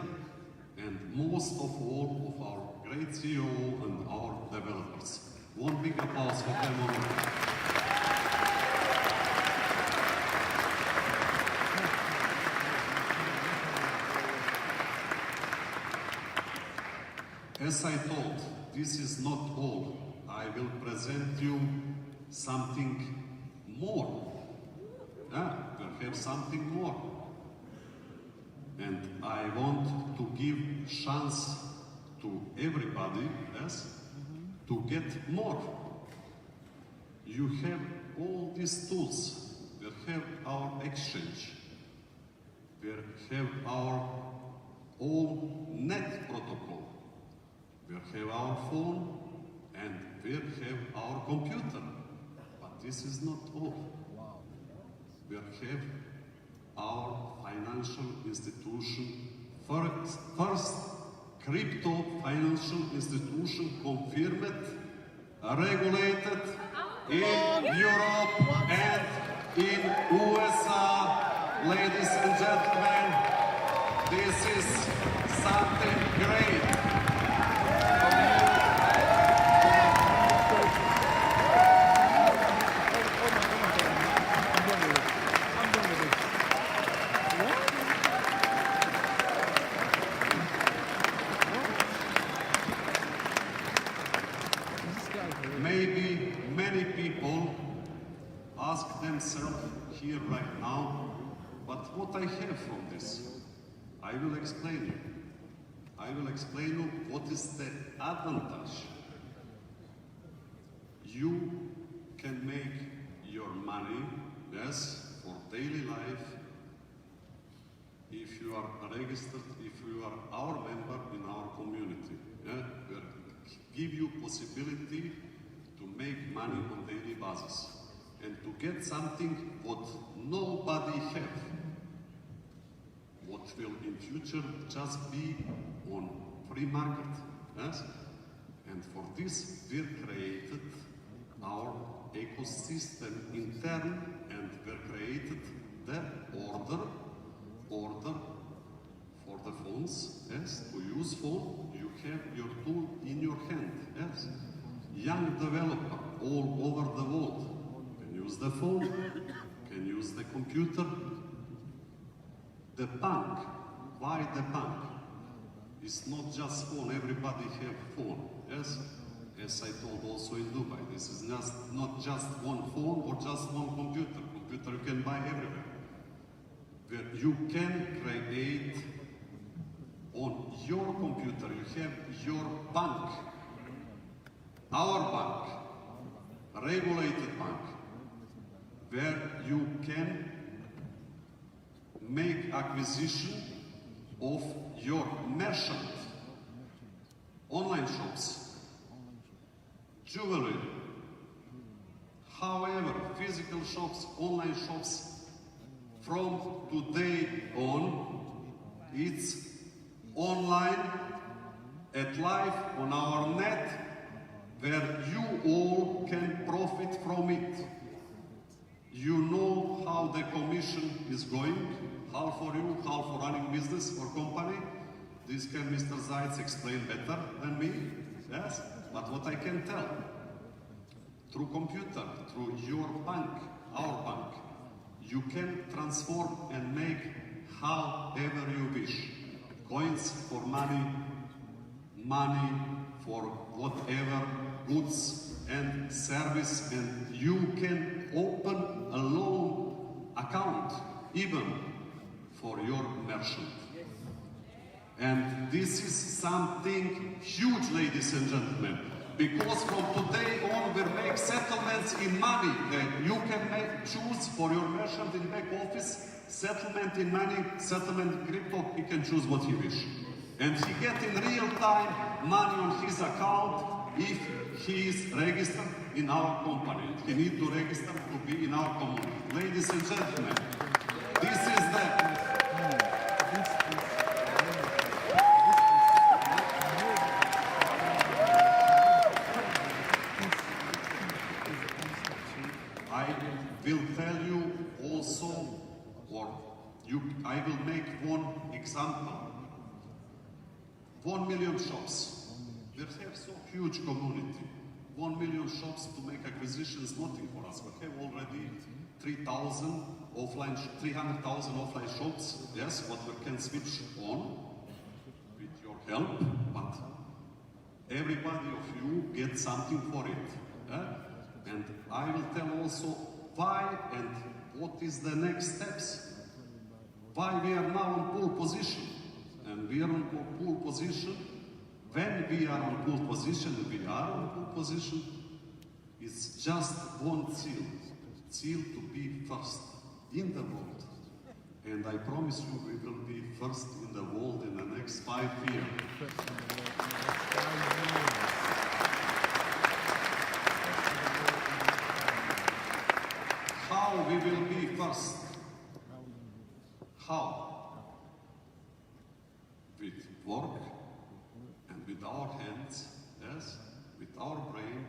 and most of all of our great CEO and our developers. One big applause for them already. As I told, this is not all. I will present you something more. Perhaps something more. And I want to give chance to everybody, yes, to get more. You have all these tools. We have our exchange. We have our own net protocol. We have our phone and we have our computer. But this is not all. We have our financial institution, first crypto financial institution confirmed, regulated in Europe and in USA. Ladies and gentlemen, this is something great. Maybe many people ask themselves here right now, but what I have from this? I will explain you. I will explain you what is the advantage. You can make your money, yes, for daily life, if you are registered, if you are our member in our community. Yeah? We give you possibility to make money on daily basis and to get something what nobody have, what will in future just be on free market, yes? And for this we created our ecosystem intern, and we created the order for the phones, yes, to use phone. You have your tool in your hand, yes. Young developer all over the world can use the phone, can use the computer. The bank, why the bank? It's not just phone, everybody have phone, yes? As I told also in Dubai, this is not just one phone or just one computer. Computer you can buy everywhere. Where you can create on your computer, you have your bank, our bank, regulated bank, where you can make acquisition of your merchant, online shops, jewelry. However, physical shops, online shops, from today on, it's online, at live, on our net, where you all can profit from it. You know how the commission is going, half for you, half for running business or company. This can Mr. Zaitz explain better than me, yes? But what I can tell, through computer, through your bank, our bank, you can transform and make however you wish. Coins for money, money for whatever, goods and service, and you can open a loan account even for your merchant. And this is something huge, ladies and gentlemen, because from today on we make settlements in money. You can choose for your merchant in back office, settlement in money, settlement in crypto. He can choose what he wish. And he get in real time money on his account if he is registered in our company. He need to register to be in our community. Ladies and gentlemen, this is the... I will tell you also, I will make one example. 1 million shops. We have so huge community. 1 million shops to make acquisitions, nothing for us. We have already 300,000 offline shops, yes, what we can switch on with your help, but everybody of you gets something for it. And I will tell also why and what is the next steps. Why we are now on pole position. And we are on pole position. When we are on pole position, it's just one seal to be first in the world. And I promise you we will be first in the world in the next 5 years. How we will be first? How? With work and with our hands, yes, with our brain,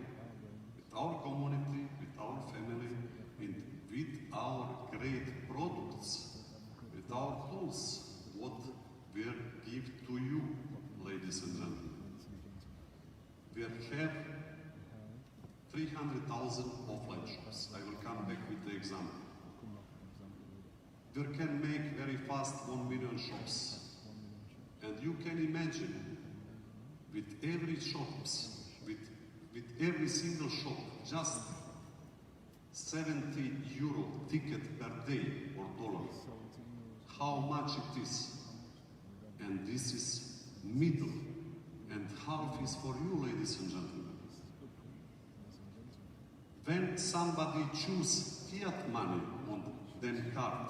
with our community, with our family, and with our great products, with our tools, what we give to you, ladies and gentlemen. We have 300,000 offline shops. I will come back with the example. We can make very fast 1 million shops. And you can imagine, with every shops, with every single shop, just 70 euro ticket per day or dollar. How much it is? And this is middle. And half is for you, ladies and gentlemen. When somebody chooses fiat money on then card,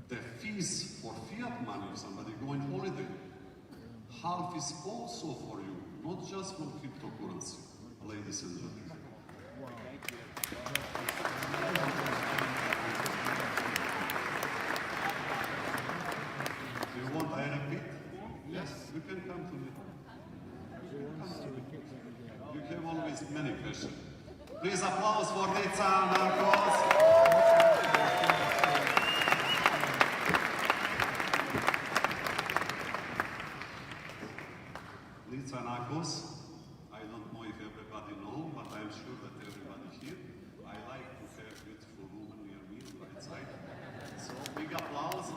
the fees for fiat money, if somebody go on holiday, half is also for you, not just for cryptocurrency, ladies and gentlemen. Do you want I repeat? Yes, you can come to me. You have always many questions. Please applause for Nica Narcos. Nica Narcos, I don't know if everybody knows, but I'm sure that everybody here. I like to have beautiful woman near me on the right side. So big applause.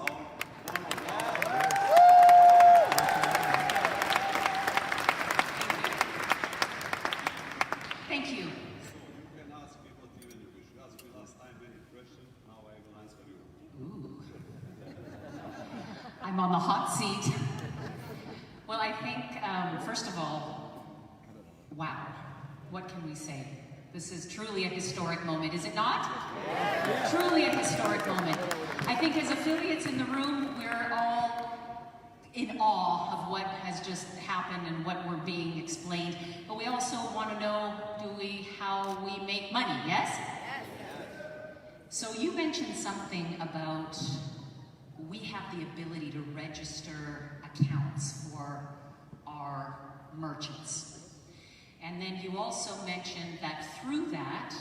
Thank you. I'm on the hot seat. Well, I think, first of all, wow, what can we say? This is truly a historic moment, is it not? Yes. Truly a historic moment. I think as affiliates in the room, we're all in awe of what has just happened and what we're being explained. But we also want to know, how we make money, yes? Yes. So you mentioned something about we have the ability to register accounts for our merchants. And then you also mentioned that through that,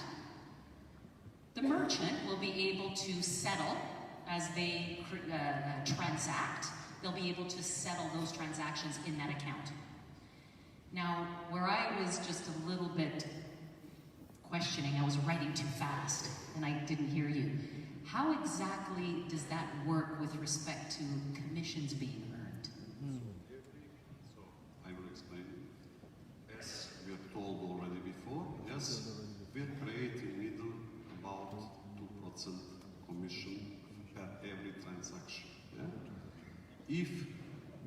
the merchant will be able to settle as they transact. They'll be able to settle those transactions in that account. Now, where I was just a little bit questioning, I was writing too fast and I didn't hear you. How exactly does that work with respect to commissions being earned? So, I will explain. As we are told already before, yes, we are creating middle about 2% commission per every transaction. Yeah? If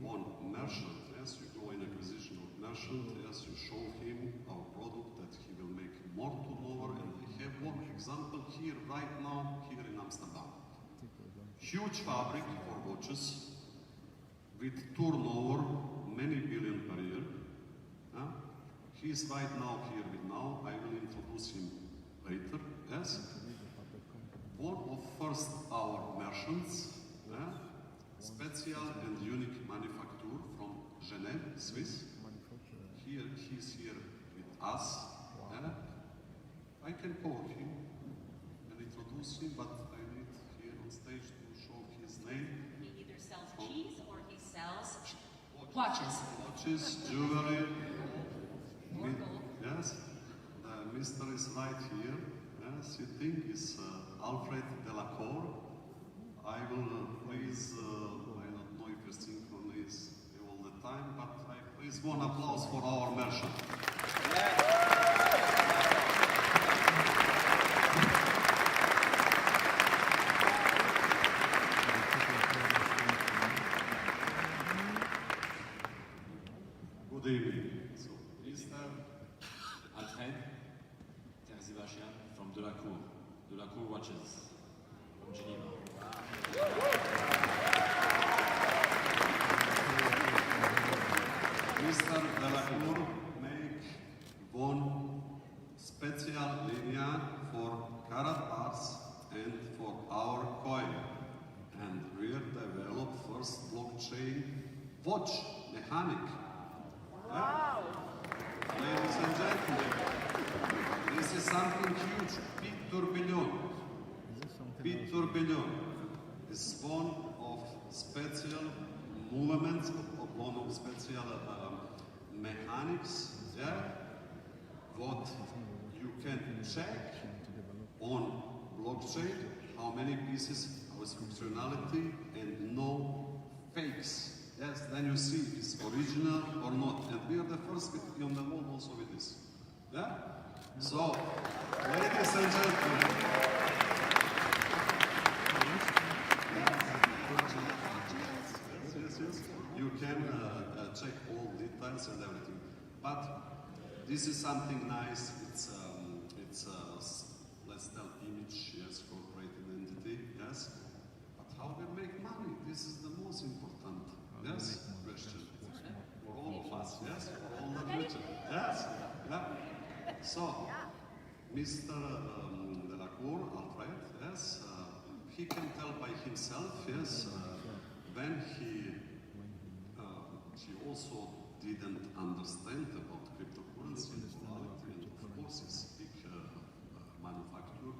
one merchant, yes, you go in acquisition of merchant, yes, you show him our product that he will make more turnover, and I have one example here right now, here in Amsterdam. Huge fabric for watches with turnover many billion per year. He's right now here with now. I will introduce him later. Yes, one of first our merchants, special and unique manufacturer from Geneva, Swiss. He's here with us. I can call him and introduce him, but I need here on stage to show his name. He either sells cheese or he sells watches. watches, jewelry. Yes, the Mr. is right here. Yes, you think it's Alfred Delacour. I will please, I don't know if you synchronize all the time, but I please one applause for our merchant. Good evening. So, Mr. Alfred Terzivashian from Delacour Watches from Geneva. Mr. Delacour make one special linear for Karatbars and for our coin. And we develop first blockchain watch mechanic. Wow! Ladies and gentlemen, this is something huge. Bit tourbillon. Bit tourbillon is one of special movements, one of special mechanics, yeah? What you can check on blockchain, how many pieces, how is functionality, and no fakes. Yes, then you see if it's original or not. And we are the first on the world also with this. Yeah? So, ladies and gentlemen, yes. You can check all details and everything. But this is something nice. It's let's tell image, yes, corporate identity, yes. But how we make money? This is the most important, yes, question for all of us, yes, for all the future, yes, yeah. So, Mr. Delacour, Alfred, yes, he can tell by himself, yes, when he also didn't understand about cryptocurrency and volatility, and of course it's big manufacturer,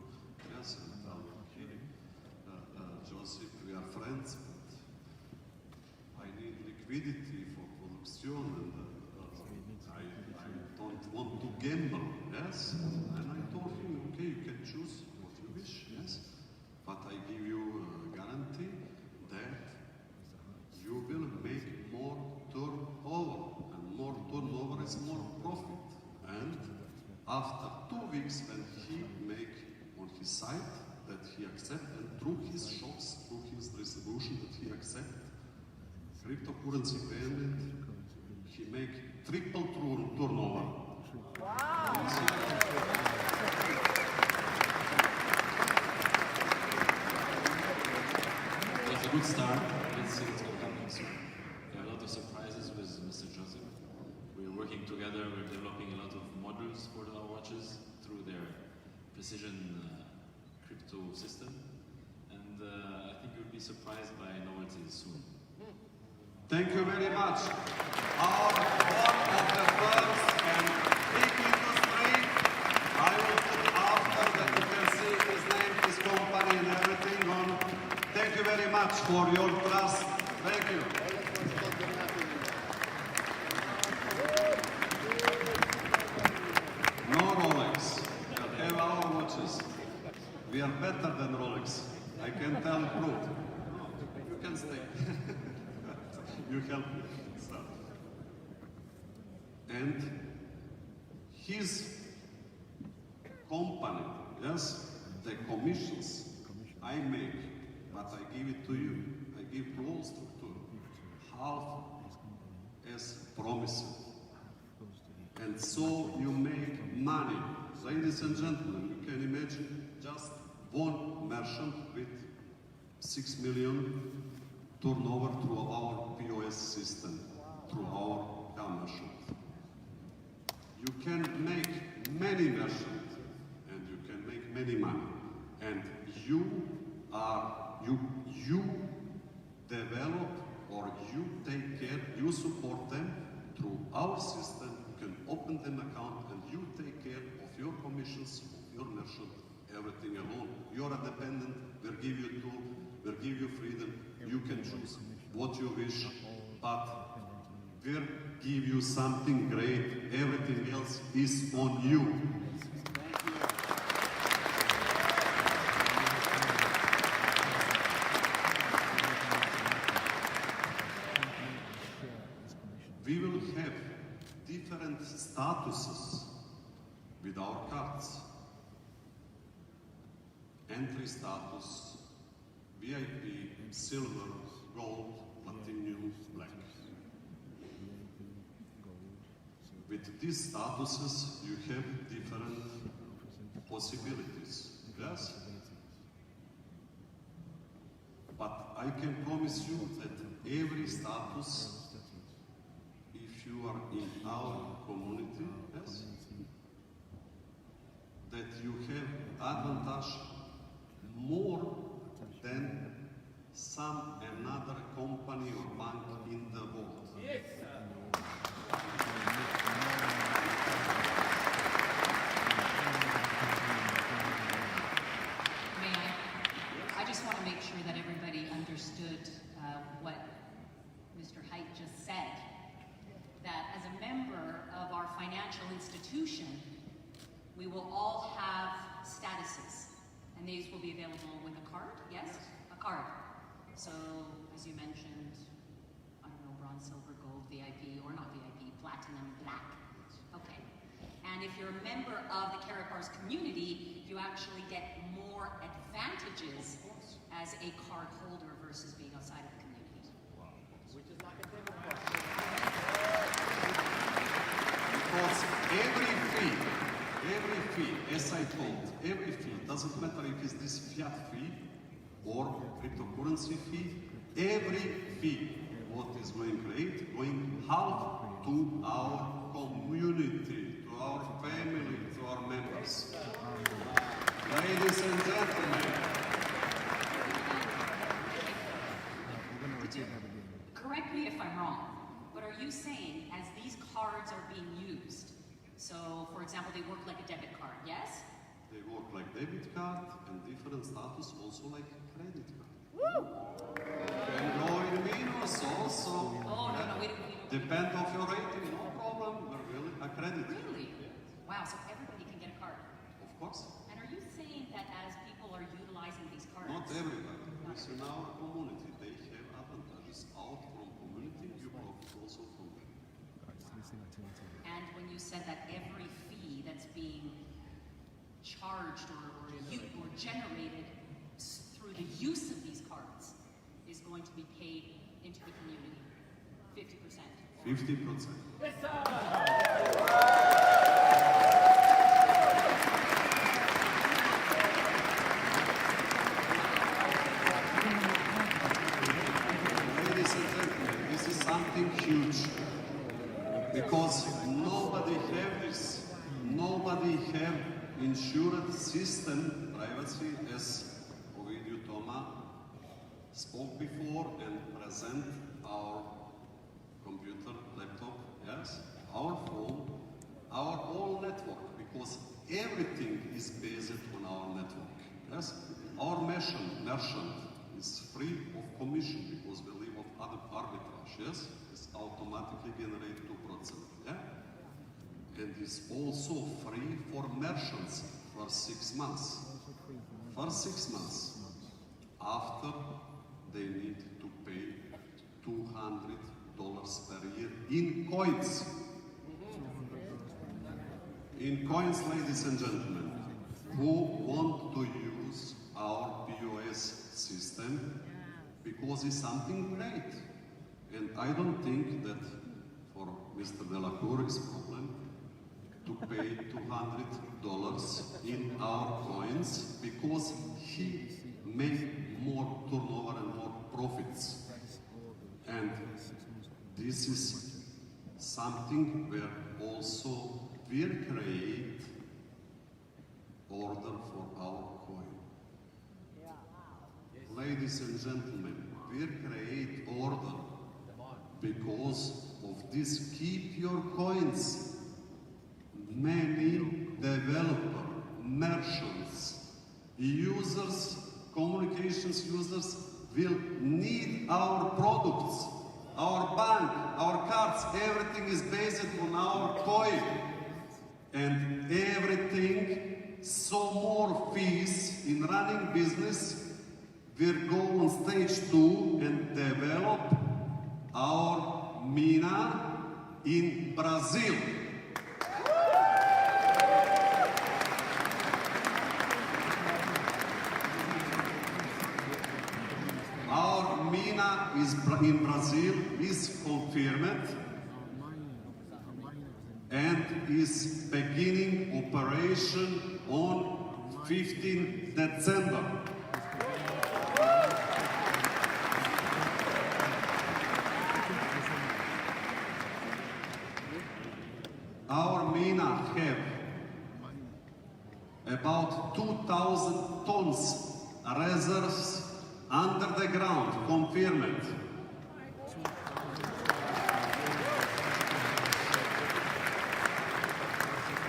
yes, and Joseph, we are friends, but I need liquidity for production, and I don't want to gamble, yes, and I told him, okay, you can choose what you wish, yes, but I give you a guarantee that you will make more turnover, and more turnover is more profit. And after 2 weeks, when he make on his site that he accept, and through his shops, through his distribution that he accept, cryptocurrency payment, he make triple turnover. Wow! It's a good start. Let's see what's going to happen soon. We have a lot of surprises with Mr. Joseph. We're working together. We're developing a lot of modules for our watches through their precision crypto system. And I think you'll be surprised by novelties soon. Thank you very much. Our one of the first and big industry, I will put after that you can see his name, his company and everything on. Thank you very much for your trust. Thank you. No Rolex. We have our watches. We are better than Rolex. I can tell you proof. You can stay. You help me. Start. And his company, yes, the commissions I make, but I give it to you. I give to all structure half as promised. And so you make money. Ladies and gentlemen, you can imagine just one merchant with 6 million turnover through our POS system, through our merchant. You can make many merchants and you can make many money. And you develop or you take care, you support them through our system. You can open them account and you take care of your commissions, of your merchant, everything alone. You're independent, we'll give you tool, we'll give you freedom. You can choose what you wish, but will give you something great. Everything else is on you. We will have different statuses with our cards. Entry status, VIP, silver, gold, platinum, black. With these statuses, you have different possibilities, yes? But I can promise you that every status, if you are in our community, yes, that you have advantage more than some another company or bank in the world. Yes, I just want to make sure that everybody understood what Mr. Haidt just said. That as a member of our financial institution, we will all have statuses. And these will be available with a card, yes? A card. So, as you mentioned, I don't know, bronze, silver, gold, VIP, or not VIP, platinum, black. Okay. And if you're a member of the Karatbars community, you actually get more advantages as a card holder versus being outside of the community. Which is like a demo. Because every fee, as I told, every fee, doesn't matter if it's this fiat fee or cryptocurrency fee, every fee, what is going great, going half to our community, to our family, to our members. Ladies and gentlemen. Correct me if I'm wrong, but are you saying as these cards are being used, so for example, they work like a debit card, yes? They work like debit card and different status also like credit card. Woo! Can go in minus also. Oh, no, we don't. Depend of your rating, no problem. We're really accredited. Really? Wow, so everybody can get a card? Of course. And are you saying that as people are utilizing these cards? Not everybody. It's in our community. They have advantages out from community. You profit also from them. And when you said that every fee that's being charged or generated through the use of these cards is going to be paid into the community, 50%. 50%. Yes, sir! Ladies and gentlemen, this is something huge because nobody have this. Nobody have insured system privacy as Ovidiu Toma spoke before and present our computer, laptop, yes, our phone, our whole network, because everything is based on our network. Yes, our merchant is free of commission because we live of other arbitrage. Yes, it's automatically generate 2%. Yeah, and it's also free for merchants for 6 months. For 6 months, after they need to pay $200 per year in coins. In coins, ladies and gentlemen, who want to use our POS system because it's something great. And I don't think that for Mr. Delacour is a problem to pay $200 in our coins because he make more turnover and more profits. And this is something where also we'll create order for our coin. Ladies and gentlemen, we'll create order because of this keep your coins. Many developers, merchants, users, communications users will need our products our bank, our cards, everything is based on our coin. And everything, so more fees in running business, we'll go on stage 2 and develop our mina in Brazil. Our mina in Brazil is confirmed and is beginning operation on 15 December. Our mina have about 2,000 tons reserves under the ground, confirmed.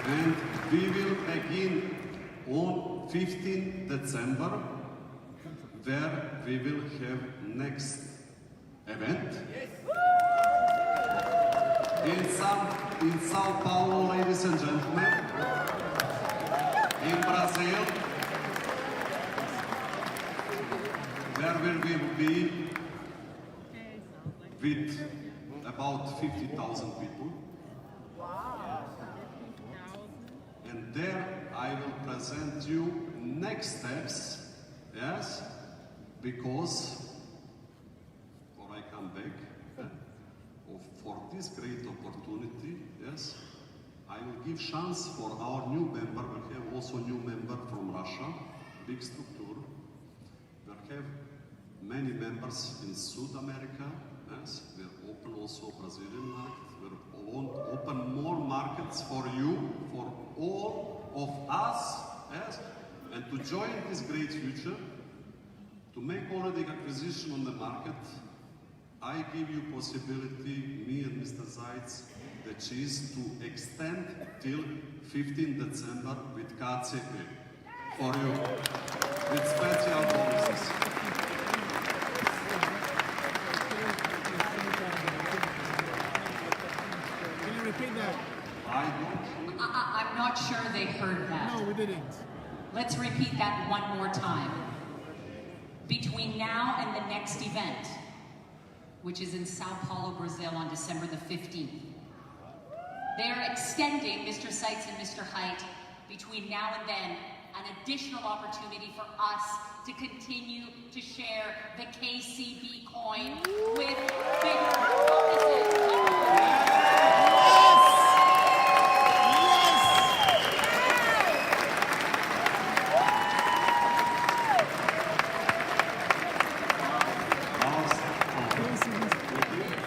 And we will begin on 15 December, where we will have next event. In Sao Paulo, ladies and gentlemen, in Brazil, where we will be with about 50,000 people. And there I will present you next steps, yes, because, before I come back, for this great opportunity, yes, I will give chance for our new member. We have also new member from Russia, big structure. We have many members in South America, yes. We are open also Brazilian market. We want to open more markets for you, for all of us, yes, and to join this great future, to make already acquisition on the market. I give you possibility, me and Mr. Zaitz, the cheese, to extend till 15 December with KCP for you, with special bonuses. Can you repeat that? I'm not sure they heard that. No, we didn't. Let's repeat that one more time. Between now and the next event, which is in Sao Paulo, Brazil on December the 15th. They are extending, Mr. Seitz and Mr. Haidt, between now and then, an additional opportunity for us to continue to share the KCB coin with bigger bonuses.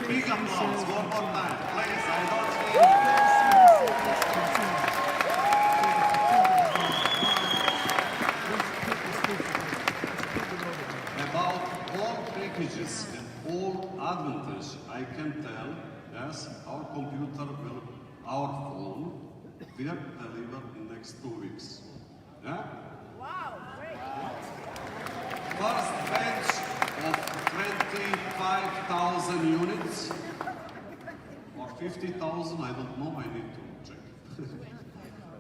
Big applause, one more time, please. I don't hear about all packages and all advantages, I can tell, yes, our computer will, our phone, will deliver in the next 2 weeks. Yeah? Wow, great. First batch of 25,000 units, or 50,000, I don't know, I need to check,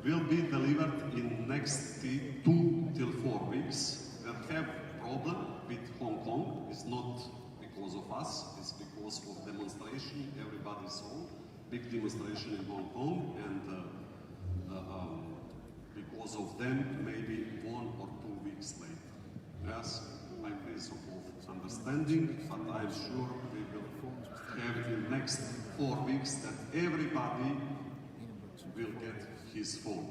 will be delivered in next 2 till 4 weeks. We have problem with Hong Kong. It's not because of us, it's because of demonstration. Everybody saw big demonstration in Hong Kong, and because of them, maybe 1 or 2 weeks later. Yes, my place of understanding, but I'm sure we will have in the next 4 weeks that everybody will get his phone.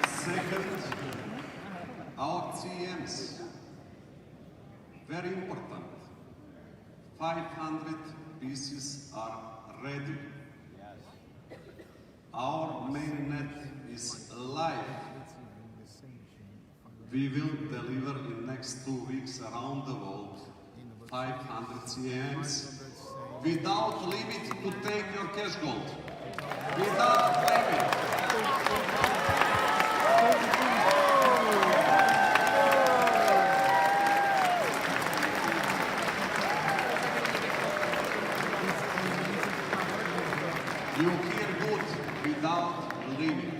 Second, our CMs, very important. 500 pieces are ready. Our mainnet is live. We will deliver in next 2 weeks around the world 500 CMs without limit to take your cash gold. Without limit. without limit.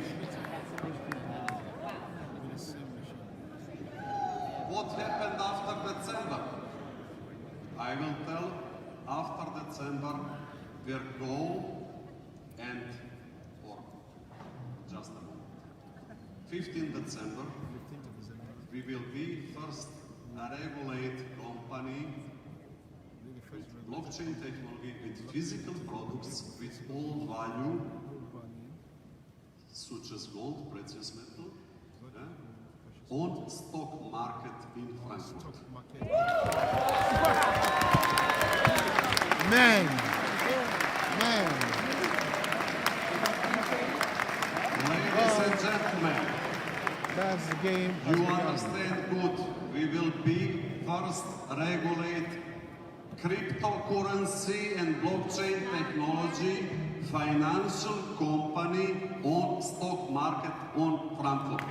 What happened after December? I will tell after December their goal and or just a moment. 15 December we will be first a regulated company with blockchain technology, with physical products, with all value, such as gold, precious metal, on stock market in Frankfurt. Man. Ladies and gentlemen, that's the game. You understand good. We will be first regulate cryptocurrency and blockchain technology financial company on stock market on Frankfurt.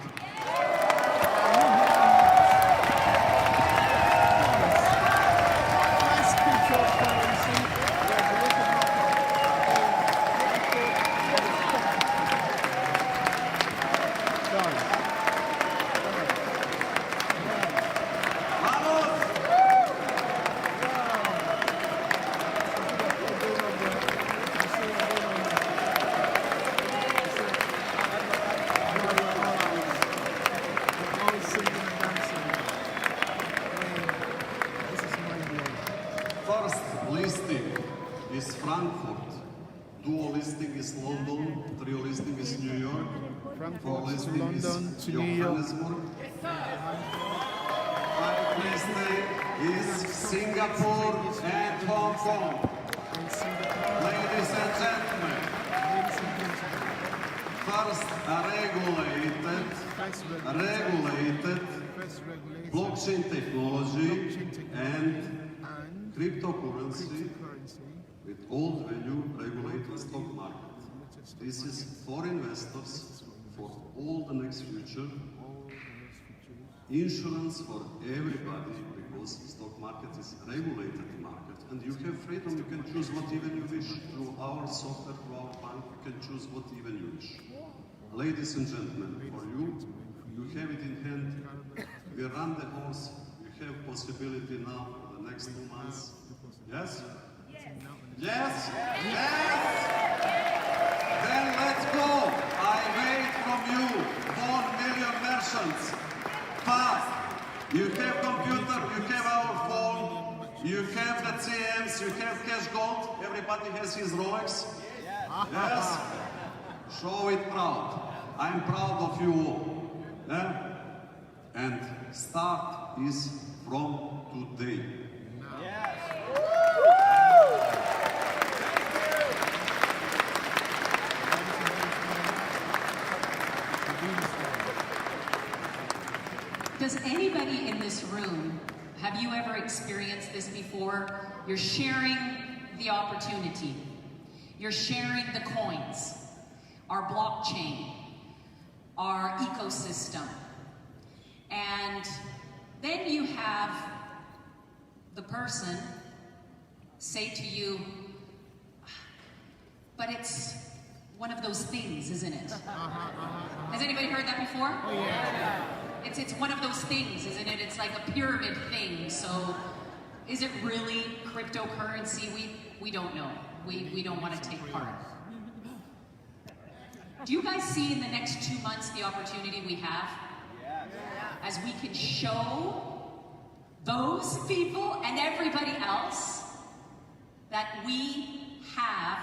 First listing is Frankfurt, dual listing is London, trio listing is New York, four listing London is to New York. Johannesburg, five listing is Singapore and Hong Kong. Ladies and gentlemen, first a regulated blockchain technology and cryptocurrency with all value regulated stock market. This is for investors for all the next future. Insurance for everybody because stock market is regulated market and you have freedom, you can choose what even you wish. Through our software, through our bank, you can choose what even you wish. Ladies and gentlemen, for you, you have it in hand. We run the horse. You have possibility now for the next 2 months. Yes? Yes? Yes? Then let's go. I wait from you. 4 million merchants. Fast. You have computer, you have our phone, you have the CMs, you have cash gold. Everybody has his Rolex. Yes? Show it proud. I'm proud of you all. Yeah? And start is from today. Does anybody in this room, have you ever experienced this before? You're sharing the opportunity. You're sharing the coins, our blockchain, our ecosystem. And then you have the person say to you, but it's one of those things, isn't it? Has anybody heard that before? Oh, yeah. It's one of those things, isn't it? It's like a pyramid thing. So is it really cryptocurrency? We don't know. We don't want to take part. Do you guys see in the next 2 months the opportunity we have? As we can show those people and everybody else that we have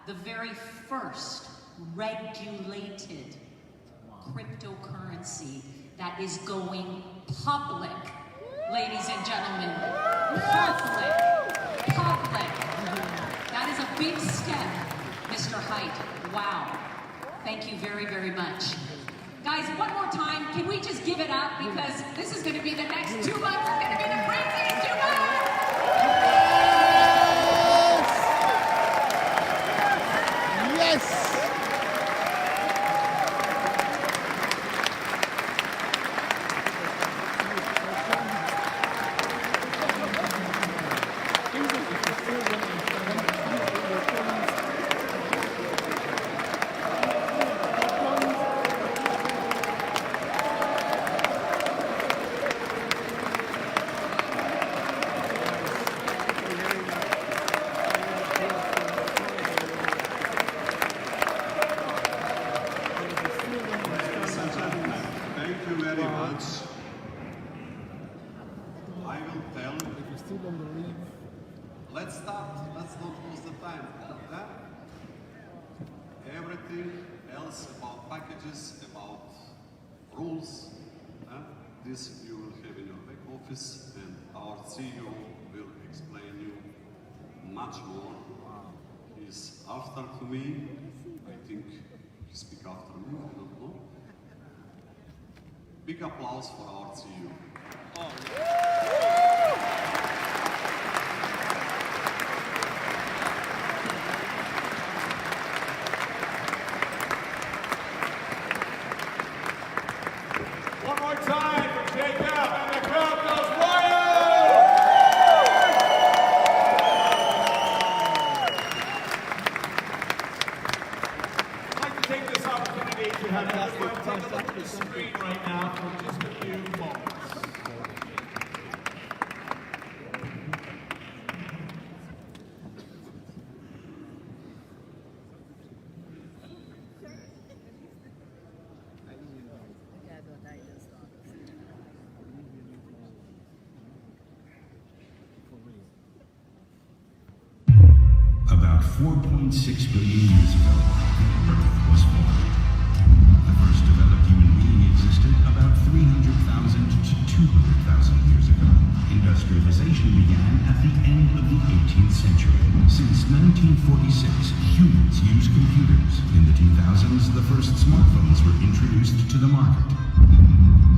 the very first regulated cryptocurrency that is going public, ladies and gentlemen. Public. That is a big step, Mr. Haidt. Wow. Thank you very, very much. Guys, one more time, can we just give it up? Because this is going to be the next 2 months, are going to be the craziest 2 months! Yes! much. I will tell. If you still don't believe, let's start. Let's not lose the time. Yeah? Everything else about packages, about rules, this you will have in your back office, and our CEO will explain you much more. He's after to me. I think he speak after me. I don't know. Big applause for our CEO. One more time for Jacob, and the crowd goes wild! I'd like to take this opportunity to have everyone take a look at the screen right now for just a few moments. About 4.6 billion years ago, the Earth was formed. The first developed human being existed about 300,000 to 200,000 years ago. Industrialization began at the end of the 18th century. Since 1946, humans use computers. In the 2000s, the first smartphones were introduced to the market.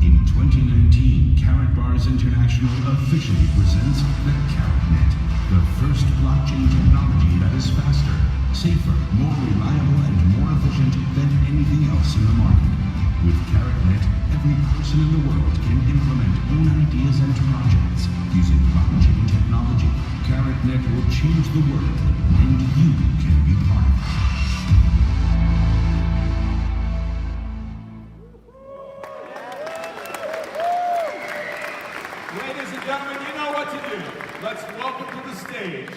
In 2019, Karatbars International officially presents the KaratNet, the first blockchain technology that is faster, safer, more reliable, and more efficient than anything else in the market. With KaratNet, every person in the world can implement own ideas and projects using blockchain technology. KaratNet will change the world, and you can be part of it. Ladies and gentlemen, you know what to do. Let's welcome to the stage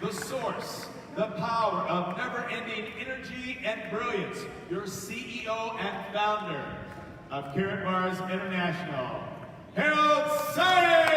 the source, the power of never-ending energy and brilliance, your CEO and founder of Karatbars International, Harold Say!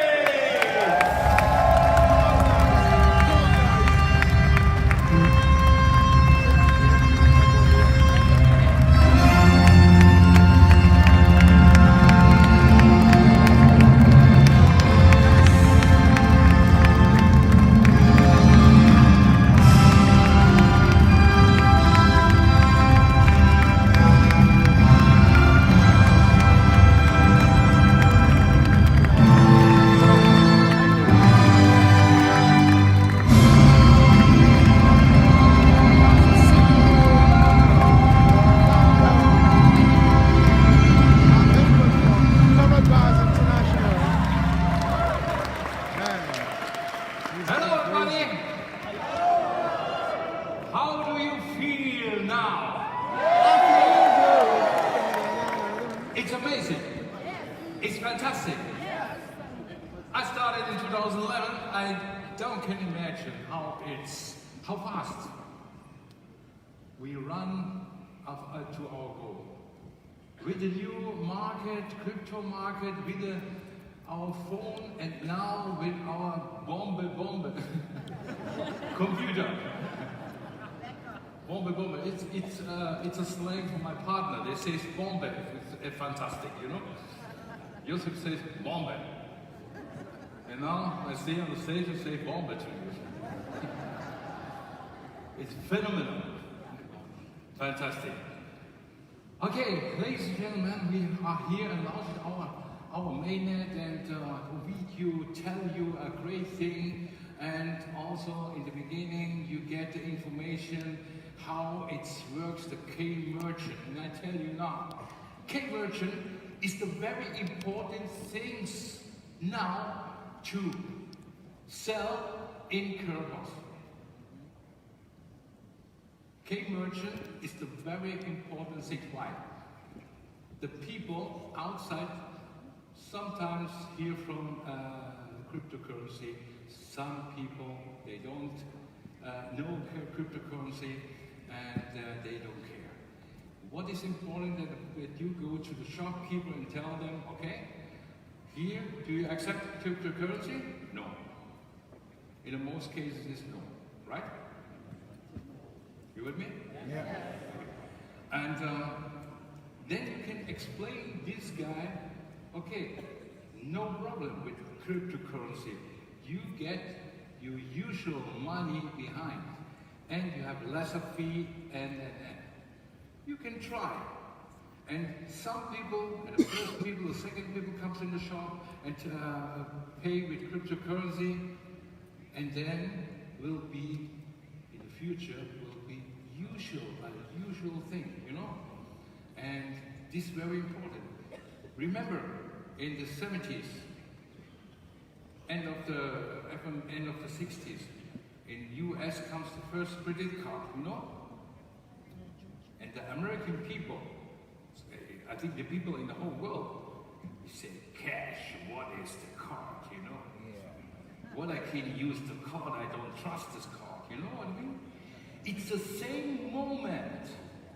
Hello, everybody. How do you feel now? It's amazing. It's fantastic. I started in 2011. I can imagine how fast we run to our goal. With the new market, crypto market, with our phone, and now with our bombe computer. Bombe. It's a slang for my partner. They say bombe. It's fantastic, you know. Joseph says bombe. And now I stay on the stage and say bombe to you. It's phenomenal. Fantastic. Okay, ladies and gentlemen, we are here and launched our mainnet, and we tell you a great thing, and also in the beginning you get the information how it works, the K-merchant. And I tell you now, K-merchant is the very important things now to sell in Karatbars. K-merchant is the very important thing. Why? The people outside sometimes hear from cryptocurrency. Some people, they don't know cryptocurrency, and they don't care. What is important that you go to the shopkeeper and tell them, okay, here, do you accept cryptocurrency? No. In most cases, it's no, right? You with me? Yeah. And then you can explain this guy, okay, no problem with cryptocurrency. You get your usual money behind, and you have lesser fee, and. You can try. And some people, the first people, the second people comes in the shop and pay with cryptocurrency, and then will be, in the future, will be a usual thing, you know? And this is very important. Remember, in the 70s, end of the 60s, in US comes the first credit card, you know? And the American people, I think the people in the whole world, they say, cash, what is the card, you know? What I can use the card, I don't trust this card, you know what I mean? It's the same moment,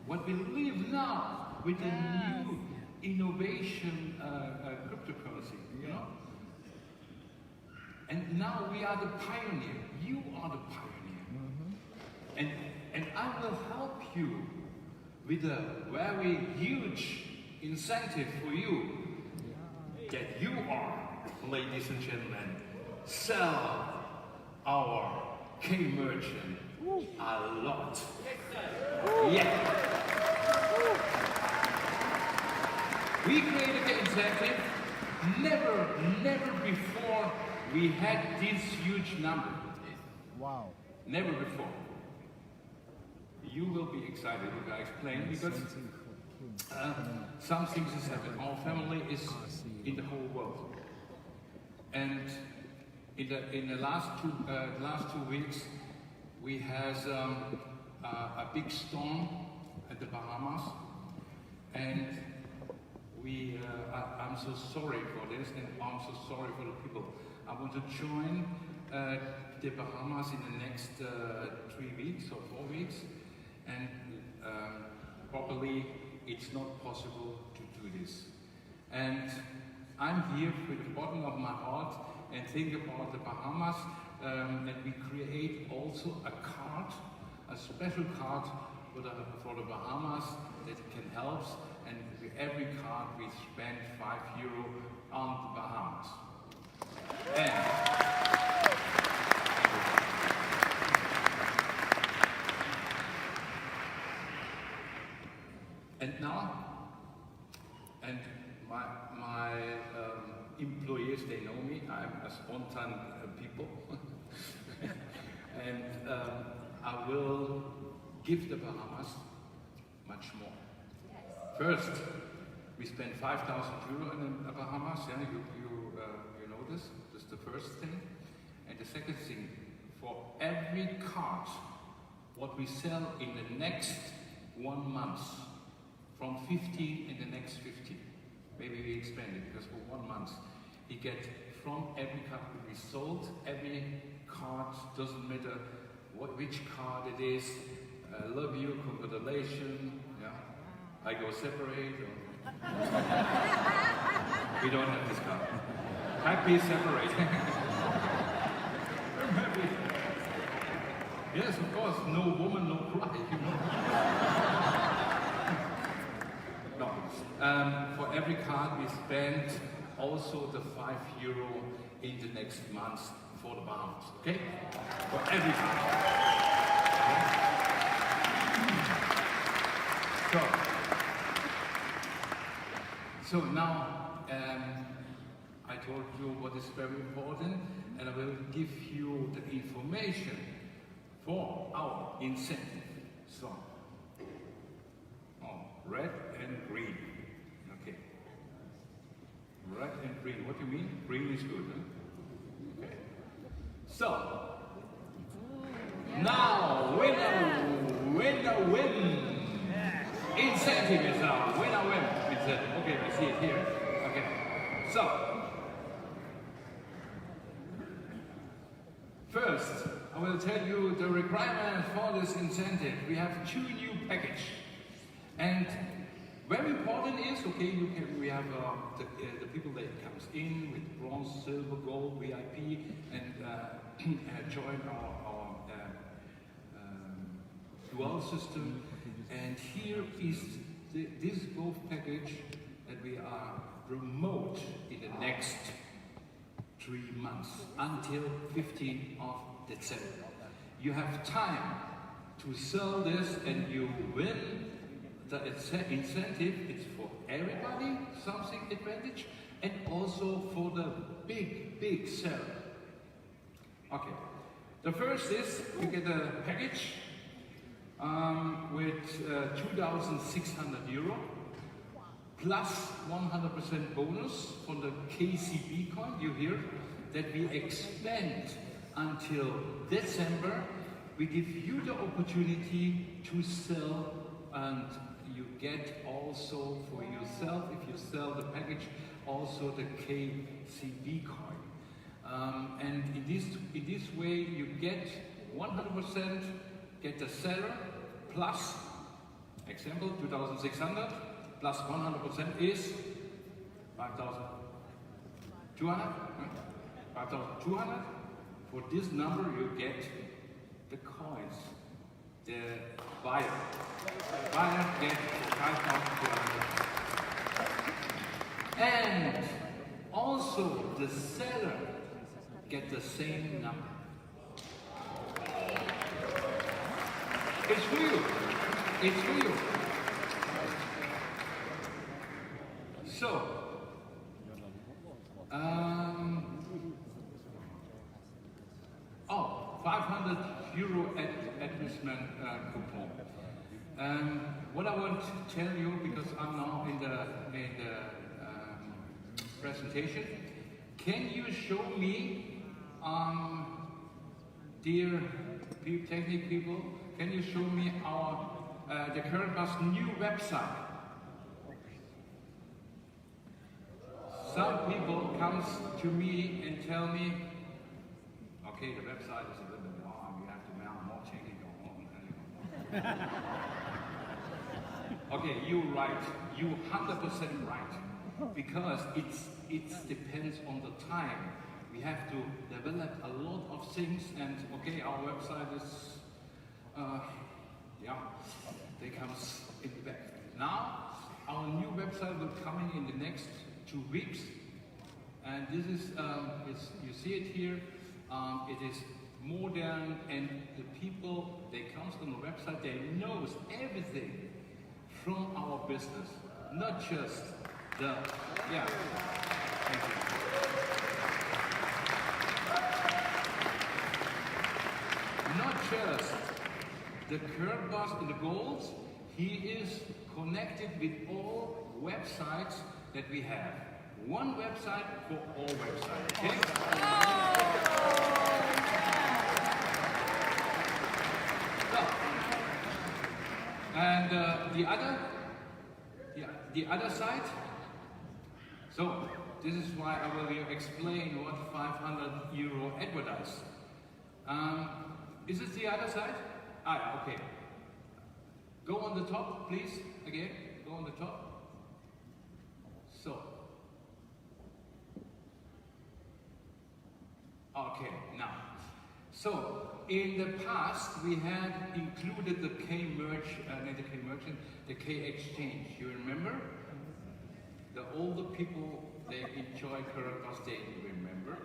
what we live now, with the new innovation cryptocurrency, you know? And now we are the pioneer, you are the pioneer. And I will help you with a very huge incentive for you, that you are, ladies and gentlemen, sell our K-merchant a lot. Yeah. We created the incentive. Never before we had this huge number. Wow. Never before. You will be excited if I explain, because some things has happened. Our family is in the whole world, and in the last 2 weeks we had a big storm at the Bahamas, and I'm so sorry for this, and I'm so sorry for the people. I want to join the Bahamas in the next 3 weeks or 4 weeks. And probably it's not possible to do this. And I'm here with the bottom of my heart and think about the Bahamas, that we create also a card, a special card for the Bahamas that can help. And with every card we spend €5 on the Bahamas. And now, and my employees, they know me, I'm a spontan people. And I will give the Bahamas much more. First, we spend €5,000 in the Bahamas, yeah, you know this is the first thing. And the second thing, for every card, what we sell in the next 1 month, from 15 in the next 15. Maybe we expand it, because for 1 month, you get from every card we sold, every card, doesn't matter which card it is, love you, congratulations, yeah. I go separate, or we don't have this card. Happy separate. I'm happy. Yes, of course, no woman, no cry, you know. No. For every card we spend also the €5 in the next month for the Bahamas, okay? For every card. Okay? So now I told you what is very important, and I will give you the information for our incentive. So, red and green. Okay. Red and green. What do you mean? Green is good, huh? Okay. So, now winner win. Incentive is our winner win. Incentive. Okay, I see it here. Okay. So, first, I will tell you the requirement for this incentive. We have 2 new packages. And very important is, okay, we have the people that comes in with bronze, silver, gold, VIP, and join our dual system. And here is this golf package that we are promote in the next 3 months until 15th of December. You have time to sell this and you win the incentive. It's for everybody, something advantage, and also for the big seller. Okay, the first is you get a package with 2,600 euro plus 100% bonus from the KCB coin. You hear that we expand until December. We give you the opportunity to sell, and you get also for yourself, if you sell the package, also the KCB coin. And in this way you get 100%, get the seller plus, example, 2,600 plus 100% is 5,200. 5,200. For this number you get the coins. The buyer gets 5,200. And also the seller get the same number. It's for you. It's for you. So, 500 euro advertisement coupon. What I want to tell you, because I'm now in the presentation, can you show me, dear technical people, can you show me our the Karatbars new website? Some people comes to me and tell me, okay, the website is a little bit long, we have to mount more technical. Okay, you're right. You're 100% right. Because it depends on the time. We have to develop a lot of things, and okay, our website is, they comes in the back. Now, our new website will come in the next 2 weeks, and this is, you see it here. It is modern, and the people, they comes on the website, they knows everything from our business, not just the, thank you. Not just the Karatbars and the goals, he is connected with all websites that we have. One website for all websites, okay? So, and the other side. So this is why I will explain what 500 euro advertise. Is it the other side? Okay. Go on the top, please. Again, go on the top. So. Okay, now. So, in the past, we had included the the K-exchange. You remember? The older people, they enjoy Karatbars, they remember.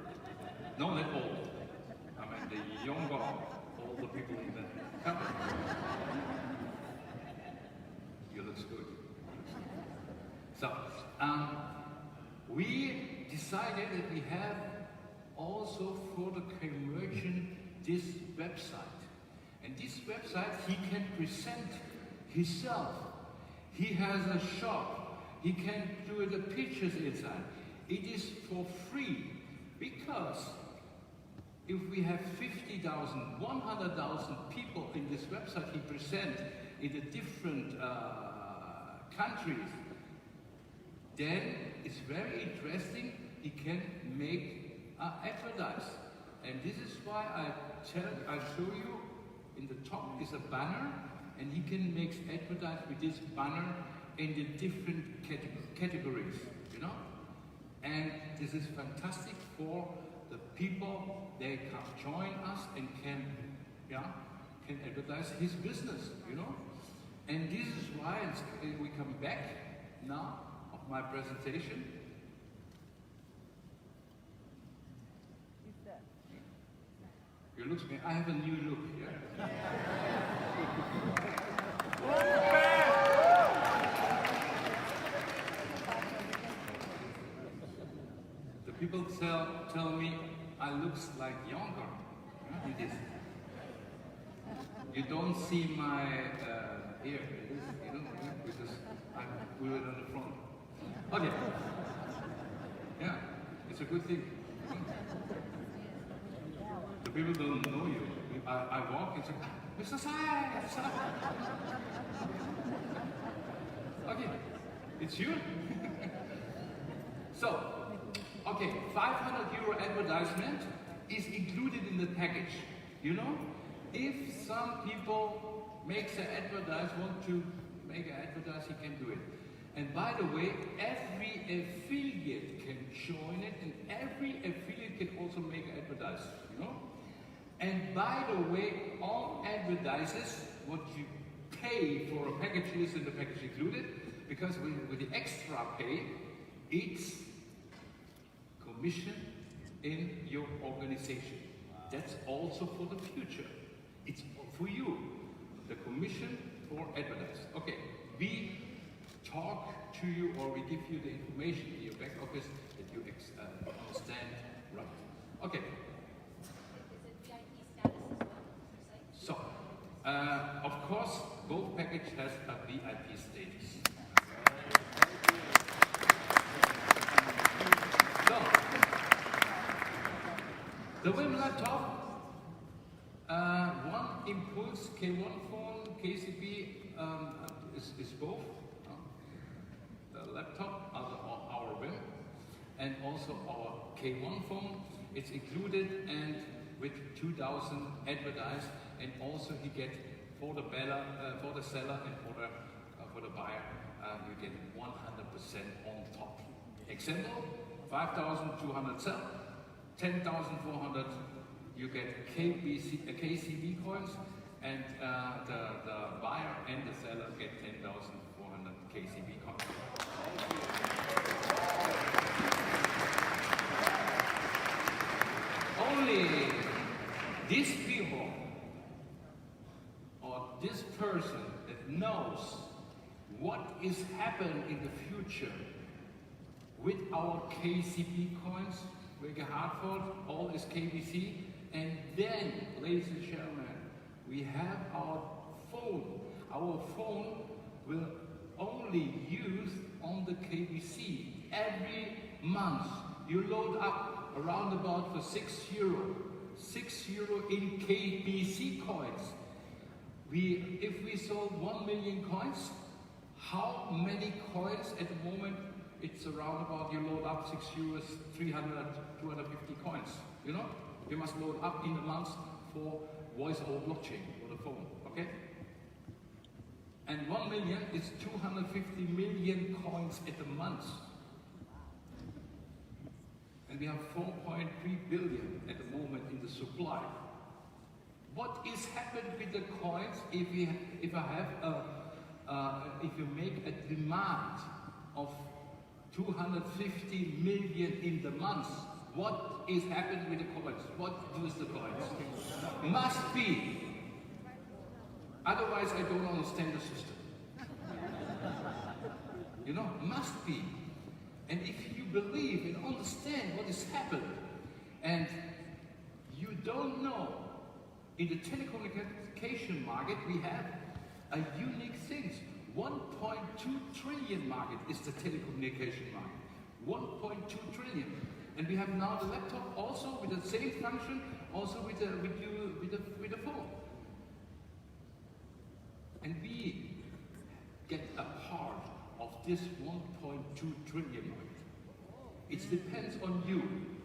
No, not old. I mean, the younger, older people in the company. You look good. So, we decided that we have also for the K-merchant this website. And this website, he can present himself. He has a shop. He can do the pictures inside. It is for free, because if we have 50,000, 100,000 people in this website he present in the different countries, then it's very interesting. He can make advertise. And this is why I show you in the top is a banner, And he can make advertise with this banner in the different categories, you know? And this is fantastic for the people. They can join us and can advertise his business, you know? And this is why we come back now of my presentation. You look at me, I have a new look, yeah? The people tell me I look like younger. Yeah, it is. You don't see my ear, you know, because I put it on the front. Okay. Yeah, it's a good thing. The people don't know you. I walk and say, Mr. Sai! Okay, it's you. So, okay, 500 euro advertisement is included in the package. You know, if some people want to make an advertise, he can do it. And by the way, every affiliate can join it, and every affiliate can also make an advertise, you know? And by the way, all advertisers, what you pay for a package is in the package included, because with the extra pay, it's commission in your organization. That's also for the future. It's for you, the commission for advertising. Okay, we talk to you or we give you the information in your back office that you understand right. Okay. So, of course, both package has a VIP status. So, the WHIM laptop, one Impulse K1 phone, KCB is both. The laptop, our WHIM, and also our K1 phone. It's included and with 2,000 advertised, and also he get for the seller and for the buyer, you get 100% on top. Example: 5,200 sell, 10,400 you get KCB coins, and the buyer and the seller get 10,400 KCB coins. Only these people or this person that knows what is happening in the future with our KCB coins, with Hartford, all is KBC, and then, ladies and gentlemen, we have our phone. Our phone will only use on the KBC. Every month you load up around about for €6. €6 in KBC coins. If we sold 1 million coins, how many coins at the moment? It's around about, you load up €6, 300, 250 coins. You know, you must load up in a month for voice over blockchain for the phone, okay? And 1 million is 250 million coins at the month. And we have 4.3 billion at the moment in the supply. What is happening with the coins if you make a demand of 250 million in the month? What is happening with the coins? What does the coins? Must be. Otherwise, I don't understand the system. You know, must be. And if you believe and understand what is happening, and you don't know, in the telecommunication market, we have a unique thing. 1.2 trillion market is the telecommunication market. 1.2 trillion. And we have now the laptop also with the same function, also with the phone. And we get a part of this 1.2 trillion market. It depends on you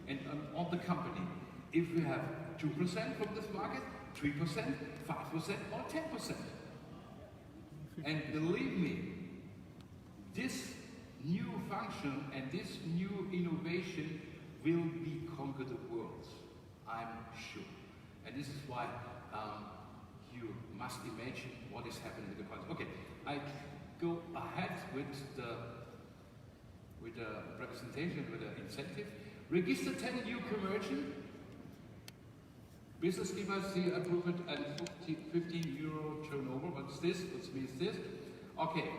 and on the company. If we have 2% from this market, 3%, 5%, or 10%. And believe me, this new function and this new innovation will be conquer the world, I'm sure. And this is why you must imagine what is happening with the concept. Okay, I go ahead with the representation, with the incentive. Register 10 new commercial. Business keepers see approved and 15 euro turnover. What's this? What means this? Okay,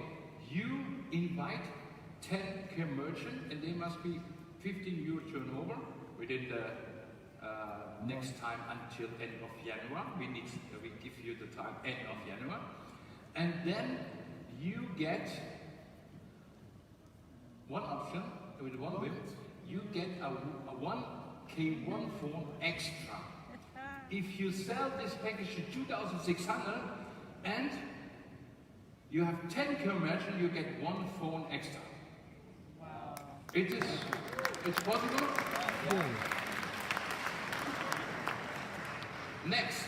you invite 10 commercial and they must be 15 euro turnover within the next time until end of January. We give you the time end of January. And then you get one option with one WHIM. You get a 1K1 phone extra. If you sell this package to 2,600 and you have 10 commercial, you get one phone extra. Wow. It's possible? Yeah. Next,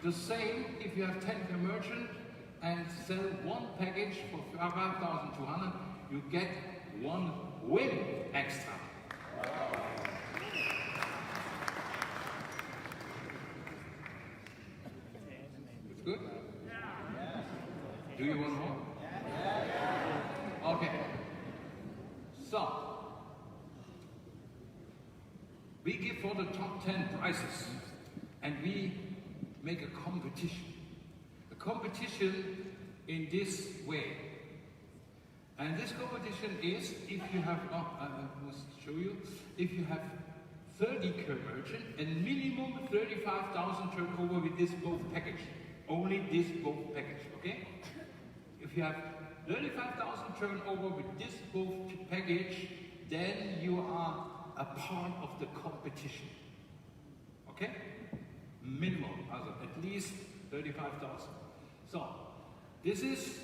the same if you have 10 commercial and sell one package for 5,200, you get one WHIM extra. Wow. It's good? Do you want more? Okay. So, we give for the top 10 prizes and we make a competition. A competition in this way. And this competition is, if you have, I must show you, if you have 30 conversion and minimum 35,000 turnover with this both package. Only this both package, okay? If you have 35,000 turnover with this both package, then you are a part of the competition. Okay? Minimum, also at least 35,000. So, this is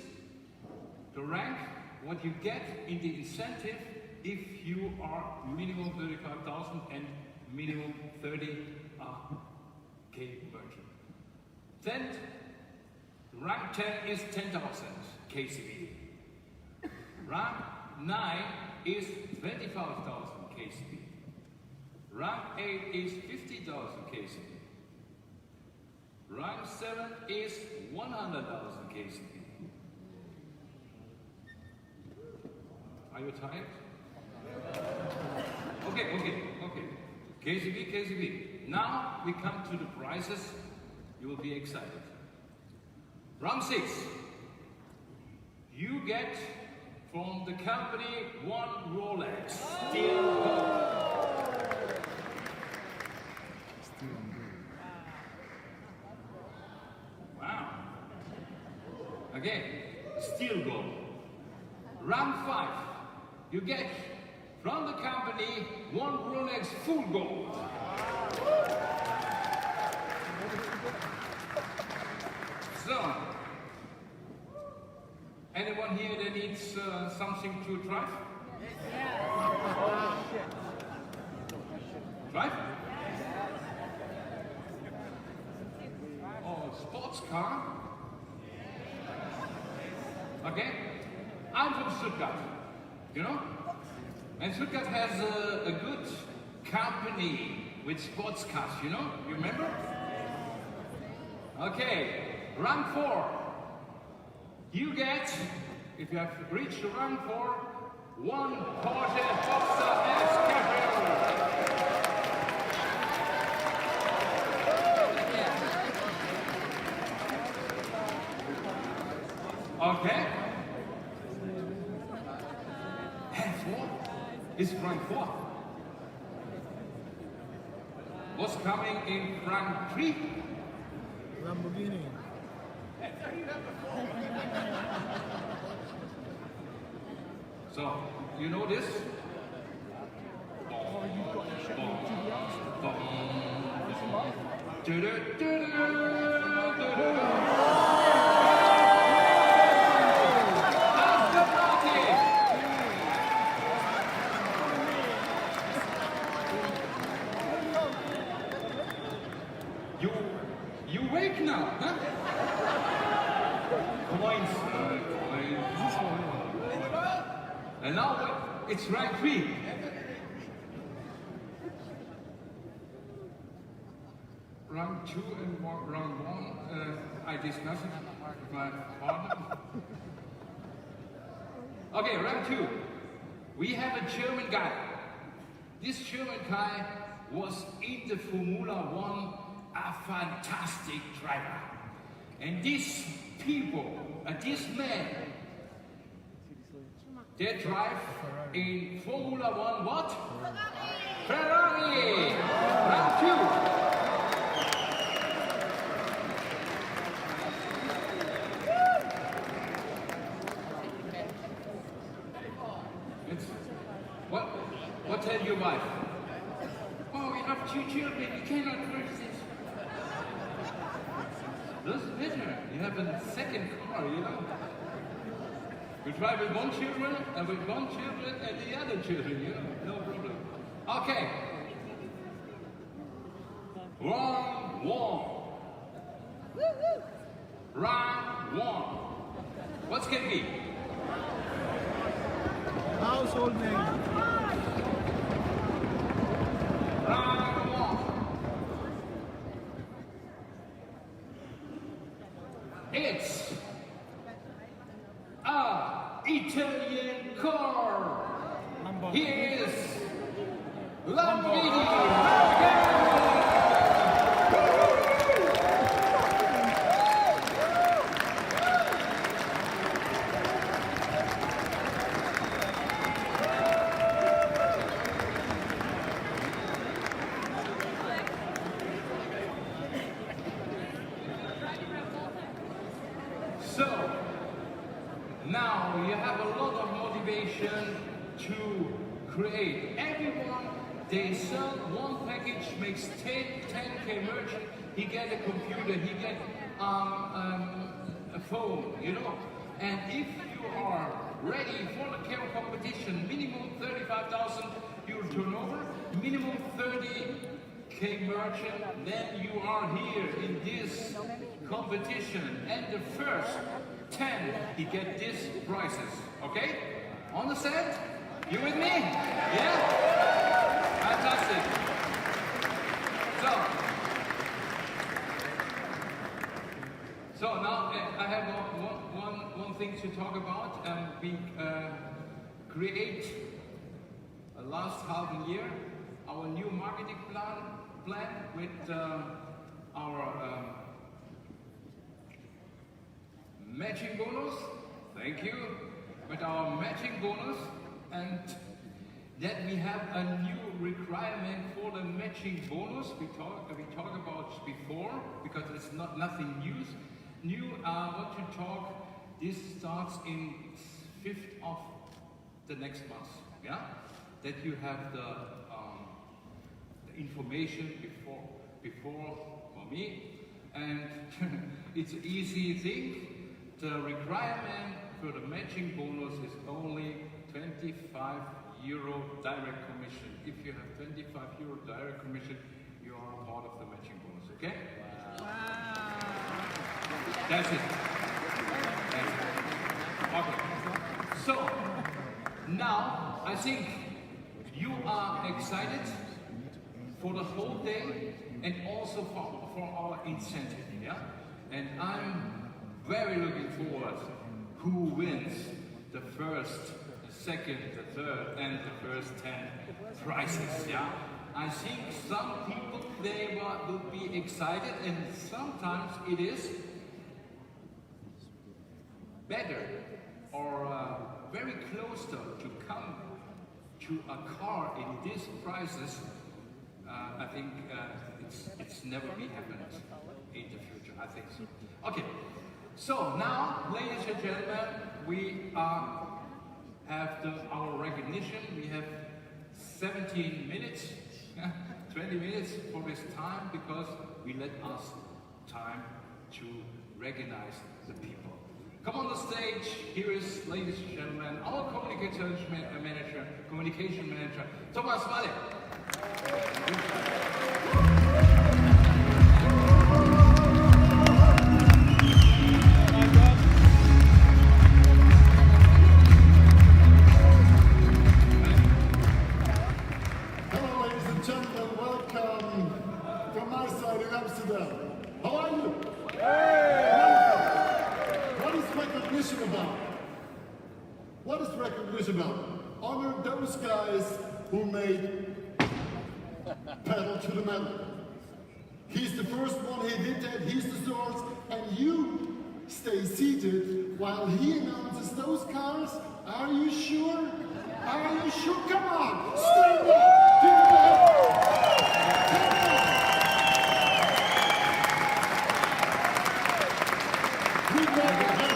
the rank, what you get in the incentive if you are minimum 35,000 and minimum 30K merchant. Then, rank 10 is 10,000 KCB. Rank 9 is 25,000 KCB. Rank 8 is 50,000 KCB. Rank 7 is 100,000 KCB. Are you tired? Okay. KCB. Now we come to the prizes. You will be excited. Round 6. You get from the company one Rolex. Steel gold. Wow. Again, steel gold. Round 5. You get from the company one Rolex full gold. So, anyone here that needs something to drive? Drive? Oh, sports car? Okay. I'm from Stuttgart, you know? And Stuttgart has a good company with sports cars, you know? You remember? Okay. Round 4. You get, if you have reached round 4, one Porsche Boxster S Cabriolet. Okay. And 4 is rank 4. What's coming in rank 3? Lamborghini. So, you know this? You wake now, huh? Come on, And now it's rank 3. Round 2 and round 1, I discussed it with my partner. Okay, round 2. We have a German guy. This German guy was in the Formula 1 a fantastic driver. And these people, these men, they drive in Formula 1 what? Ferrari! Round 2. What tell your wife? Oh, we have 2 children, you cannot resist. Doesn't matter, you have a second car, you know. We drive with one children and the other children, you know, no problem. Okay. Round 1. Round 1. What's can be? Household name. Round 1. It's a Italian car. Here is Lamborghini. So, now you have a lot of motivation to create. Everyone, they sell one package, makes 10K merchant, he get a computer, he get a phone, you know. And if you are ready for the competition, minimum 35,000 euro turnover, minimum 30K merchant, then you are here in this competition. And the first 10, you get these prizes, okay? Understand? You with me? Yeah? Fantastic. So now I have one thing to talk about. We create last half a year our new marketing plan with our matching bonus. Thank you. With our matching bonus, and then we have a new requirement for the matching bonus. We talked about before because it's nothing new. What to talk? This starts in 5th of the next month. Yeah, that you have the information before for me, and it's an easy thing. The requirement for the matching bonus is only 25 euro direct commission. If you have 25 euro direct commission, you are part of the matching bonus, okay? Wow. That's it. Okay. So, now I think you are excited for the whole day and also for our incentive, yeah? And I'm very looking forward who wins the first, the second, the third, and the first 10 prizes, yeah? I think some people, they will be excited, and sometimes it is better or very close to come to a car in these prizes. I think it's never be happened in the future, I think so. Okay. So now, ladies and gentlemen, we have our recognition. We have 17 minutes, 20 minutes for this time because we let us time to recognize the people. Come on the stage. Here is, ladies and gentlemen, our communication manager, Thomas Walle. What is recognition of? Honor those guys who made pedal to the metal. He's the first one, he did that, he's the source, and you stay seated while he announces those cars. Are you sure? Are you sure? Come on, stand up, give it a hand. We never have that.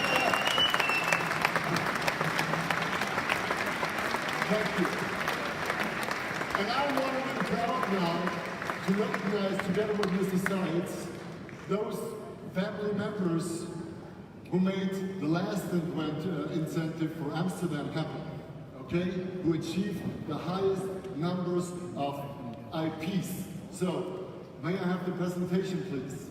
Thank you. And I want to be proud now to recognize, together with Mr. Seitz, those family members who made the last incentive for Amsterdam happen, okay? Who achieved the highest numbers of IPs. So, may I have the presentation, please?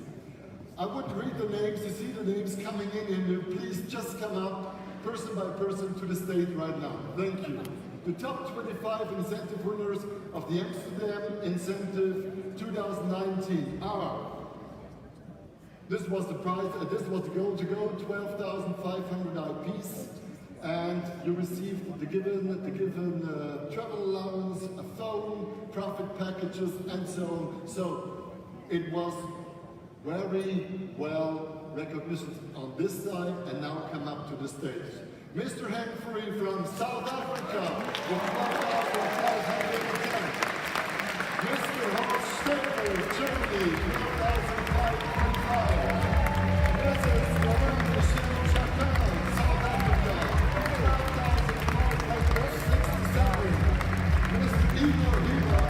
I would read the names, you see the names coming in, and please just come up, person by person, to the stage right now. Thank you. The top 25 incentive winners of the Amsterdam Incentive 2019 are, this was the prize, this was the goal to go, 12,500 IPs, and you received the given travel allowance, a phone, profit packages, and so on. So it was very well recognition on this side, and now come up to the stage. Mr. Henfrey from South Africa with 12,510. Mr. Horst Staples, Germany, 12,525. Mrs. Lorraine Chapin, South Africa, 12,567. Mr. Igor Hiva,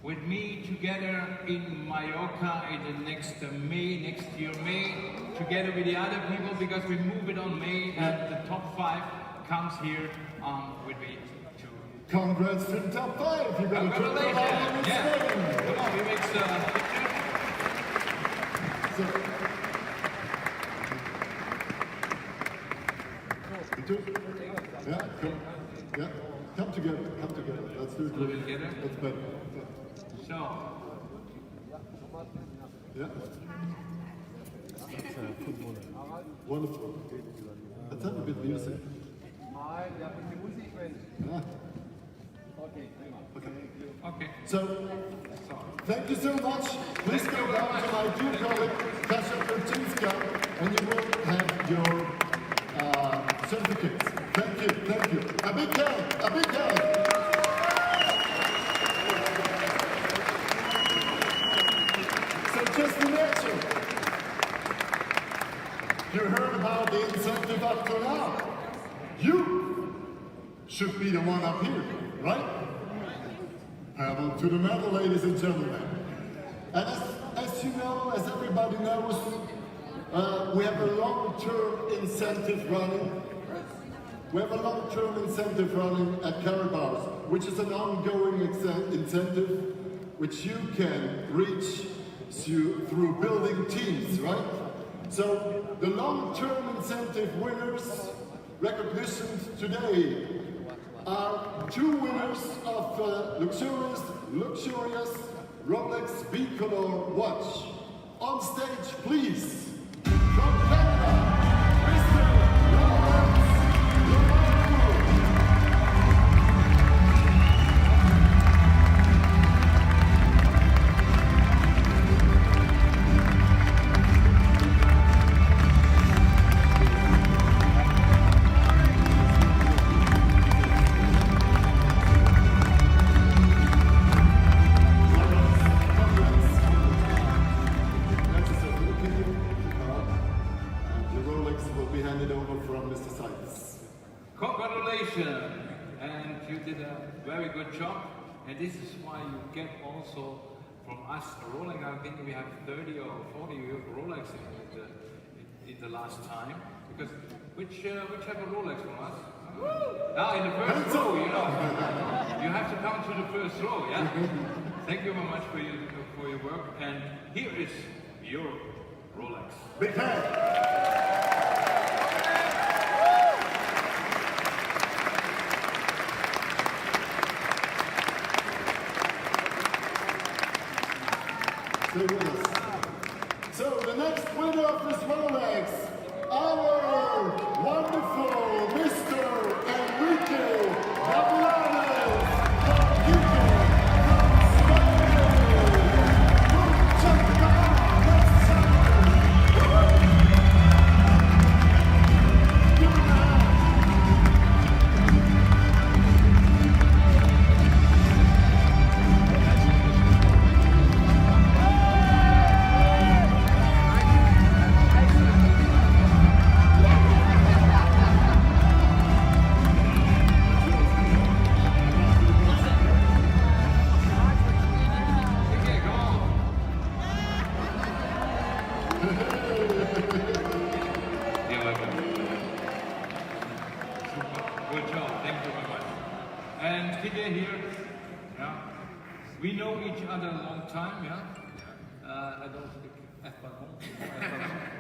with me together in Mallorca in the next year May, together with the other people, because we move it on May, and the top 5 comes here with me too. Congrats to the top 5. You're going to put them all on the screen. Come on, we make picture. Come together. Let's do it. Together? That's better. So. Yeah. Wonderful. Let's have a bit of music. Okay. So, thank you so much. Please go down to my dear colleague, Kasia Perczynska, and you will have your certificates. Thank you. A big hand. So just imagine, you heard about the incentive up to now. You should be the one up here, right? Pedal to the metal, ladies and gentlemen. And as you know, as everybody knows, we have a long-term incentive running. We have a long-term incentive running at Karatbars, which is an ongoing incentive which you can reach through building teams, right? So the long-term incentive winners recognitions today are 2 winners of luxurious Rolex B-Color watch. On stage, please, from Canada, Mr. Congratulations, and you did a very good job, and this is why you get also from us a Rolex. I think we have 30 or 40 Rolex in the last time, because which have a Rolex from us? In the first row, you know. You have to come to the first row, yeah? Thank you very much for your work, and here is your Rolex. Big hand. Stay with us. So the next winner of this Rolex, our wonderful Mr. Enrique Gavilanes from Quito, from Good job, thank you very much. And Kike here, yeah. We know each other a long time, yeah. I don't speak Español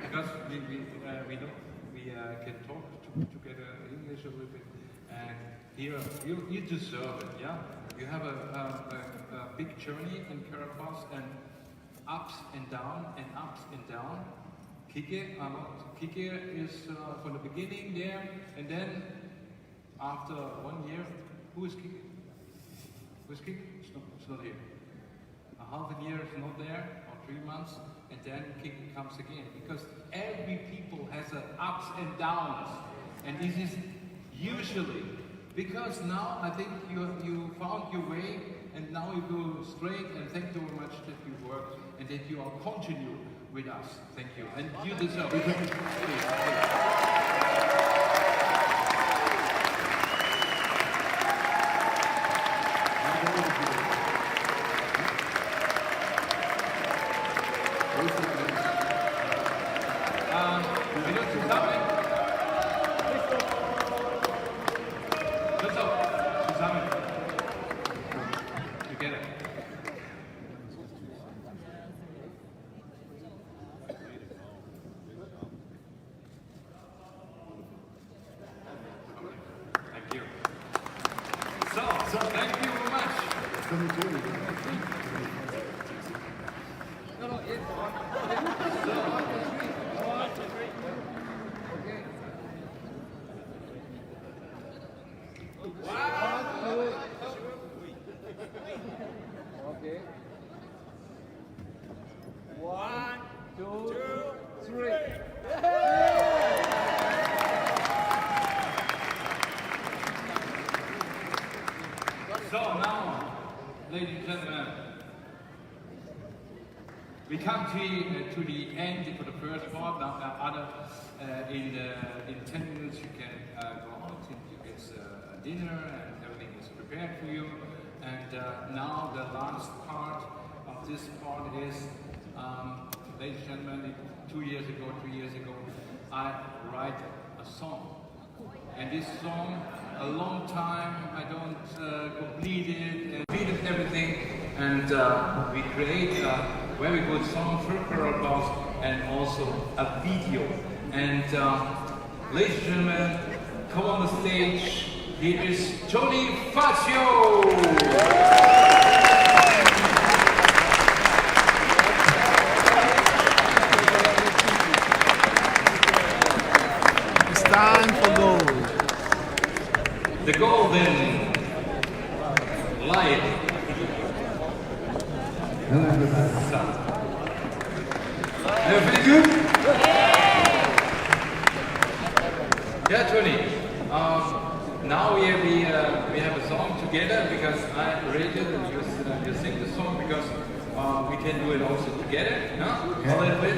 because we can talk together English a little bit. And here you deserve it, yeah. You have a big journey in Karatbars, and ups and down and ups and down. Kike is from the beginning there, and then after 1 year, who is Kike? Who is Kike? It's not here. A half a year is not there, or 3 months, and then Kike comes again. Because every people has ups and downs, and this is usually because now I think you found your way, and now you go straight. And thank you very much that you worked and that you are continue with us. Thank you, and you deserve it. So now, ladies and gentlemen, we come to the end for the first part. Now, in 10 minutes you can go out and you get dinner and everything is prepared for you. And now the last part of this part is, ladies and gentlemen, 3 years ago, I write a song. And this song, a long time, I don't complete it, and completed everything, and we create a very good song for Karatbars and also a video. And ladies and gentlemen, come on the stage, here is Tony Fazio! Time for gold. The golden light. Hello everybody. Everything good? Yeah, Tony. Now we have a song together because I rated and you sing the song because we can do it also together, no? A little bit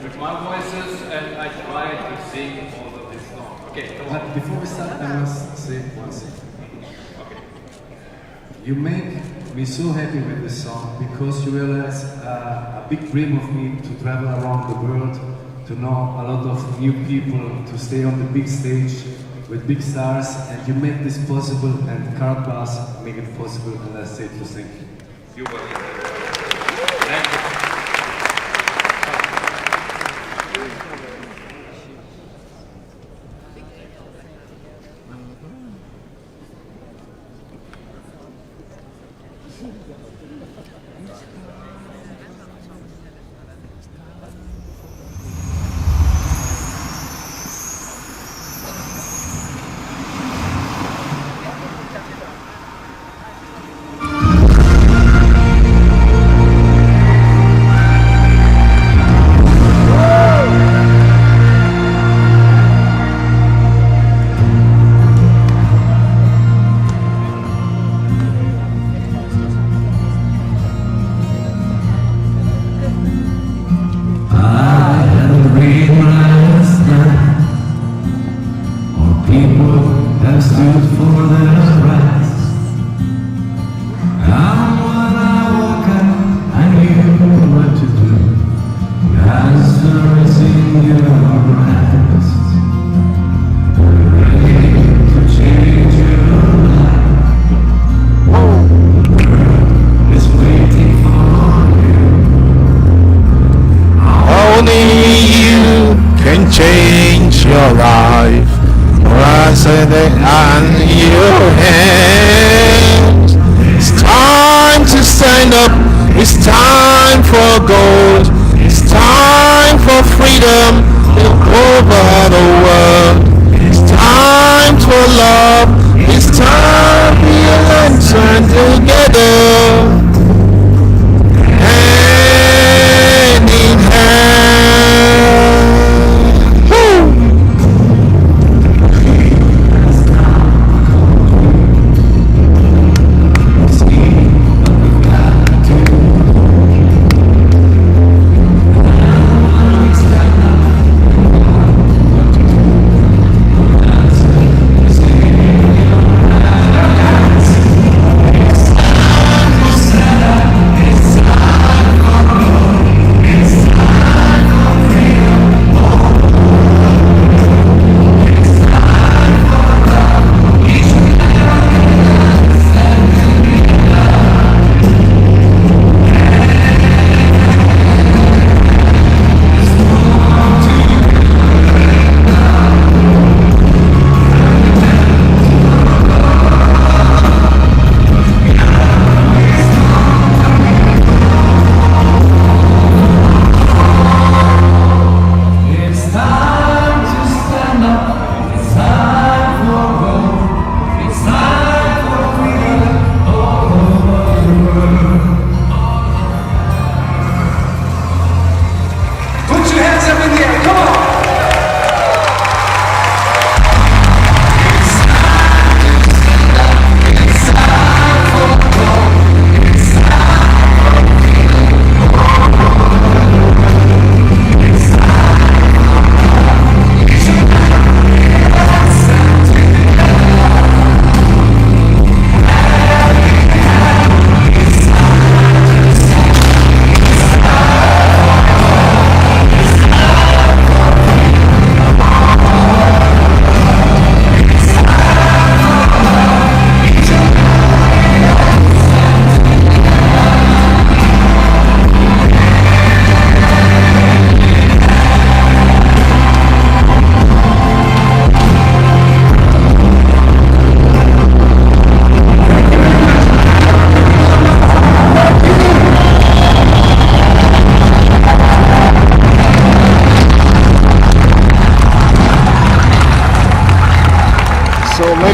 with my voices, and I try to sing all of this song. Okay, come on. But before we start, I must say one thing. Okay. You make me so happy with this song because you realize a big dream of me to travel around the world, to know a lot of new people, to stay on the big stage with big stars, and you make this possible, and Karatbars make it possible, and I say to thank you. You're welcome. Thank you. It's time for gold. It's time for freedom over the world. It's time for love. It's time we turn together, hand in hand. Woo!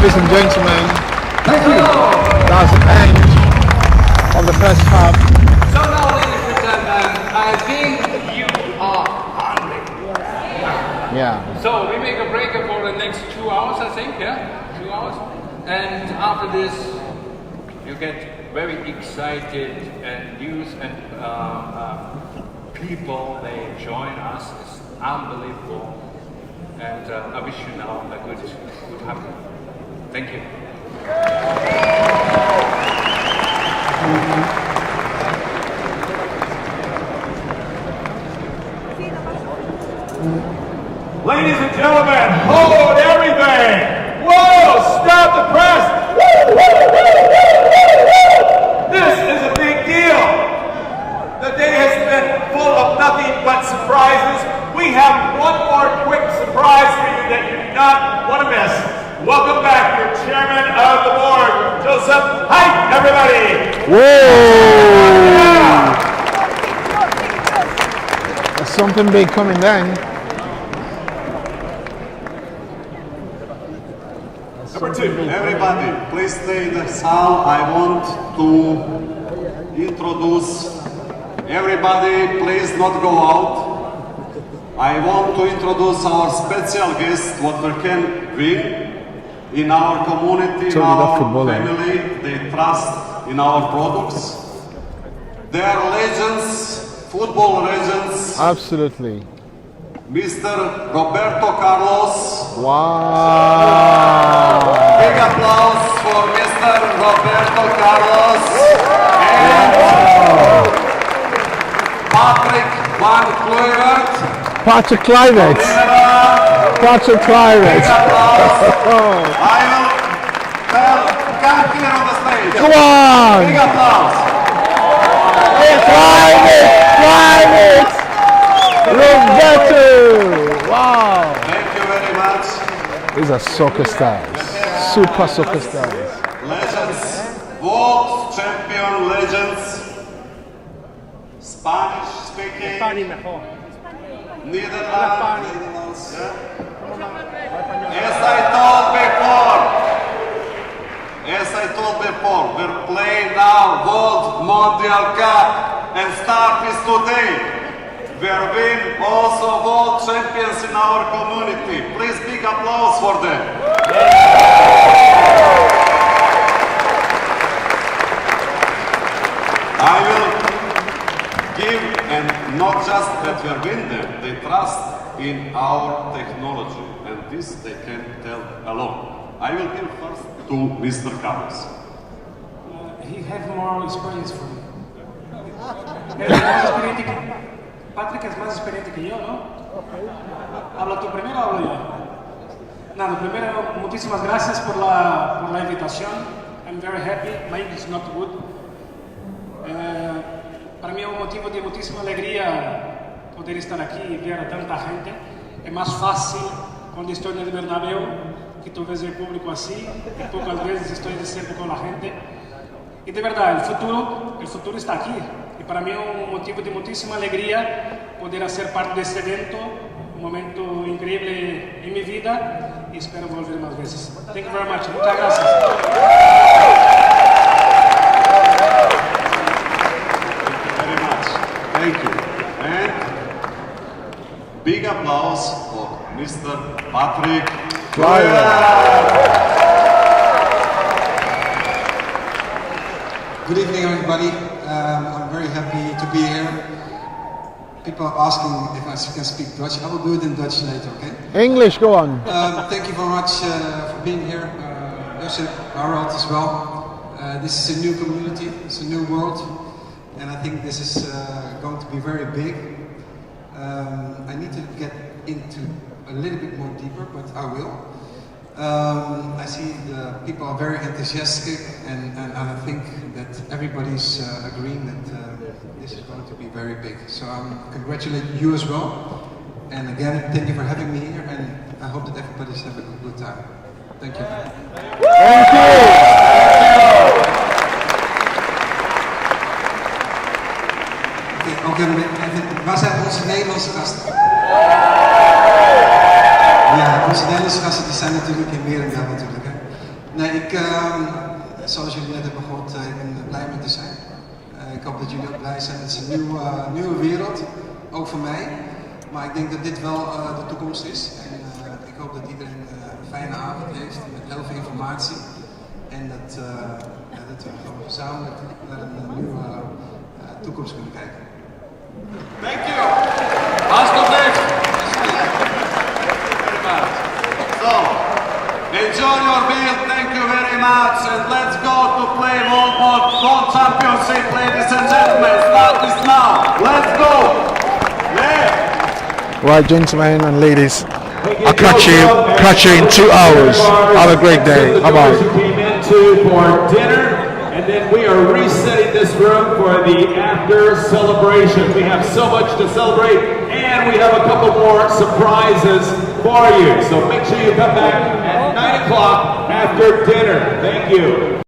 ladies and gentlemen, Thank you. that's the end of the first half. So now, ladies and gentlemen, I think you are hungry. Yeah. So we make a break for the next 2 hours, I think, yeah? 2 hours. And after this, you get very excited and news and people, they join us. It's unbelievable. And I wish you now a good afternoon. Thank you. Ladies and gentlemen, hold everything! Whoa, stop the press! Woo, woo, woo, woo, woo, woo. This is a big deal! The day has been full of nothing but surprises. We have one more quick surprise for you that you do not want to miss. Welcome back, your chairman of the board, Joseph. Hi, everybody! Whoa! There's something big coming then. Number 2. Everybody, please stay in the saal. I want to introduce everybody, please not go out. I want to introduce our special guest, what we can bring in our community, in our family. They trust in our products. They are legends, football legends. Absolutely. Mr. Roberto Carlos. Wow. Big applause for Mr. Roberto Carlos. And Patrick Van Kluivert. Patrick Kluivert. Patrick Kluivert. I will tell, come here on the stage. Come on. Big applause. Kluivert. Roberto! Wow! Thank you very much. These are soccer stars. Super soccer stars. Legends, world champion legends. Spanish speaking. Netherlands. As I told before, we're playing now World Mondial Cup and start is today. We are being also world champions in our community. Please big applause for them. I will give, and not just that we are winning them, they trust in our technology, and this they can tell alone. I will give first to Mr. Carlos. He has more experience for me. Patrick es más experiente que yo, ¿no? ¿Habla tú primero o hablo yo? Nada, primero, muchísimas gracias por la invitación. I'm very happy. My English is not good. Para mí es un motivo de muchísima alegría poder estar aquí y ver a tanta gente. Es más fácil cuando estoy en el Bernabéu, que tú ves el público así, y pocas veces estoy de cerca con la gente. Y de verdad, el futuro está aquí. Y para mí es un motivo de muchísima alegría poder hacer parte de este evento, un momento increíble en mi vida, y espero volver más veces. Thank you very much. Muchas gracias. Thank you. And big applause for Mr. Patrick Kluivert. Good evening, everybody. I'm very happy to be here. People are asking if I can speak Dutch. I will do it in Dutch later, okay? English, go on. Thank you very much for being here. Joseph, Harold as well. This is a new community, it's a new world, and I think this is going to be very big. I need to get into a little bit more deeper, but I will. I see the people are very enthusiastic, and I think that everybody's agreeing that this is going to be very big. So I congratulate you as well. And again, thank you for having me here, and I hope that everybody's having a good time. Thank you. Thank you. Waar zijn onze Nederlandse gasten? Ja, onze Nederlandse gasten die zijn natuurlijk in Merendeel natuurlijk. Hè. dat jullie ook blij zijn. Het is een nieuwe wereld, ook voor mij. Maar ik denk dat dit wel de toekomst is. En ik hoop dat iedereen een fijne avond heeft met heel veel informatie. En dat we gewoon gezamenlijk naar een nieuwe toekomst kunnen kijken. Thank you. Alsjeblieft. So, enjoy your meal, thank you very much, and let's go to play World Championship, ladies and gentlemen. Start this now. Let's go. Yeah. Right, gentlemen and ladies, I'll catch you in 2 hours. Have a great day. Bye-bye. Came into for dinner, and then we are resetting this room for the after celebration. We have so much to celebrate, and we have a couple more surprises for you. So make sure you come back at 9 o'clock after dinner. Thank you.